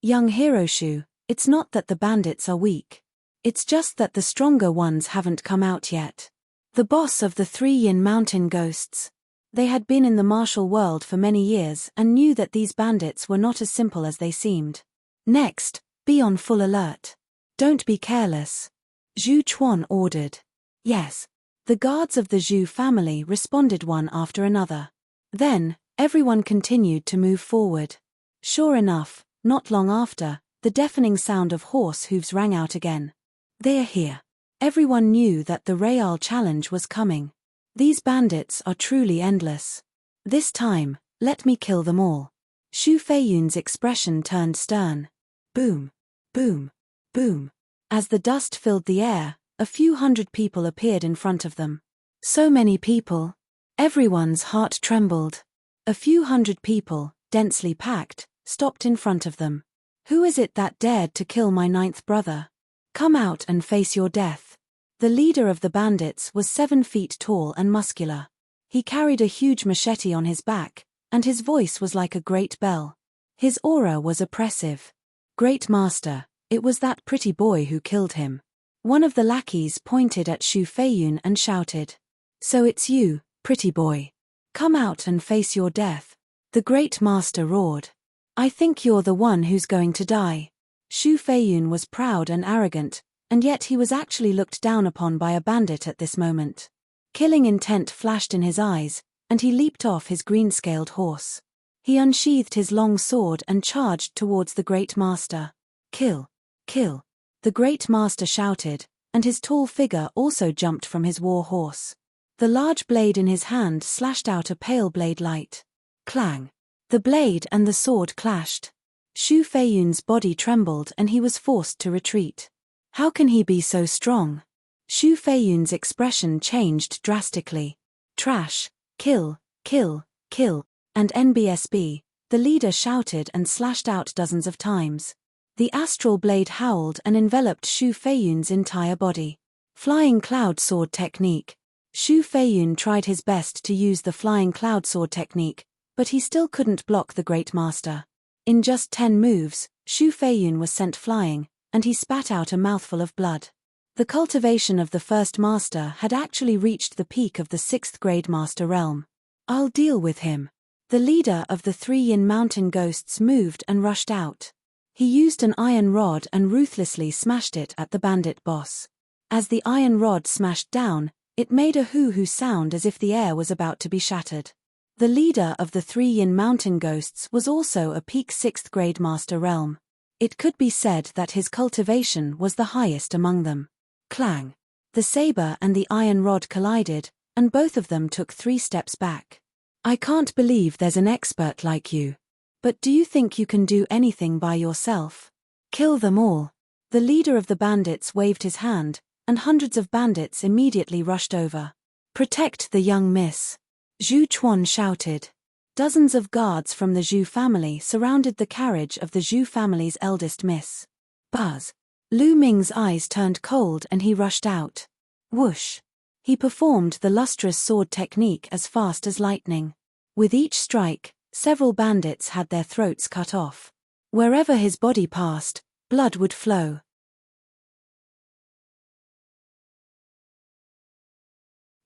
Young Hiroshu, it's not that the bandits are weak. It's just that the stronger ones haven't come out yet. The boss of the 3 Yin Mountain ghosts. They had been in the martial world for many years and knew that these bandits were not as simple as they seemed. Next, be on full alert. Don't be careless. Zhu Chuan ordered. Yes. The guards of the Zhu family responded one after another. Then, everyone continued to move forward. Sure enough, not long after, the deafening sound of horse hooves rang out again. They are here. Everyone knew that the Real challenge was coming. These bandits are truly endless. This time, let me kill them all. Xu Feiyun's expression turned stern. Boom, boom, boom. As the dust filled the air, a few hundred people appeared in front of them. So many people. Everyone's heart trembled. A few hundred people, densely packed, stopped in front of them. Who is it that dared to kill my 9th brother? Come out and face your death. The leader of the bandits was 7 feet tall and muscular. He carried a huge machete on his back, and his voice was like a great bell. His aura was oppressive. Great Master, it was that pretty boy who killed him. One of the lackeys pointed at Xu Feiyun and shouted. So it's you, pretty boy. Come out and face your death. The Great Master roared. I think you're the one who's going to die. Xu Feiyun was proud and arrogant, and yet he was actually looked down upon by a bandit at this moment. Killing intent flashed in his eyes, and he leaped off his green-scaled horse. He unsheathed his long sword and charged towards the Great Master. Kill! Kill! The Great Master shouted, and his tall figure also jumped from his war horse. The large blade in his hand slashed out a pale blade light. Clang! The blade and the sword clashed. Xu Feiyun's body trembled and he was forced to retreat. How can he be so strong? Xu Feiyun's expression changed drastically. Trash! Kill! Kill! Kill! And NBSB, the leader shouted and slashed out dozens of times. The astral blade howled and enveloped Xu Feiyun's entire body. Flying cloud sword technique. Xu Feiyun tried his best to use the flying cloud sword technique, but he still couldn't block the Great Master. In just 10 moves, Xu Feiyun was sent flying, and he spat out a mouthful of blood. The cultivation of the first master had actually reached the peak of the 6th grade master realm. I'll deal with him. The leader of the 3 Yin Mountain Ghosts moved and rushed out. He used an iron rod and ruthlessly smashed it at the bandit boss. As the iron rod smashed down, it made a hoo-hoo sound as if the air was about to be shattered. The leader of the 3 Yin Mountain Ghosts was also a peak 6th grade master realm. It could be said that his cultivation was the highest among them. Clang! The saber and the iron rod collided, and both of them took 3 steps back. I can't believe there's an expert like you. But do you think you can do anything by yourself? Kill them all. The leader of the bandits waved his hand, and hundreds of bandits immediately rushed over. Protect the young miss. Zhu Chuan shouted. Dozens of guards from the Zhu family surrounded the carriage of the Zhu family's eldest miss. Buzz. Lu Ming's eyes turned cold and he rushed out. Whoosh. He performed the lustrous sword technique as fast as lightning. With each strike, several bandits had their throats cut off. Wherever his body passed, blood would flow.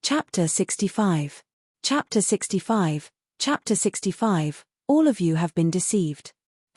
Chapter 65. Chapter 65. Chapter 65. All of you have been deceived.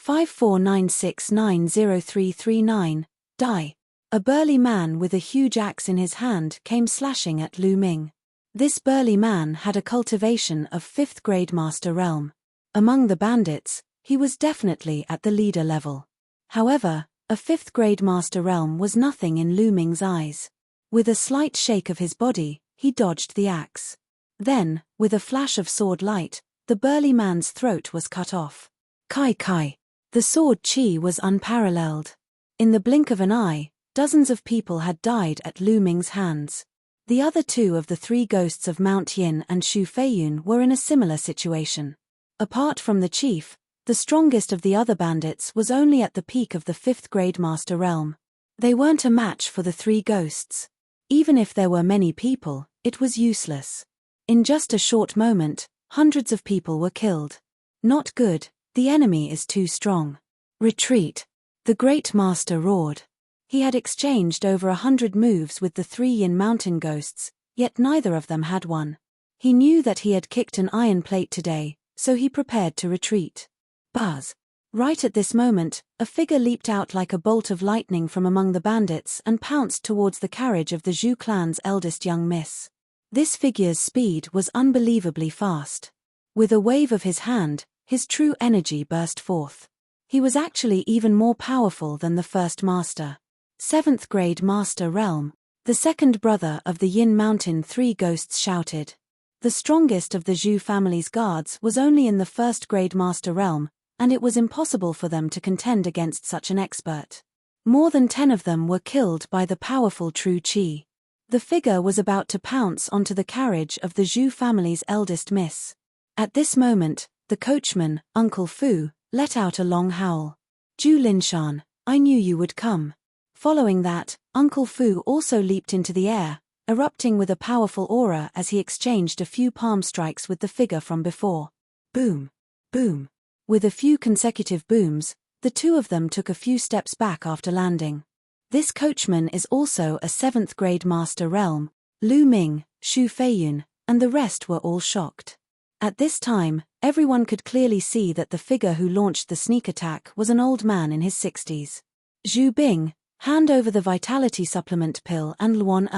5496903339. Die. A burly man with a huge axe in his hand came slashing at Lu Ming. This burly man had a cultivation of 5th grade master realm. Among the bandits, he was definitely at the leader level. However, a 5th grade master realm was nothing in Lu Ming's eyes. With a slight shake of his body, he dodged the axe. Then, with a flash of sword light, the burly man's throat was cut off. Kai Kai. The sword chi was unparalleled. In the blink of an eye, dozens of people had died at Lu Ming's hands. The other 2 of the 3 ghosts of Mount Yin and Xu Feiyun were in a similar situation. Apart from the chief, the strongest of the other bandits was only at the peak of the 5th grade master realm. They weren't a match for the 3 ghosts. Even if there were many people, it was useless. In just a short moment, hundreds of people were killed. Not good, the enemy is too strong. Retreat. The Great Master roared. He had exchanged over 100 moves with the 3 Yin Mountain Ghosts, yet neither of them had one. He knew that he had kicked an iron plate today, so he prepared to retreat. Buzz. Right at this moment, a figure leaped out like a bolt of lightning from among the bandits and pounced towards the carriage of the Zhu clan's eldest young miss. This figure's speed was unbelievably fast. With a wave of his hand, his true energy burst forth. He was actually even more powerful than the first master. 7th grade master realm. The second brother of the Yin Mountain 3 ghosts shouted. The strongest of the Zhu family's guards was only in the 1st grade master realm, and it was impossible for them to contend against such an expert. More than 10 of them were killed by the powerful true chi. The figure was about to pounce onto the carriage of the Zhu family's eldest miss. At this moment, the coachman, Uncle Fu, let out a long howl. Zhu Linshan, I knew you would come. Following that, Uncle Fu also leaped into the air, erupting with a powerful aura as he exchanged a few palm strikes with the figure from before. Boom! Boom! With a few consecutive booms, the 2 of them took a few steps back after landing. This coachman is also a 7th grade master realm. Lu Ming, Xu Feiyun, and the rest were all shocked. At this time, everyone could clearly see that the figure who launched the sneak attack was an old man in his 60s. Zhu Bing, hand over the vitality supplement pill and Luan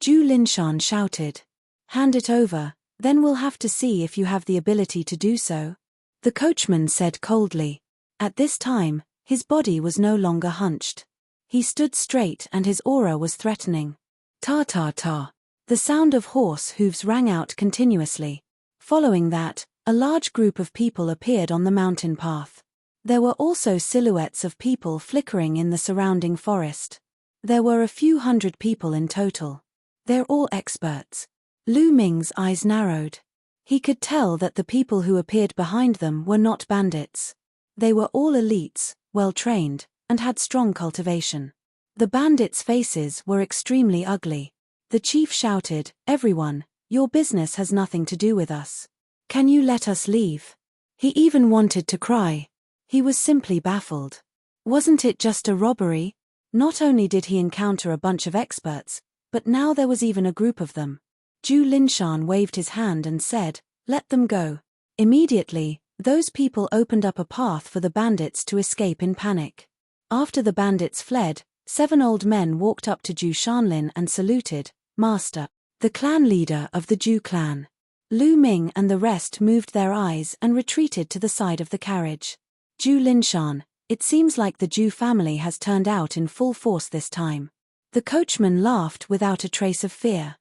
Zhu Linshan shouted. Hand it over, then we'll have to see if you have the ability to do so. The coachman said coldly. At this time, his body was no longer hunched. He stood straight and his aura was threatening. Ta ta ta. The sound of horse hooves rang out continuously. Following that, a large group of people appeared on the mountain path. There were also silhouettes of people flickering in the surrounding forest. There were a few hundred people in total. They're all experts. Lu Ming's eyes narrowed. He could tell that the people who appeared behind them were not bandits. They were all elites, well-trained, and had strong cultivation. The bandits' faces were extremely ugly. The chief shouted, "Everyone, your business has nothing to do with us. Can you let us leave?" He even wanted to cry. He was simply baffled. Wasn't it just a robbery? Not only did he encounter a bunch of experts, but now there was even a group of them. Zhu Linshan waved his hand and said, "Let them go." Immediately, those people opened up a path for the bandits to escape in panic. After the bandits fled, 7 old men walked up to Zhu Shanlin and saluted, "Master." The clan leader of the Zhu clan. Lu Ming and the rest moved their eyes and retreated to the side of the carriage. Zhu Linshan, it seems like the Zhu family has turned out in full force this time. The coachman laughed without a trace of fear.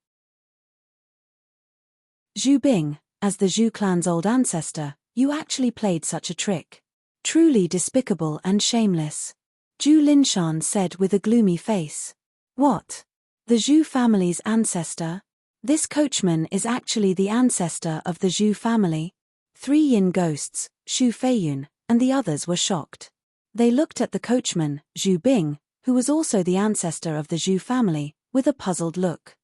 Zhu Bing, as the Zhu clan's old ancestor, you actually played such a trick. Truly despicable and shameless. Zhu Linshan said with a gloomy face. What? The Zhu family's ancestor? This coachman is actually the ancestor of the Zhu family? 3 yin ghosts, Xu Feiyun, and the others were shocked. They looked at the coachman, Zhu Bing, who was also the ancestor of the Zhu family, with a puzzled look.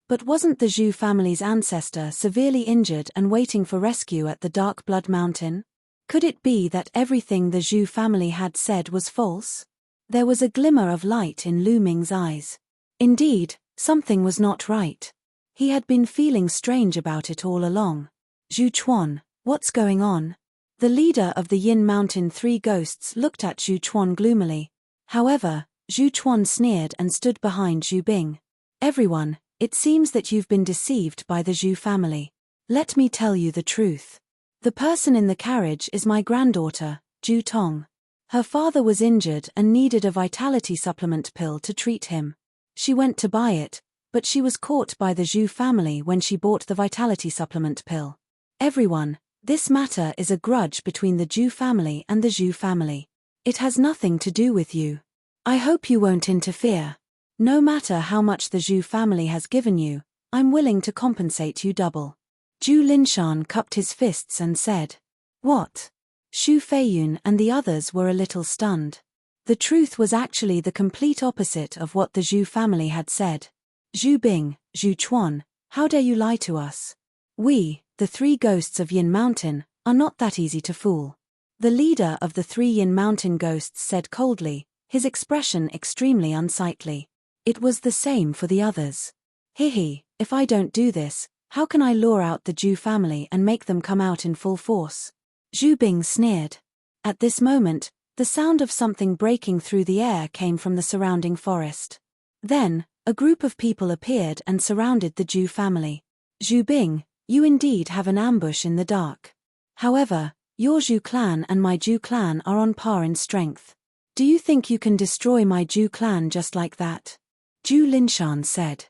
But wasn't the Zhu family's ancestor severely injured and waiting for rescue at the Dark Blood Mountain? Could it be that everything the Zhu family had said was false? There was a glimmer of light in Lu Ming's eyes. Indeed, something was not right. He had been feeling strange about it all along. Zhu Chuan, what's going on? The leader of the Yin Mountain 3 ghosts looked at Zhu Chuan gloomily. However, Zhu Chuan sneered and stood behind Zhu Bing. Everyone, it seems that you've been deceived by the Zhu family. Let me tell you the truth. The person in the carriage is my granddaughter, Zhu Tong. Her father was injured and needed a vitality supplement pill to treat him. She went to buy it, but she was caught by the Zhu family when she bought the vitality supplement pill. Everyone, this matter is a grudge between the Zhu family and the Zhu family. It has nothing to do with you. I hope you won't interfere. No matter how much the Zhu family has given you, I'm willing to compensate you double. Zhu Linshan cupped his fists and said, "What?" Xu Feiyun and the others were a little stunned. The truth was actually the complete opposite of what the Zhu family had said. Zhu Bing, Zhu Chuan, how dare you lie to us? We, the 3 ghosts of Yin Mountain, are not that easy to fool. The leader of the 3 Yin Mountain ghosts said coldly, his expression extremely unsightly. It was the same for the others. Hihi, if I don't do this, how can I lure out the Zhu family and make them come out in full force? Zhu Bing sneered. At this moment, the sound of something breaking through the air came from the surrounding forest. Then, a group of people appeared and surrounded the Zhu family. Zhu Bing, you indeed have an ambush in the dark. However, your Zhu clan and my Zhu clan are on par in strength. Do you think you can destroy my Zhu clan just like that? Zhu Linshan said.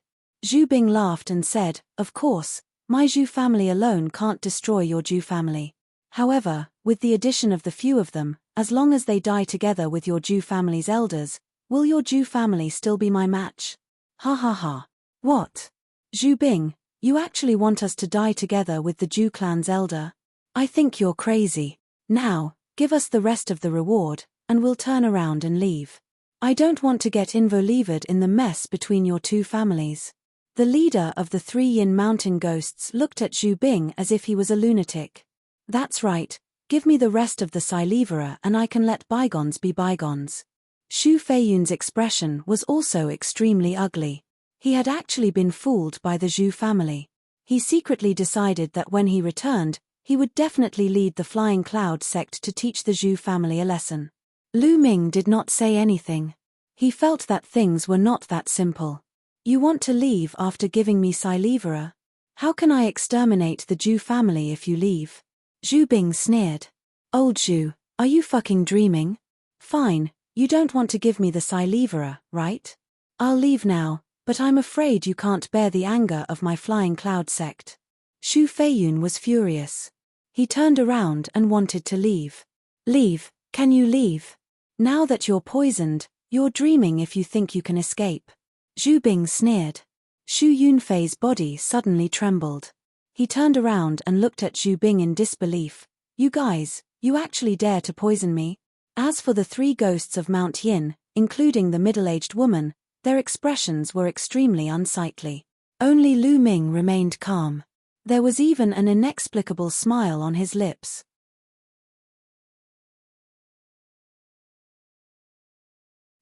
Zhu Bing laughed and said, "Of course, my Zhu family alone can't destroy your Zhu family. However, with the addition of the few of them, as long as they die together with your Zhu family's elders, will your Zhu family still be my match?" Ha ha ha. What? Zhu Bing, you actually want us to die together with the Zhu clan's elder? I think you're crazy. Now, give us the rest of the reward, and we'll turn around and leave. I don't want to get involved in the mess between your 2 families. The leader of the 3 Yin Mountain ghosts looked at Zhu Bing as if he was a lunatic. That's right, give me the rest of the Silivera and I can let bygones be bygones. Xu Feiyun's expression was also extremely ugly. He had actually been fooled by the Zhu family. He secretly decided that when he returned, he would definitely lead the Flying Cloud sect to teach the Zhu family a lesson. Lu Ming did not say anything. He felt that things were not that simple. You want to leave after giving me Silivera? How can I exterminate the Zhu family if you leave? Zhu Bing sneered. Old Zhu, are you fucking dreaming? Fine, you don't want to give me the Silivera, right? I'll leave now, but I'm afraid you can't bear the anger of my flying cloud sect. Xu Feiyun was furious. He turned around and wanted to leave. Leave? Can you leave? Now that you're poisoned, you're dreaming if you think you can escape. Zhu Bing sneered. Xu Yunfei's body suddenly trembled. He turned around and looked at Zhu Bing in disbelief. You guys, you actually dare to poison me? As for the three ghosts of Mount Yin, including the middle-aged woman, their expressions were extremely unsightly. Only Lu Ming remained calm. There was even an inexplicable smile on his lips.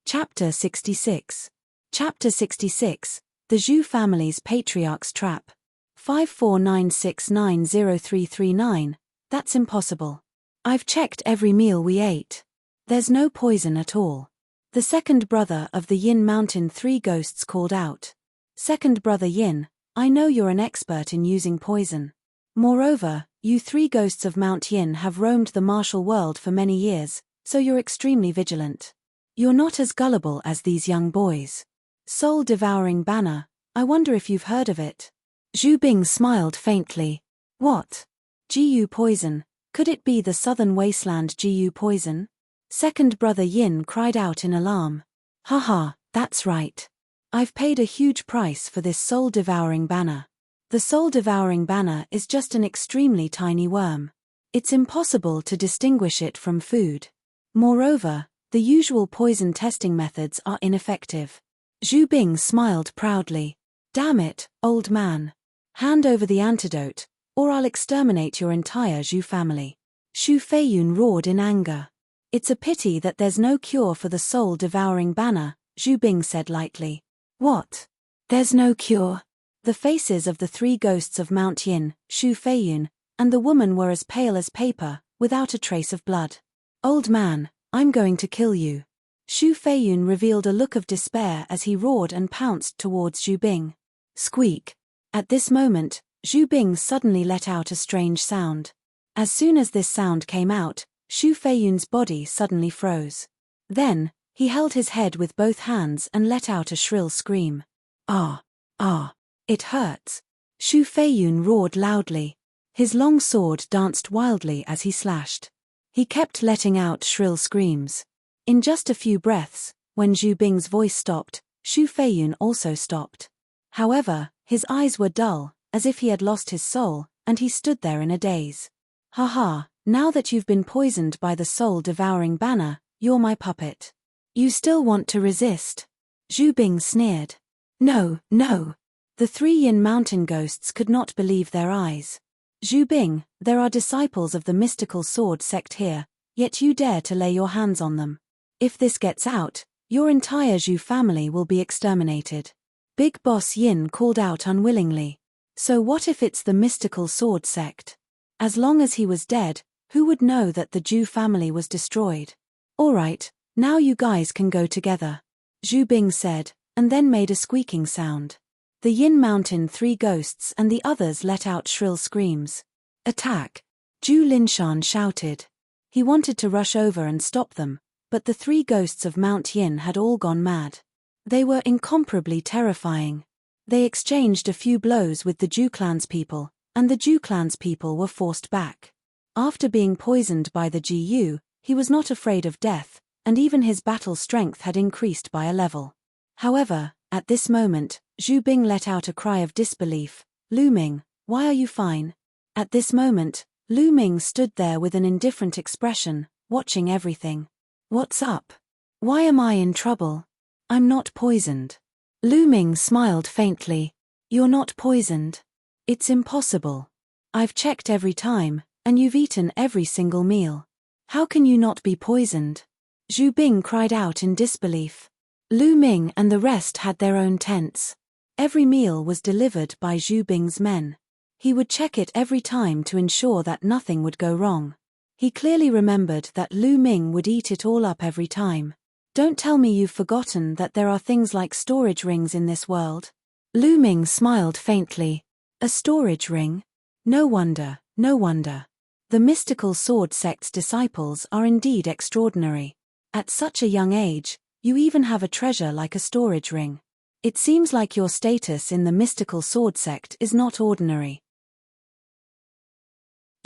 Chapter 66. Chapter 66. The Zhu family's patriarch's trap. 5496903339. That's impossible. I've checked every meal we ate. There's no poison at all. The second brother of the Yin Mountain three ghosts called out. Second brother Yin, I know you're an expert in using poison. Moreover, you three ghosts of Mount Yin have roamed the martial world for many years, so you're extremely vigilant. You're not as gullible as these young boys. Soul-devouring banner, I wonder if you've heard of it. Zhu Bing smiled faintly. What? GU poison, could it be the southern wasteland GU poison? Second brother Yin cried out in alarm. Haha, that's right. I've paid a huge price for this soul-devouring banner. The soul-devouring banner is just an extremely tiny worm. It's impossible to distinguish it from food. Moreover, the usual poison testing methods are ineffective. Zhu Bing smiled proudly. Damn it, old man. Hand over the antidote, or I'll exterminate your entire Zhu family. Xu Feiyun roared in anger. It's a pity that there's no cure for the soul-devouring banner, Zhu Bing said lightly. What? There's no cure? The faces of the three ghosts of Mount Yin, Xu Feiyun, and the woman were as pale as paper, without a trace of blood. Old man, I'm going to kill you. Xu Feiyun revealed a look of despair as he roared and pounced towards Zhu Bing. Squeak. At this moment, Zhu Bing suddenly let out a strange sound. As soon as this sound came out, Xu Feiyun's body suddenly froze. Then, he held his head with both hands and let out a shrill scream. Ah! Ah! It hurts! Xu Feiyun roared loudly. His long sword danced wildly as he slashed. He kept letting out shrill screams. In just a few breaths, when Zhu Bing's voice stopped, Xu Feiyun also stopped. However, his eyes were dull, as if he had lost his soul, and he stood there in a daze. Haha, now that you've been poisoned by the soul-devouring banner, you're my puppet. You still want to resist? Zhu Bing sneered. No, no. The three Yin Mountain ghosts could not believe their eyes. Zhu Bing, there are disciples of the mystical sword sect here, yet you dare to lay your hands on them. If this gets out, your entire Zhu family will be exterminated. Big Boss Yin called out unwillingly. So what if it's the mystical sword sect? As long as he was dead, who would know that the Zhu family was destroyed? Alright, now you guys can go together. Zhu Bing said, and then made a squeaking sound. The Yin Mountain three ghosts and the others let out shrill screams. Attack! Zhu Linshan shouted. He wanted to rush over and stop them, but the three ghosts of Mount Yin had all gone mad. They were incomparably terrifying. They exchanged a few blows with the Zhu clan's people, and the Zhu clan's people were forced back. After being poisoned by the GU, he was not afraid of death, and even his battle strength had increased by a level. However, at this moment, Zhu Bing let out a cry of disbelief. Lu Ming, why are you fine? At this moment, Lu Ming stood there with an indifferent expression, watching everything. What's up? Why am I in trouble? I'm not poisoned. Lu Ming smiled faintly. You're not poisoned. It's impossible. I've checked every time, and you've eaten every single meal. How can you not be poisoned? Zhu Bing cried out in disbelief. Lu Ming and the rest had their own tents. Every meal was delivered by Zhu Bing's men. He would check it every time to ensure that nothing would go wrong. He clearly remembered that Lu Ming would eat it all up every time. Don't tell me you've forgotten that there are things like storage rings in this world. Lu Ming smiled faintly. A storage ring? No wonder, no wonder. The mystical sword sect's disciples are indeed extraordinary. At such a young age, you even have a treasure like a storage ring. It seems like your status in the mystical sword sect is not ordinary.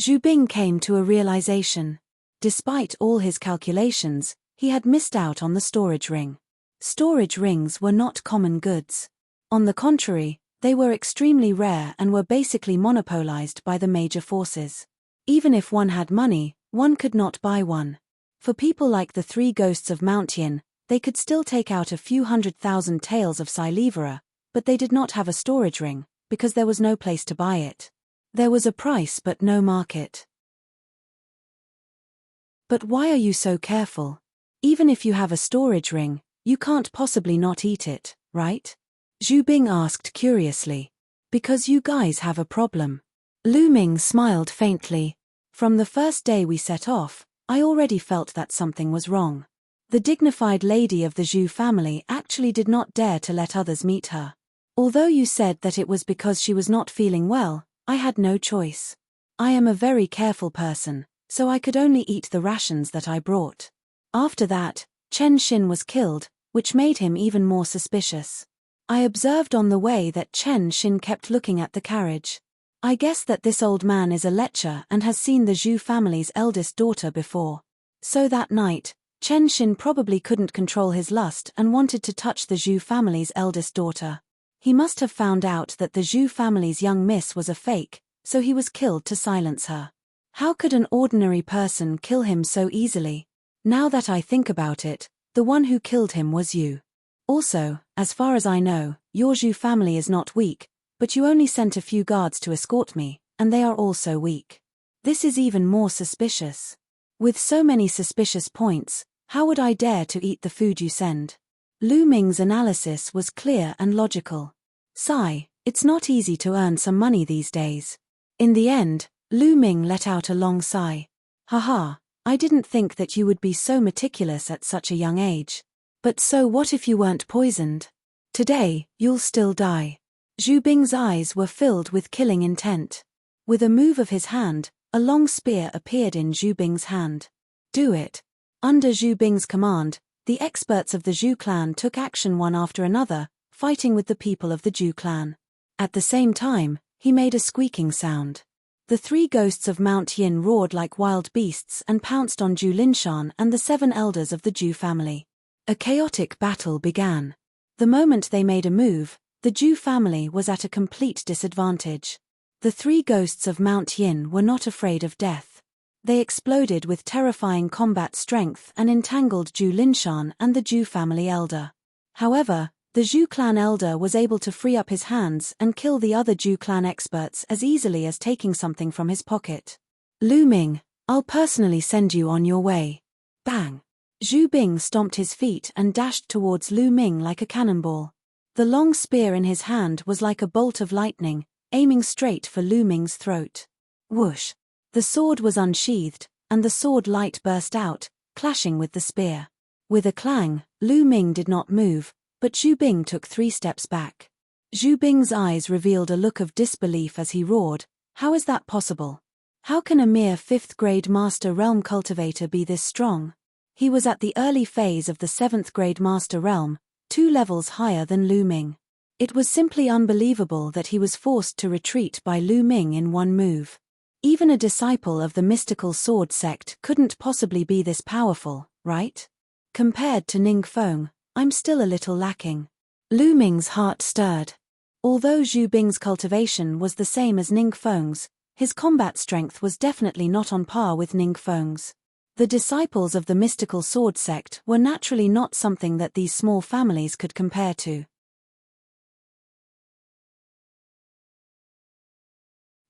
Zhu Bing came to a realization. Despite all his calculations, he had missed out on the storage ring. Storage rings were not common goods. On the contrary, they were extremely rare and were basically monopolized by the major forces. Even if one had money, one could not buy one. For people like the three ghosts of Mount Yin, they could still take out a few 100,000 taels of Silivera, but they did not have a storage ring, because there was no place to buy it. There was a price but no market. But why are you so careful? Even if you have a storage ring, you can't possibly not eat it, right? Zhu Bing asked curiously. Because you guys have a problem. Lu Ming smiled faintly. From the first day we set off, I already felt that something was wrong. The dignified lady of the Zhu family actually did not dare to let others meet her. Although you said that it was because she was not feeling well, I had no choice. I am a very careful person, so I could only eat the rations that I brought. After that, Chen Xin was killed, which made him even more suspicious. I observed on the way that Chen Xin kept looking at the carriage. I guess that this old man is a lecher and has seen the Zhu family's eldest daughter before. So that night, Chen Xin probably couldn't control his lust and wanted to touch the Zhu family's eldest daughter. He must have found out that the Zhu family's young miss was a fake, so he was killed to silence her. How could an ordinary person kill him so easily? Now that I think about it, the one who killed him was you. Also, as far as I know, your Zhu family is not weak, but you only sent a few guards to escort me, and they are also weak. This is even more suspicious. With so many suspicious points, how would I dare to eat the food you send? Lu Ming's analysis was clear and logical. Sigh, it's not easy to earn some money these days. In the end, Lu Ming let out a long sigh. Haha, I didn't think that you would be so meticulous at such a young age. But so what if you weren't poisoned? Today, you'll still die. Zhu Bing's eyes were filled with killing intent. With a move of his hand, a long spear appeared in Zhu Bing's hand. Do it. Under Zhu Bing's command, the experts of the Zhu clan took action one after another, fighting with the people of the Zhu clan. At the same time, he made a squeaking sound. The three ghosts of Mount Yin roared like wild beasts and pounced on Zhu Linshan and the 7 elders of the Zhu family. A chaotic battle began. The moment they made a move, the Zhu family was at a complete disadvantage. The three ghosts of Mount Yin were not afraid of death. They exploded with terrifying combat strength and entangled Zhu Linshan and the Zhu family elder. However, the Zhu clan elder was able to free up his hands and kill the other Zhu clan experts as easily as taking something from his pocket. Lu Ming, I'll personally send you on your way. Bang! Zhu Bing stomped his feet and dashed towards Lu Ming like a cannonball. The long spear in his hand was like a bolt of lightning, aiming straight for Lu Ming's throat. Whoosh! The sword was unsheathed, and the sword light burst out, clashing with the spear. With a clang, Lu Ming did not move, but Zhu Bing took 3 steps back. Zhu Bing's eyes revealed a look of disbelief as he roared, "How is that possible? How can a mere 5th-grade Master Realm cultivator be this strong?" He was at the early phase of the 7th-grade Master Realm, 2 levels higher than Lu Ming. It was simply unbelievable that he was forced to retreat by Lu Ming in one move. Even a disciple of the mystical sword sect couldn't possibly be this powerful, right? Compared to Ning Feng, I'm still a little lacking. Lu Ming's heart stirred. Although Zhu Bing's cultivation was the same as Ning Feng's, his combat strength was definitely not on par with Ning Feng's. The disciples of the mystical sword sect were naturally not something that these small families could compare to.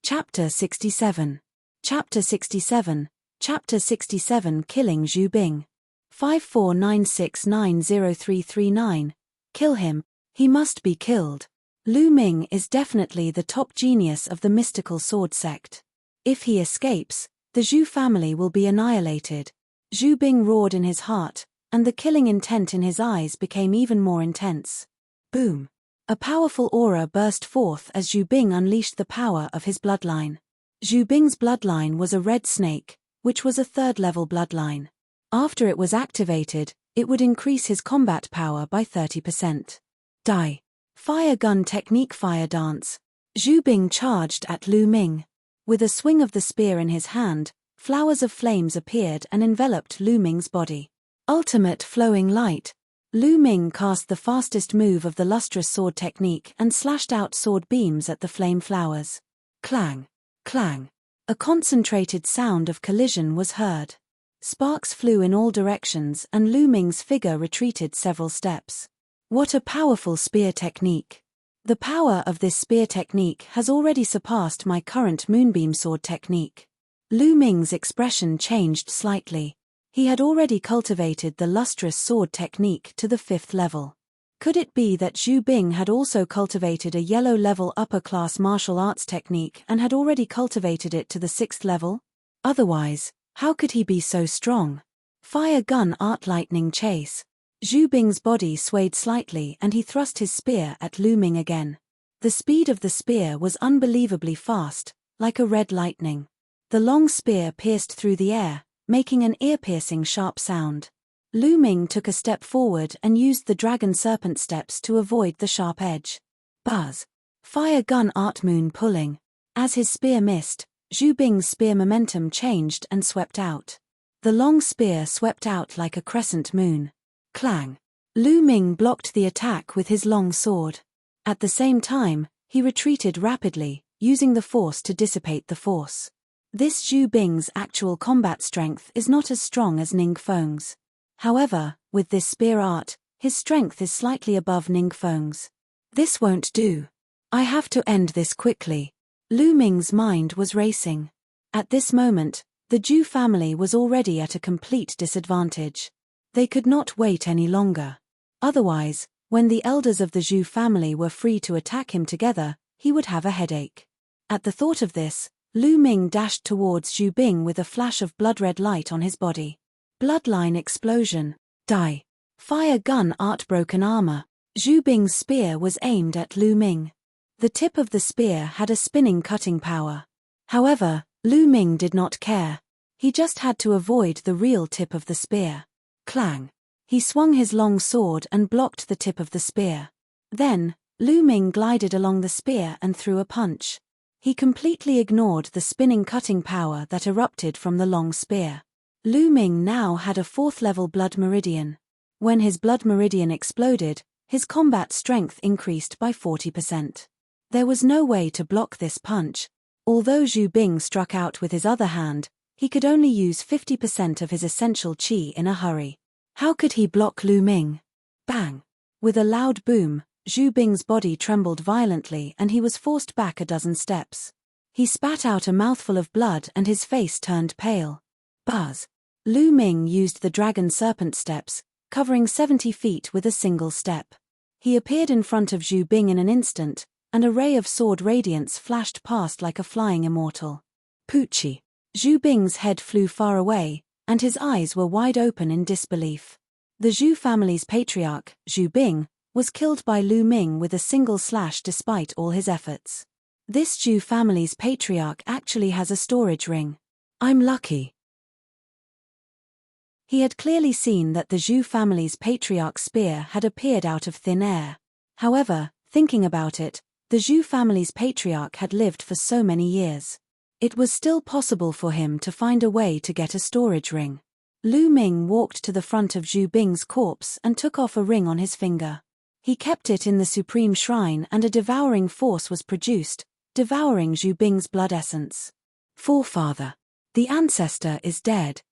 Chapter 67. Chapter 67. Chapter 67 Killing Zhu Bing. 5496903339. Kill him, he must be killed. Lu Ming is definitely the top genius of the mystical sword sect. If he escapes, the Zhu family will be annihilated. Zhu Bing roared in his heart, and the killing intent in his eyes became even more intense. Boom! A powerful aura burst forth as Zhu Bing unleashed the power of his bloodline. Zhu Bing's bloodline was a red snake, which was a 3rd-level bloodline. After it was activated, it would increase his combat power by 30%. Die! Fire gun technique fire dance. Zhu Bing charged at Lu Ming. With a swing of the spear in his hand, flowers of flames appeared and enveloped Lu Ming's body. Ultimate flowing light. Lu Ming cast the fastest move of the lustrous sword technique and slashed out sword beams at the flame flowers. Clang! Clang! A concentrated sound of collision was heard. Sparks flew in all directions and Lu Ming's figure retreated several steps. What a powerful spear technique! The power of this spear technique has already surpassed my current moonbeam sword technique. Lu Ming's expression changed slightly. He had already cultivated the lustrous sword technique to the 5th level. Could it be that Zhu Bing had also cultivated a yellow-level upper-class martial arts technique and had already cultivated it to the 6th level? Otherwise, how could he be so strong? Fire gun art lightning chase. Zhu Bing's body swayed slightly and he thrust his spear at Lu Ming again. The speed of the spear was unbelievably fast, like a red lightning. The long spear pierced through the air, making an ear-piercing sharp sound. Lu Ming took a step forward and used the dragon serpent steps to avoid the sharp edge. Buzz! Fire gun art moon pulling. As his spear missed, Zhu Bing's spear momentum changed and swept out. The long spear swept out like a crescent moon. Clang! Lu Ming blocked the attack with his long sword. At the same time, he retreated rapidly, using the force to dissipate the force. This Zhu Bing's actual combat strength is not as strong as Ning Feng's. However, with this spear art, his strength is slightly above Ning Feng's. This won't do. I have to end this quickly. Lu Ming's mind was racing. At this moment, the Zhu family was already at a complete disadvantage. They could not wait any longer. Otherwise, when the elders of the Zhu family were free to attack him together, he would have a headache. At the thought of this, Lu Ming dashed towards Zhu Bing with a flash of blood-red light on his body. Bloodline explosion. Die. Fire gun art broken armor. Zhu Bing's spear was aimed at Lu Ming. The tip of the spear had a spinning cutting power. However, Lu Ming did not care. He just had to avoid the real tip of the spear. Clang! He swung his long sword and blocked the tip of the spear. Then, Lu Ming glided along the spear and threw a punch. He completely ignored the spinning cutting power that erupted from the long spear. Lu Ming now had a 4th-level blood meridian. When his blood meridian exploded, his combat strength increased by 40%. There was no way to block this punch. Although Zhu Bing struck out with his other hand, he could only use 50% of his essential qi in a hurry. How could he block Lu Ming? Bang! With a loud boom, Zhu Bing's body trembled violently and he was forced back a dozen steps. He spat out a mouthful of blood and his face turned pale. Buzz! Lu Ming used the dragon serpent steps, covering 70 feet with a single step. He appeared in front of Zhu Bing in an instant, and a ray of sword radiance flashed past like a flying immortal. Poochie! Zhu Bing's head flew far away, and his eyes were wide open in disbelief. The Zhu family's patriarch, Zhu Bing, was killed by Lu Ming with a single slash despite all his efforts. This Zhu family's patriarch actually has a storage ring. I'm lucky. He had clearly seen that the Zhu family's patriarch's spear had appeared out of thin air. However, thinking about it, the Zhu family's patriarch had lived for so many years. It was still possible for him to find a way to get a storage ring. Lu Ming walked to the front of Zhu Bing's corpse and took off a ring on his finger. He kept it in the supreme shrine and a devouring force was produced, devouring Zhu Bing's blood essence. Forefather. The ancestor is dead.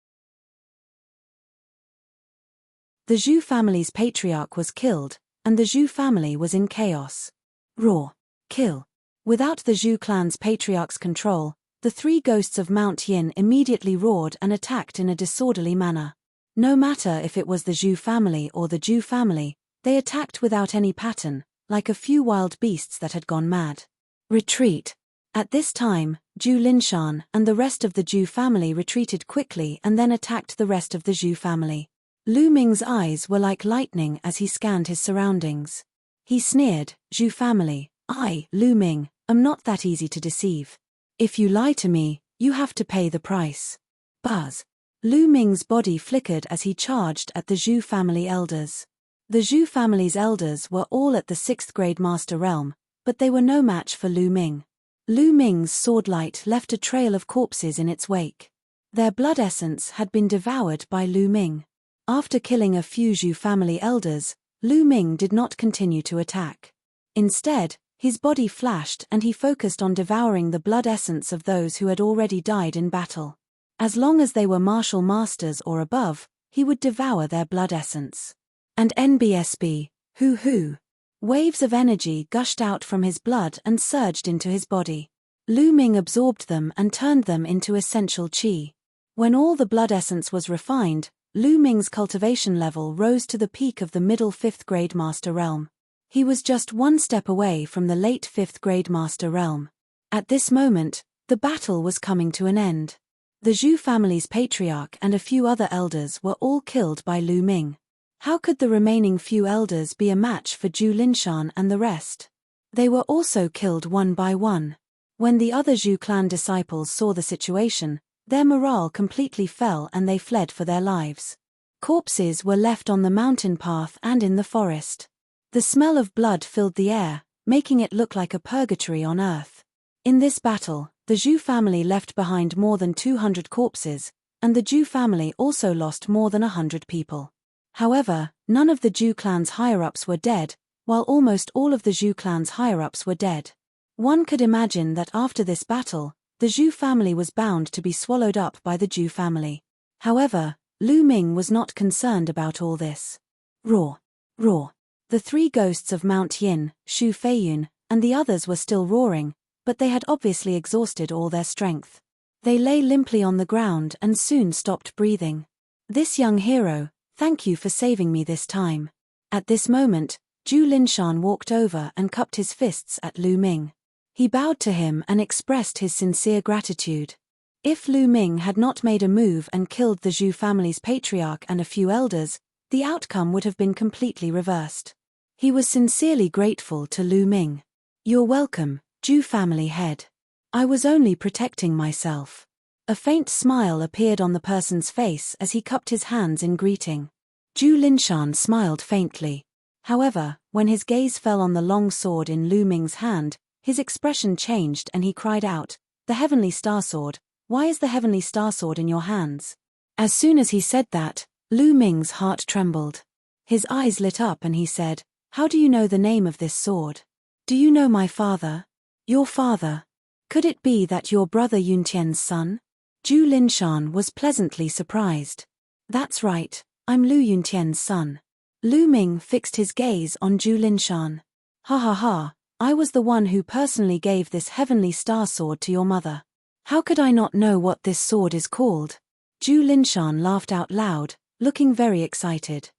The Zhu family's patriarch was killed, and the Zhu family was in chaos. Roar. Kill. Without the Zhu clan's patriarch's control, the 3 ghosts of Mount Yin immediately roared and attacked in a disorderly manner. No matter if it was the Zhu family or the Zhu family, they attacked without any pattern, like a few wild beasts that had gone mad. Retreat. At this time, Zhu Linshan and the rest of the Zhu family retreated quickly and then attacked the rest of the Zhu family. Lu Ming's eyes were like lightning as he scanned his surroundings. He sneered, Zhu family, I, Lu Ming, am not that easy to deceive. If you lie to me, you have to pay the price. Buzz. Lu Ming's body flickered as he charged at the Zhu family elders. The Zhu family's elders were all at the 6th grade master realm, but they were no match for Lu Ming. Lu Ming's swordlight left a trail of corpses in its wake. Their blood essence had been devoured by Lu Ming. After killing a few Zhu family elders, Lu Ming did not continue to attack. Instead, his body flashed and he focused on devouring the blood essence of those who had already died in battle. As long as they were martial masters or above, he would devour their blood essence. And NBSB, hoo. Waves of energy gushed out from his blood and surged into his body. Lu Ming absorbed them and turned them into essential qi. When all the blood essence was refined, Lu Ming's cultivation level rose to the peak of the middle 5th grade master realm. He was just one step away from the late 5th grade master realm. At this moment, the battle was coming to an end. The Zhu family's patriarch and a few other elders were all killed by Lu Ming. How could the remaining few elders be a match for Zhu Linshan and the rest? They were also killed one by one. When the other Zhu clan disciples saw the situation, their morale completely fell and they fled for their lives. Corpses were left on the mountain path and in the forest. The smell of blood filled the air, making it look like a purgatory on earth. In this battle, the Zhu family left behind more than 200 corpses, and the Zhu family also lost more than 100 people. However, none of the Zhu clan's higher-ups were dead, while almost all of the Zhu clan's higher-ups were dead. One could imagine that after this battle, the Zhu family was bound to be swallowed up by the Zhu family. However, Lu Ming was not concerned about all this. Roar! Roar! The 3 ghosts of Mount Yin, Shu Feiyun, and the others were still roaring, but they had obviously exhausted all their strength. They lay limply on the ground and soon stopped breathing. This young hero, thank you for saving me this time. At this moment, Zhu Linshan walked over and cupped his fists at Lu Ming. He bowed to him and expressed his sincere gratitude. If Lu Ming had not made a move and killed the Zhu family's patriarch and a few elders, the outcome would have been completely reversed. He was sincerely grateful to Lu Ming. You're welcome, Zhu family head. I was only protecting myself. A faint smile appeared on the person's face as he cupped his hands in greeting. Zhu Linshan smiled faintly. However, when his gaze fell on the long sword in Lu Ming's hand, his expression changed and he cried out, "The Heavenly Star Sword, why is the Heavenly Star Sword in your hands?" As soon as he said that, Lu Ming's heart trembled. His eyes lit up and he said, "How do you know the name of this sword? Do you know my father? Your father? Could it be that your brother Yuntian's son?" Zhu Linshan was pleasantly surprised. "That's right, I'm Lu Yuntian's son." Lu Ming fixed his gaze on Zhu Linshan. "Ha ha ha, I was the one who personally gave this heavenly star sword to your mother. How could I not know what this sword is called?" Zhu Linshan laughed out loud, looking very excited.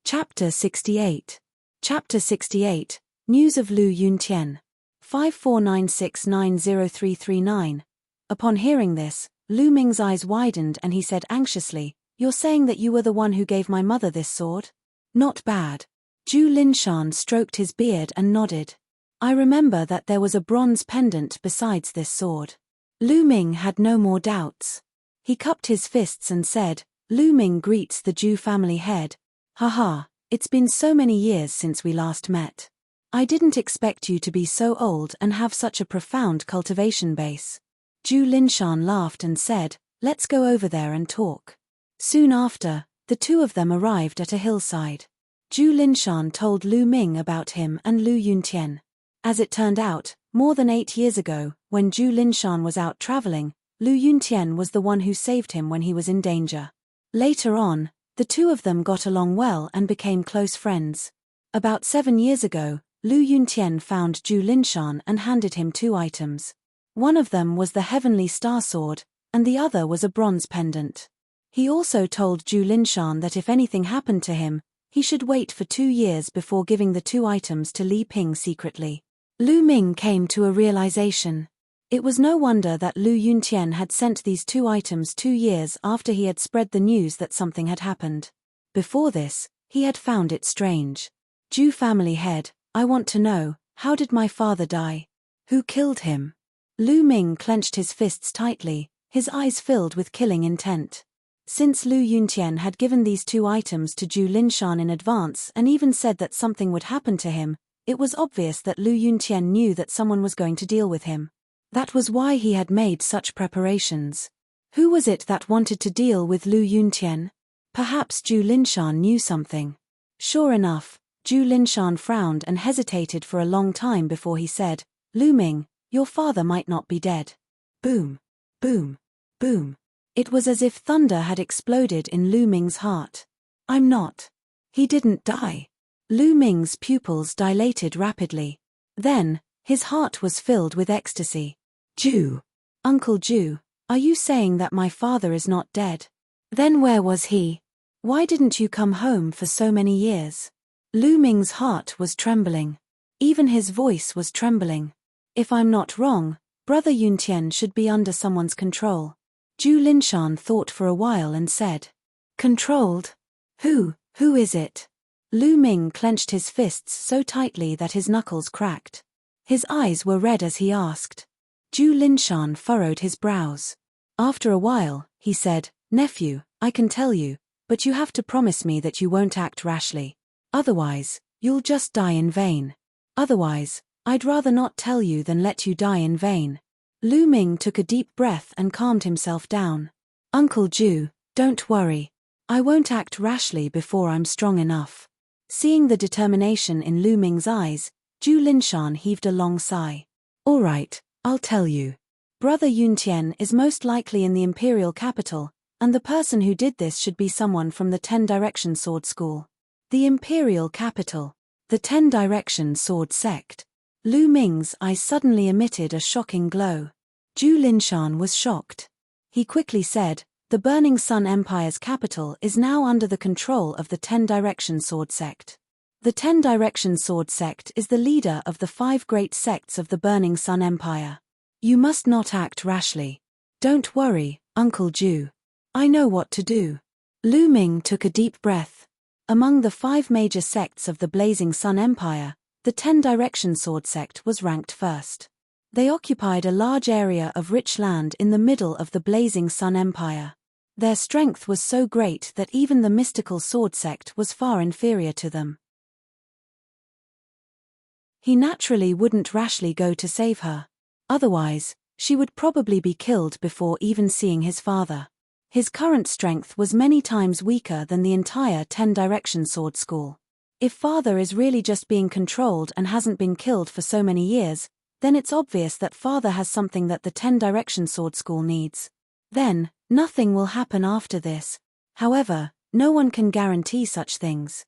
Chapter 68. Chapter 68, News of Lu Yuntian. 549690339. Upon hearing this, Lu Ming's eyes widened and he said anxiously, "You're saying that you were the one who gave my mother this sword? Not bad." Zhu Linshan stroked his beard and nodded. "I remember that there was a bronze pendant besides this sword." Lu Ming had no more doubts. He cupped his fists and said, "Lu Ming greets the Zhu family head. Haha, it's been so many years since we last met. I didn't expect you to be so old and have such a profound cultivation base." Zhu Linshan laughed and said, "Let's go over there and talk." Soon after, the two of them arrived at a hillside. Zhu Linshan told Lu Ming about him and Lu Yuntian. As it turned out, more than 8 years ago, when Zhu Linshan was out traveling, Lu Yuntian was the one who saved him when he was in danger. Later on, the two of them got along well and became close friends. About 7 years ago, Lu Yuntian found Zhu Linshan and handed him 2 items. One of them was the Heavenly Star Sword, and the other was a bronze pendant. He also told Zhu Linshan that if anything happened to him, he should wait for 2 years before giving the 2 items to Li Ping secretly. Lu Ming came to a realization. It was no wonder that Lu Yuntian had sent these 2 items 2 years after he had spread the news that something had happened. Before this, he had found it strange. "Zhu family head, I want to know, how did my father die? Who killed him?" Lu Ming clenched his fists tightly, his eyes filled with killing intent. Since Lu Yuntian had given these 2 items to Zhu Linshan in advance and even said that something would happen to him, it was obvious that Lu Yuntian knew that someone was going to deal with him. That was why he had made such preparations. Who was it that wanted to deal with Lu Yuntian? Perhaps Zhu Linshan knew something. Sure enough, Zhu Linshan frowned and hesitated for a long time before he said, "Lu Ming, your father might not be dead." Boom, boom, boom. It was as if thunder had exploded in Lu Ming's heart. "I'm not. He didn't die." Lu Ming's pupils dilated rapidly. Then, his heart was filled with ecstasy. "Zhu. Uncle Zhu, are you saying that my father is not dead? Then where was he? Why didn't you come home for so many years?" Lu Ming's heart was trembling. Even his voice was trembling. "If I'm not wrong, Brother Yuntian should be under someone's control." Zhu Linshan thought for a while and said, "Controlled? Who is it?" Lu Ming clenched his fists so tightly that his knuckles cracked. His eyes were red as he asked. Zhu Linshan furrowed his brows. After a while, he said, "Nephew, I can tell you, but you have to promise me that you won't act rashly. Otherwise, you'll just die in vain. Otherwise, I'd rather not tell you than let you die in vain." Lu Ming took a deep breath and calmed himself down. "Uncle Zhu, don't worry. I won't act rashly before I'm strong enough." Seeing the determination in Lu Ming's eyes, Zhu Linshan heaved a long sigh. "All right, I'll tell you. Brother Yuntian is most likely in the imperial capital, and the person who did this should be someone from the 10 Direction Sword School." The imperial capital. The 10 Direction Sword Sect. Lu Ming's eyes suddenly emitted a shocking glow. Zhu Linshan was shocked. He quickly said, "The Burning Sun Empire's capital is now under the control of the 10 Direction Sword Sect. The 10 Direction Sword Sect is the leader of the 5 great sects of the Burning Sun Empire. You must not act rashly. Don't worry, Uncle Zhu. I know what to do." Lu Ming took a deep breath. Among the 5 major sects of the Blazing Sun Empire, the 10 Direction Sword Sect was ranked first. They occupied a large area of rich land in the middle of the Blazing Sun Empire. Their strength was so great that even the mystical sword sect was far inferior to them. He naturally wouldn't rashly go to save her. Otherwise, she would probably be killed before even seeing his father. His current strength was many times weaker than the entire 10 Direction Sword School. If father is really just being controlled and hasn't been killed for so many years, then it's obvious that father has something that the 10 Direction Sword School needs. Then, nothing will happen after this. However, no one can guarantee such things.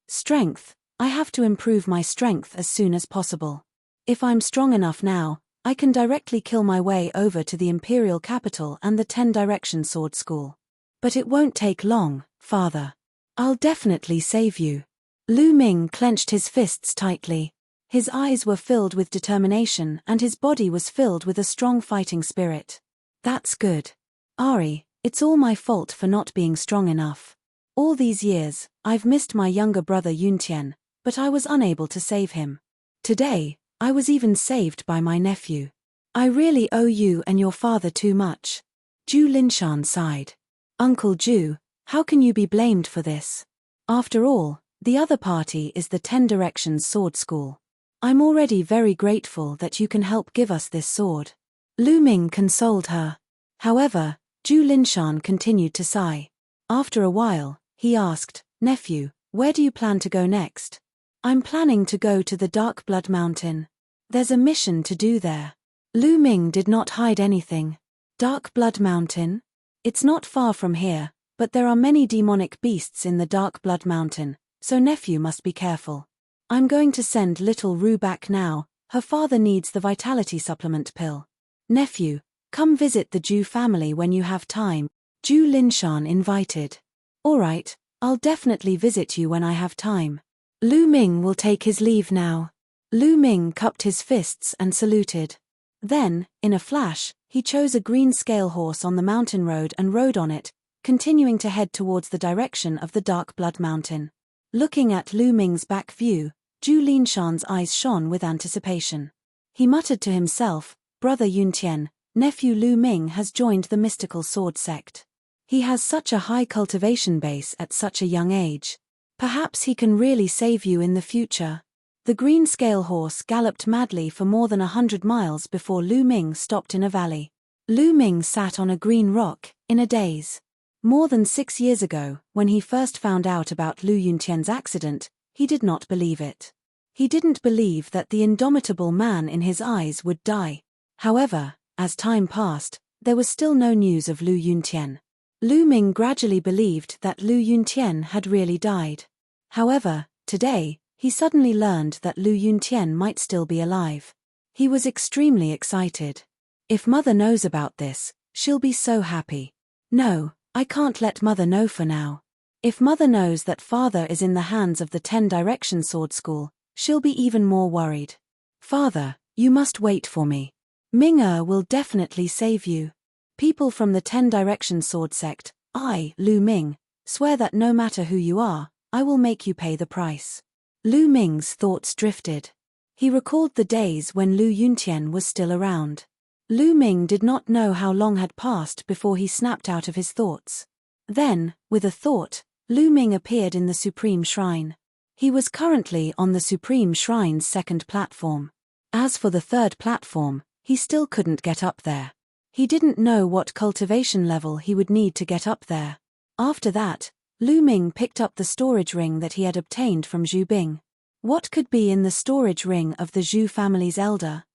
Strength. I have to improve my strength as soon as possible. If I'm strong enough now, I can directly kill my way over to the imperial capital and the 10 Direction Sword School. But it won't take long, father. I'll definitely save you. Lu Ming clenched his fists tightly. His eyes were filled with determination and his body was filled with a strong fighting spirit. That's good. Ari, it's all my fault for not being strong enough. All these years, I've missed my younger brother Yuntian, but I was unable to save him. Today, I was even saved by my nephew. I really owe you and your father too much. Zhu Linshan sighed. Uncle Zhu, how can you be blamed for this? After all, the other party is the 10 Directions Sword School. I'm already very grateful that you can help give us this sword. Lu Ming consoled her. However, Zhu Linshan continued to sigh. After a while, he asked, "Nephew, where do you plan to go next?" "I'm planning to go to the Dark Blood Mountain. There's a mission to do there." Lu Ming did not hide anything. Dark Blood Mountain? It's not far from here, but there are many demonic beasts in the Dark Blood Mountain, so nephew must be careful. I'm going to send little Rue back now, her father needs the vitality supplement pill. Nephew, come visit the Zhu family when you have time. Zhu Linshan invited. All right, I'll definitely visit you when I have time. Lu Ming will take his leave now. Lu Ming cupped his fists and saluted. Then, in a flash, he chose a green scale horse on the mountain road and rode on it, continuing to head towards the direction of the Dark Blood Mountain. Looking at Lu Ming's back view, Zhu Linshan's eyes shone with anticipation. He muttered to himself, "Brother Yuntian, nephew Lu Ming has joined the mystical sword sect. He has such a high cultivation base at such a young age. Perhaps he can really save you in the future. The green scale horse galloped madly for more than 100 miles before Lu Ming stopped in a valley. Lu Ming sat on a green rock, in a daze. More than 6 years ago, when he first found out about Lu Yuntian's accident, he did not believe it. He didn't believe that the indomitable man in his eyes would die. However, as time passed, there was still no news of Lu Yuntian. Lu Ming gradually believed that Lu Yuntian had really died. However, today, he suddenly learned that Lu Yuntian might still be alive. He was extremely excited. If Mother knows about this, she'll be so happy. No, I can't let Mother know for now. If Mother knows that Father is in the hands of the 10 Direction Sword School, she'll be even more worried. Father, you must wait for me. Ming-Er will definitely save you. People from the 10 Direction Sword sect, I, Lu Ming, swear that no matter who you are, I will make you pay the price. Lu Ming's thoughts drifted. He recalled the days when Lu Yuntian was still around. Lu Ming did not know how long had passed before he snapped out of his thoughts. Then, with a thought, Lu Ming appeared in the Supreme Shrine. He was currently on the Supreme Shrine's 2nd platform. As for the 3rd platform, he still couldn't get up there. He didn't know what cultivation level he would need to get up there. After that, Lu Ming picked up the storage ring that he had obtained from Zhu Bing. What could be in the storage ring of the Zhu family's elder?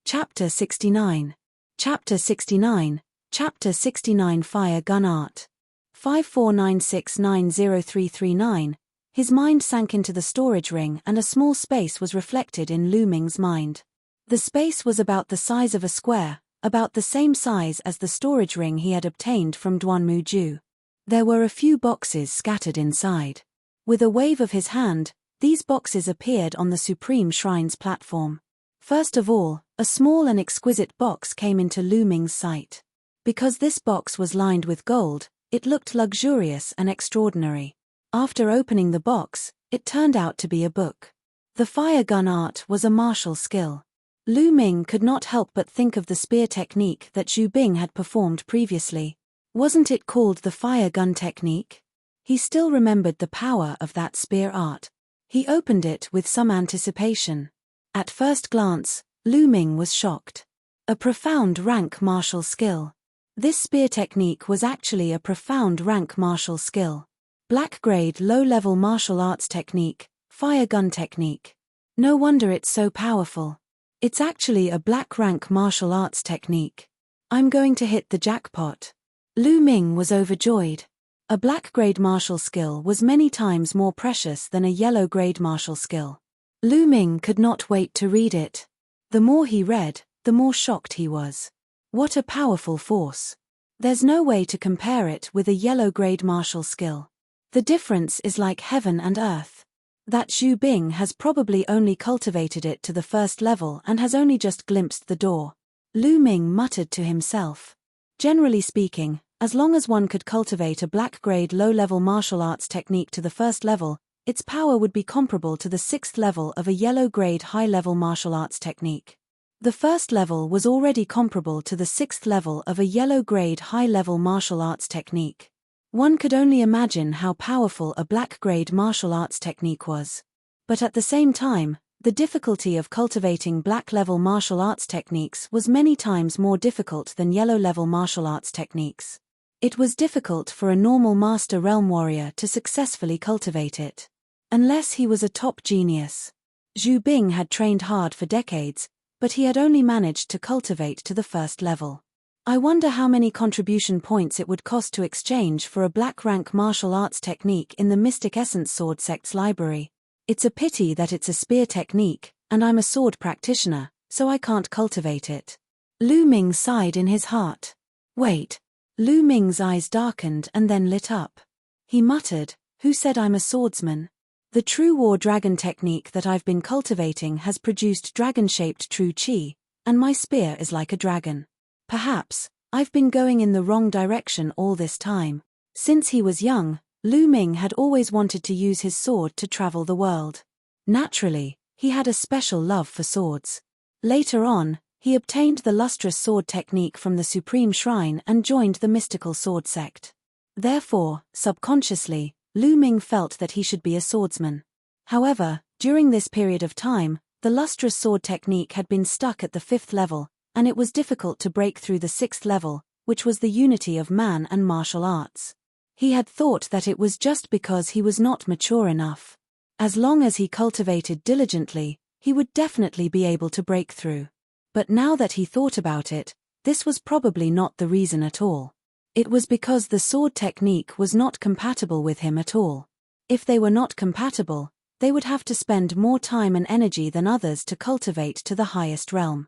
Chapter 69. Chapter 69. Chapter 69 Fire Gun Art. 54969039. His mind sank into the storage ring and a small space was reflected in Lu Ming's mind. The space was about the size of a square, about the same size as the storage ring he had obtained from Duanmu Ju. There were a few boxes scattered inside. With a wave of his hand, these boxes appeared on the Supreme Shrine's platform. First of all, a small and exquisite box came into Lu Ming's sight. Because this box was lined with gold, it looked luxurious and extraordinary. After opening the box, it turned out to be a book. The fire gun art was a martial skill. Lu Ming could not help but think of the spear technique that Zhu Bing had performed previously. Wasn't it called the fire gun technique? He still remembered the power of that spear art. He opened it with some anticipation. At first glance, Lu Ming was shocked. A profound rank martial skill. This spear technique was actually a profound rank martial skill. Black-grade low-level martial arts technique, fire gun technique. No wonder it's so powerful. It's actually a black rank martial arts technique. I'm going to hit the jackpot. Lu Ming was overjoyed. A black-grade martial skill was many times more precious than a yellow-grade martial skill. Lu Ming could not wait to read it. The more he read, the more shocked he was. What a powerful force. There's no way to compare it with a yellow-grade martial skill. The difference is like heaven and earth. That Zhu Bing has probably only cultivated it to the 1st level and has only just glimpsed the door. Lu Ming muttered to himself. Generally speaking, as long as one could cultivate a black-grade low-level martial arts technique to the 1st level, its power would be comparable to the 6th level of a yellow-grade high-level martial arts technique. The 1st level was already comparable to the 6th level of a yellow-grade high-level martial arts technique. One could only imagine how powerful a black-grade martial arts technique was. But at the same time, the difficulty of cultivating black-level martial arts techniques was many times more difficult than yellow-level martial arts techniques. It was difficult for a normal Master Realm Warrior to successfully cultivate it. Unless he was a top genius. Zhu Bing had trained hard for decades, but he had only managed to cultivate to the 1st level. I wonder how many contribution points it would cost to exchange for a black rank martial arts technique in the Mystic Essence Sword Sect's library. It's a pity that it's a spear technique, and I'm a sword practitioner, so I can't cultivate it. Lu Ming sighed in his heart. Wait. Lu Ming's eyes darkened and then lit up. He muttered, "Who said I'm a swordsman? The true war dragon technique that I've been cultivating has produced dragon-shaped true chi, and my spear is like a dragon. Perhaps, I've been going in the wrong direction all this time." Since he was young, Lu Ming had always wanted to use his sword to travel the world. Naturally, He had a special love for swords. Later on, he obtained the lustrous sword technique from the Supreme Shrine and joined the mystical sword sect. Therefore, subconsciously, Lu Ming felt that he should be a swordsman. However, during this period of time, the lustrous sword technique had been stuck at the 5th level, and it was difficult to break through the 6th level, which was the unity of man and martial arts. He had thought that it was just because he was not mature enough. As long as he cultivated diligently, he would definitely be able to break through. But now that he thought about it, this was probably not the reason at all. It was because the sword technique was not compatible with him at all. If they were not compatible, they would have to spend more time and energy than others to cultivate to the highest realm.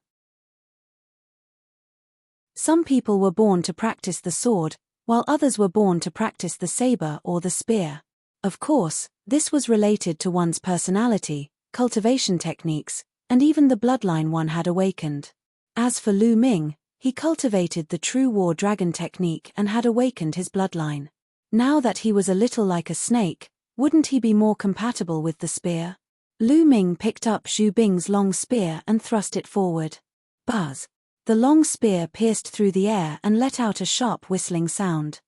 Some people were born to practice the sword, while others were born to practice the saber or the spear. Of course, this was related to one's personality, cultivation techniques, and even the bloodline one had awakened. As for Lu Ming, he cultivated the true war dragon technique and had awakened his bloodline. Now that he was a little like a snake, wouldn't he be more compatible with the spear? Lu Ming picked up Zhu Bing's long spear and thrust it forward. Buzz! The long spear pierced through the air and let out a sharp whistling sound.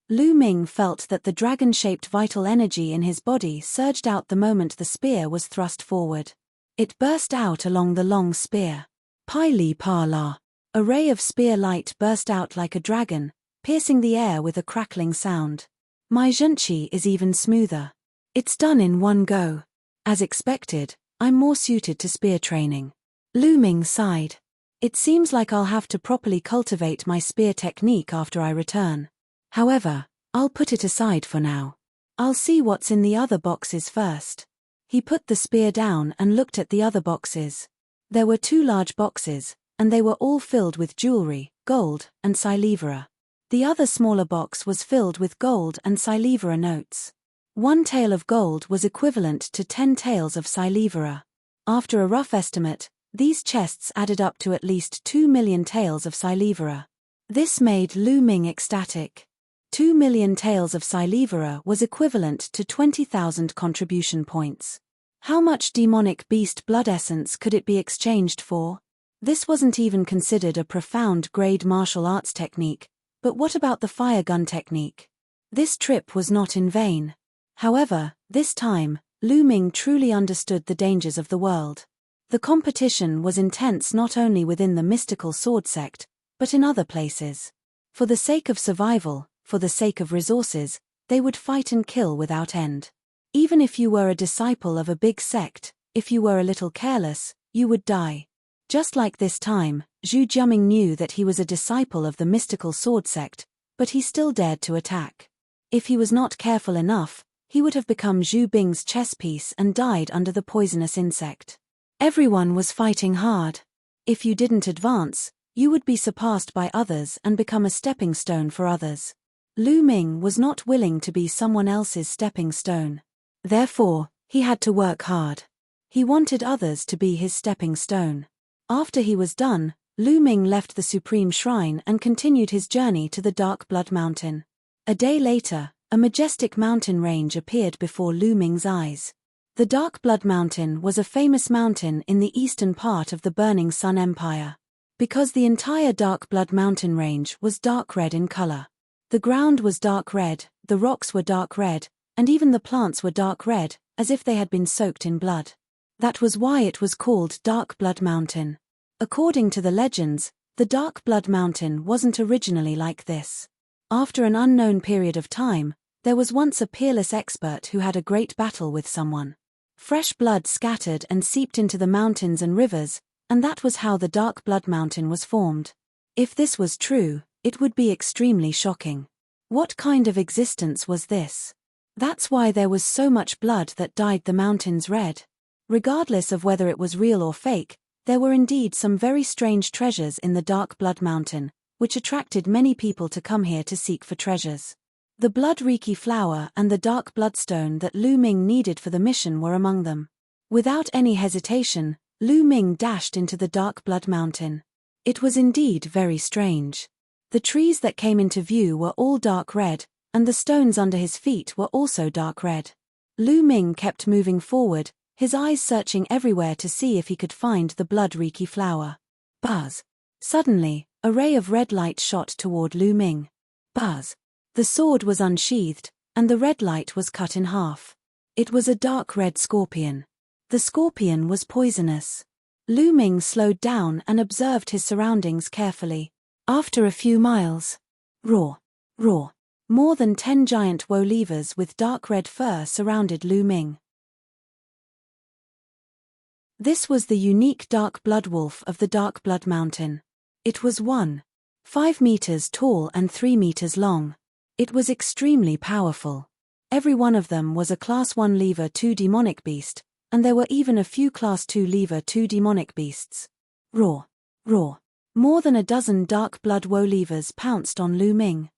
Lu Ming felt that the dragon-shaped vital energy in his body surged out the moment the spear was thrust forward. It burst out along the long spear. Pai Li Pa La. A ray of spear light burst out like a dragon, piercing the air with a crackling sound. My Zhenqi is even smoother. It's done in one go. As expected, I'm more suited to spear training. Lu Ming sighed. It seems like I'll have to properly cultivate my spear technique after I return. However, I'll put it aside for now. I'll see what's in the other boxes first. He put the spear down and looked at the other boxes. There were 2 large boxes, and they were all filled with jewelry, gold, and silivera. The other smaller box was filled with gold and silivera notes. 1 tael of gold was equivalent to 10 taels of silivera. After a rough estimate, these chests added up to at least 2 million taels of silivera. This made Lu Ming ecstatic. 2 million taels of silivera was equivalent to 20,000 contribution points. How much demonic beast blood essence could it be exchanged for? This wasn't even considered a profound grade martial arts technique, but what about the fire gun technique? This trip was not in vain. However, this time, Lu Ming truly understood the dangers of the world. The competition was intense not only within the mystical sword sect, but in other places. For the sake of survival, for the sake of resources, they would fight and kill without end. Even if you were a disciple of a big sect, if you were a little careless, you would die. Just like this time, Zhu Jiaming knew that he was a disciple of the mystical sword sect, but he still dared to attack. If he was not careful enough, he would have become Zhu Bing's chess piece and died under the poisonous insect. Everyone was fighting hard. If you didn't advance, you would be surpassed by others and become a stepping stone for others. Lu Ming was not willing to be someone else's stepping stone. Therefore, he had to work hard. He wanted others to be his stepping stone. After he was done, Lu Ming left the Supreme Shrine and continued his journey to the Dark Blood Mountain. A day later, a majestic mountain range appeared before Lu Ming's eyes. The Dark Blood Mountain was a famous mountain in the eastern part of the Burning Sun Empire. Because the entire Dark Blood Mountain range was dark red in color. The ground was dark red, the rocks were dark red, and even the plants were dark red, as if they had been soaked in blood. That was why it was called Dark Blood Mountain. According to the legends, the Dark Blood Mountain wasn't originally like this. After an unknown period of time, there was once a peerless expert who had a great battle with someone. Fresh blood scattered and seeped into the mountains and rivers, and that was how the Dark Blood Mountain was formed. If this was true, it would be extremely shocking. What kind of existence was this? That's why there was so much blood that dyed the mountains red. Regardless of whether it was real or fake, there were indeed some very strange treasures in the Dark Blood Mountain, which attracted many people to come here to seek for treasures. The Blood Reiki flower and the dark bloodstone that Lu Ming needed for the mission were among them. Without any hesitation, Lu Ming dashed into the Dark Blood Mountain. It was indeed very strange. The trees that came into view were all dark red, and the stones under his feet were also dark red. Lu Ming kept moving forward, his eyes searching everywhere to see if he could find the blood-reeky flower. Buzz! Suddenly, a ray of red light shot toward Lu Ming. Buzz! The sword was unsheathed, and the red light was cut in half. It was a dark red scorpion. The scorpion was poisonous. Lu Ming slowed down and observed his surroundings carefully. After a few miles, roar, roar, more than 10 giant woolivers with dark red fur surrounded Lu Ming. This was the unique dark blood wolf of the Dark Blood Mountain. It was 1.5 meters tall and 3 meters long. It was extremely powerful. Every one of them was a Class 1 Lever 2 demonic beast, and there were even a few Class 2 Lever 2 demonic beasts. Roar, roar. More than a dozen dark blood woolivers pounced on Lu Ming.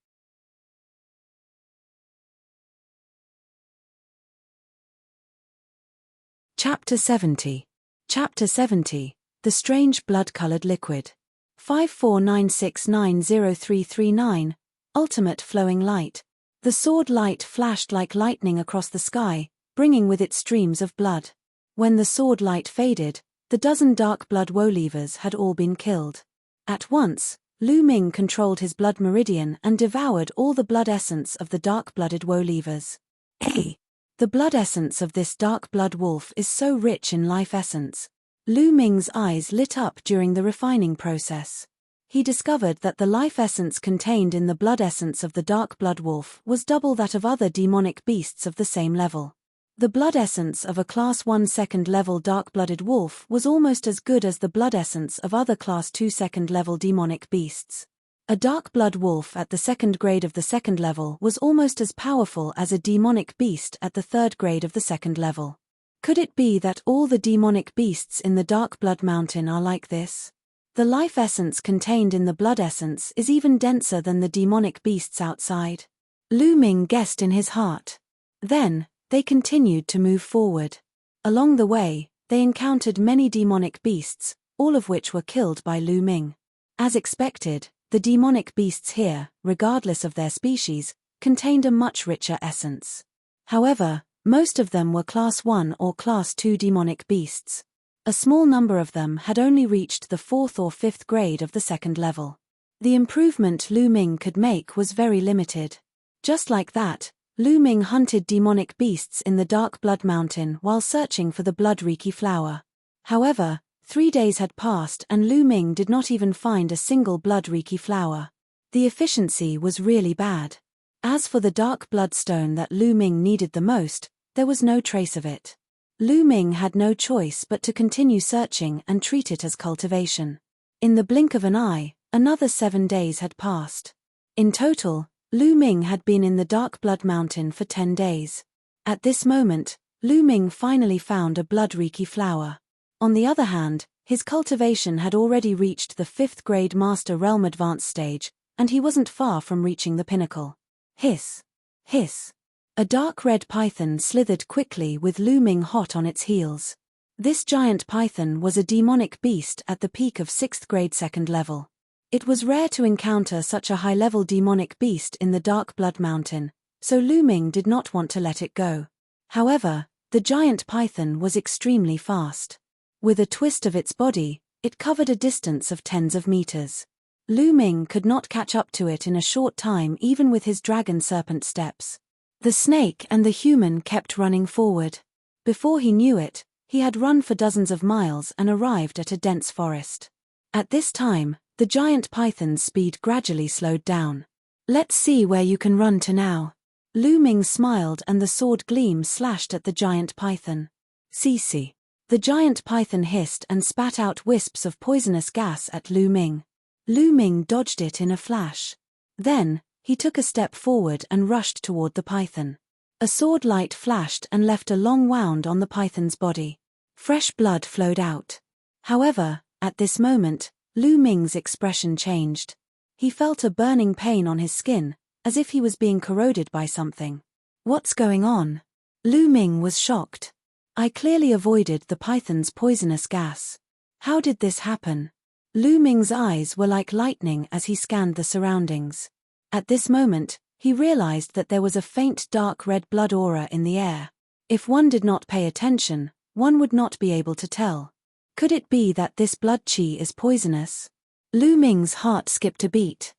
Chapter 70. Chapter 70. The Strange Blood-Colored Liquid. 5496903339. Ultimate Flowing Light. The sword light flashed like lightning across the sky, bringing with it streams of blood. When the sword light faded, the dozen dark blood woolivers had all been killed. At once, Lu Ming controlled his blood meridian and devoured all the blood essence of the dark-blooded woolivers. The blood essence of this dark blood wolf is so rich in life essence. Lu Ming's eyes lit up during the refining process. He discovered that the life essence contained in the blood essence of the dark blood wolf was double that of other demonic beasts of the same level. The blood essence of a Class 1 second-level dark-blooded wolf was almost as good as the blood essence of other Class 2 second-level demonic beasts. A dark blood wolf at the second grade of the second level was almost as powerful as a demonic beast at the third grade of the second level. Could it be that all the demonic beasts in the Dark Blood Mountain are like this? The life essence contained in the blood essence is even denser than the demonic beasts outside. Lu Ming guessed in his heart. Then, they continued to move forward. Along the way, they encountered many demonic beasts, all of which were killed by Lu Ming. As expected, the demonic beasts here, regardless of their species, contained a much richer essence. However, most of them were Class 1 or Class 2 demonic beasts. A small number of them had only reached the 4th or 5th grade of the second level. The improvement Lu Ming could make was very limited. Just like that, Lu Ming hunted demonic beasts in the Dark Blood Mountain while searching for the blood-reeky flower. However, 3 days had passed and Lu Ming did not even find a single blood-reeky flower. The efficiency was really bad. As for the dark bloodstone that Lu Ming needed the most, there was no trace of it. Lu Ming had no choice but to continue searching and treat it as cultivation. In the blink of an eye, another 7 days had passed. In total, Lu Ming had been in the Dark Blood Mountain for 10 days. At this moment, Lu Ming finally found a blood-reeky flower. On the other hand, his cultivation had already reached the 5th grade Master Realm Advanced stage, and he wasn't far from reaching the pinnacle. Hiss! Hiss! A dark red python slithered quickly with Lu Ming hot on its heels. This giant python was a demonic beast at the peak of 6th grade second level. It was rare to encounter such a high-level demonic beast in the Dark Blood Mountain, so Lu Ming did not want to let it go. However, the giant python was extremely fast. With a twist of its body, it covered a distance of tens of meters. Lu Ming could not catch up to it in a short time even with his dragon serpent steps. The snake and the human kept running forward. Before he knew it, he had run for dozens of miles and arrived at a dense forest. At this time, the giant python's speed gradually slowed down. "Let's see where you can run to now." Lu Ming smiled and the sword gleam slashed at the giant python. "Cece." The giant python hissed and spat out wisps of poisonous gas at Lu Ming. Lu Ming dodged it in a flash. Then, he took a step forward and rushed toward the python. A sword light flashed and left a long wound on the python's body. Fresh blood flowed out. However, at this moment, Lu Ming's expression changed. He felt a burning pain on his skin, as if he was being corroded by something. "What's going on?" Lu Ming was shocked. "I clearly avoided the python's poisonous gas. How did this happen?" Lu Ming's eyes were like lightning as he scanned the surroundings. At this moment, he realized that there was a faint dark red blood aura in the air. If one did not pay attention, one would not be able to tell. Could it be that this blood qi is poisonous? Lu Ming's heart skipped a beat.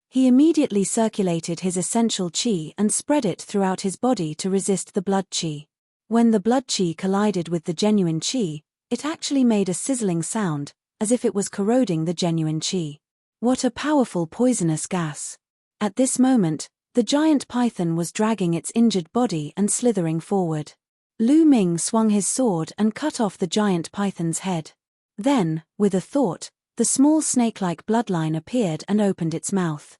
He immediately circulated his essential qi and spread it throughout his body to resist the blood qi. When the blood qi collided with the genuine qi, it actually made a sizzling sound, as if it was corroding the genuine qi. What a powerful poisonous gas! At this moment, the giant python was dragging its injured body and slithering forward. Lu Ming swung his sword and cut off the giant python's head. Then, with a thought, the small snake-like bloodline appeared and opened its mouth.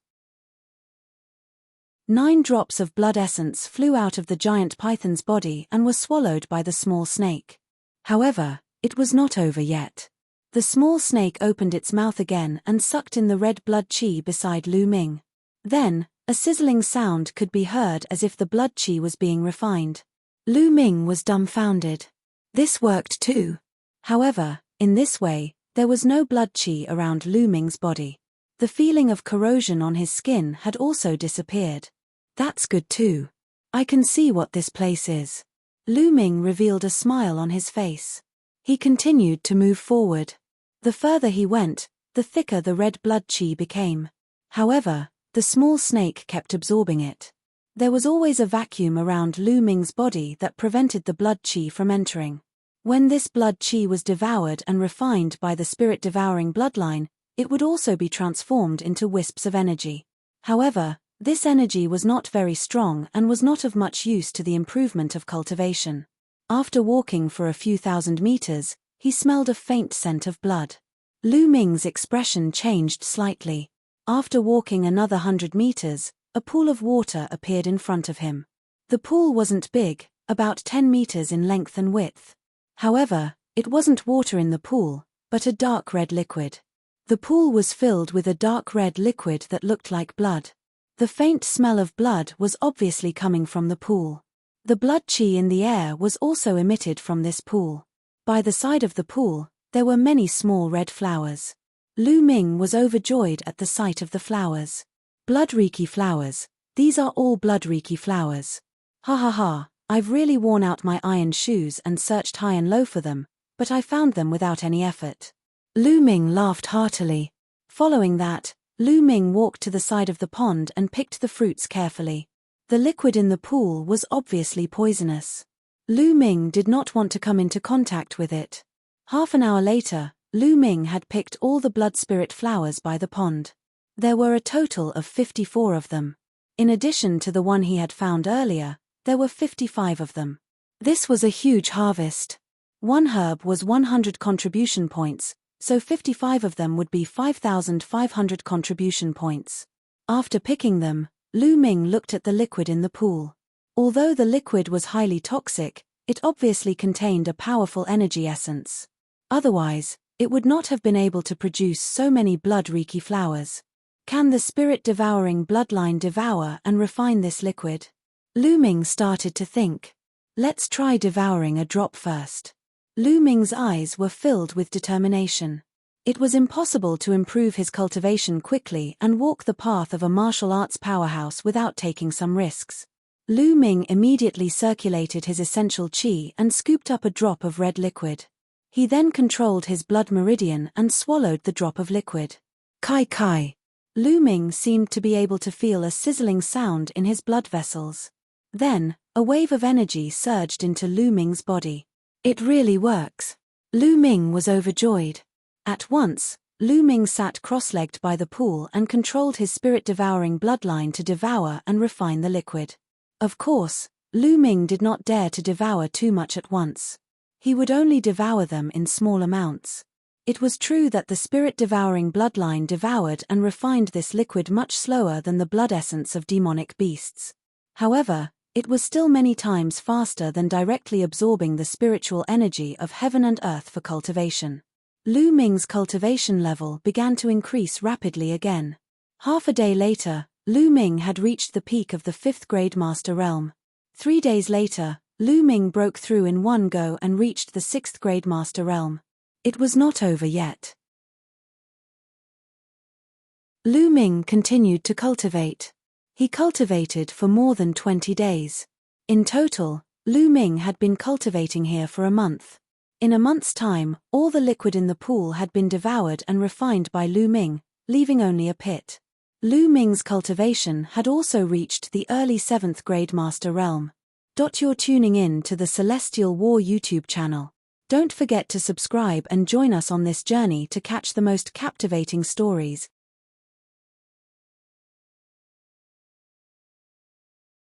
9 drops of blood essence flew out of the giant python's body and were swallowed by the small snake. However, it was not over yet. The small snake opened its mouth again and sucked in the red blood qi beside Lu Ming. Then, a sizzling sound could be heard as if the blood qi was being refined. Lu Ming was dumbfounded. This worked too. However, in this way, there was no blood qi around Lu Ming's body. The feeling of corrosion on his skin had also disappeared. That's good too. I can see what this place is. Lu Ming revealed a smile on his face. He continued to move forward. The further he went, the thicker the red blood qi became. However, the small snake kept absorbing it. There was always a vacuum around Lu Ming's body that prevented the blood qi from entering. When this blood qi was devoured and refined by the spirit-devouring bloodline, it would also be transformed into wisps of energy. However, this energy was not very strong and was not of much use to the improvement of cultivation. After walking for a few thousand meters, he smelled a faint scent of blood. Lu Ming's expression changed slightly. After walking another 100 meters, a pool of water appeared in front of him. The pool wasn't big, about 10 meters in length and width. However, it wasn't water in the pool, but a dark red liquid. The pool was filled with a dark red liquid that looked like blood. The faint smell of blood was obviously coming from the pool. The blood qi in the air was also emitted from this pool. By the side of the pool, there were many small red flowers. Lu Ming was overjoyed at the sight of the flowers. Blood reiki flowers, these are all blood reiki flowers. Ha ha ha, I've really worn out my iron shoes and searched high and low for them, but I found them without any effort. Lu Ming laughed heartily. Following that, Lu Ming walked to the side of the pond and picked the fruits carefully. The liquid in the pool was obviously poisonous. Lu Ming did not want to come into contact with it. Half an hour later, Lu Ming had picked all the blood spirit flowers by the pond. There were a total of 54 of them. In addition to the one he had found earlier, there were 55 of them. This was a huge harvest. One herb was 100 contribution points, so 55 of them would be 5,500 contribution points. After picking them, Lu Ming looked at the liquid in the pool. Although the liquid was highly toxic, it obviously contained a powerful energy essence. Otherwise, it would not have been able to produce so many blood reiki flowers. Can the spirit-devouring bloodline devour and refine this liquid? Lu Ming started to think. Let's try devouring a drop first. Lu Ming's eyes were filled with determination. It was impossible to improve his cultivation quickly and walk the path of a martial arts powerhouse without taking some risks. Lu Ming immediately circulated his essential qi and scooped up a drop of red liquid. He then controlled his blood meridian and swallowed the drop of liquid. Kai kai. Lu Ming seemed to be able to feel a sizzling sound in his blood vessels. Then, a wave of energy surged into Lu Ming's body. It really works. Lu Ming was overjoyed. At once, Lu Ming sat cross-legged by the pool and controlled his spirit-devouring bloodline to devour and refine the liquid. Of course, Lu Ming did not dare to devour too much at once. He would only devour them in small amounts. It was true that the spirit-devouring bloodline devoured and refined this liquid much slower than the blood essence of demonic beasts. However, it was still many times faster than directly absorbing the spiritual energy of heaven and earth for cultivation. Lu Ming's cultivation level began to increase rapidly again. Half a day later, Lu Ming had reached the peak of the 5th grade master realm. 3 days later, Lu Ming broke through in one go and reached the 6th grade master realm. It was not over yet. Lu Ming continued to cultivate. He cultivated for more than 20 days. In total, Lu Ming had been cultivating here for a month. In a month's time, all the liquid in the pool had been devoured and refined by Lu Ming, leaving only a pit. Lu Ming's cultivation had also reached the early 7th grade master realm. You're tuning in to the Celestial War YouTube channel. Don't forget to subscribe and join us on this journey to catch the most captivating stories.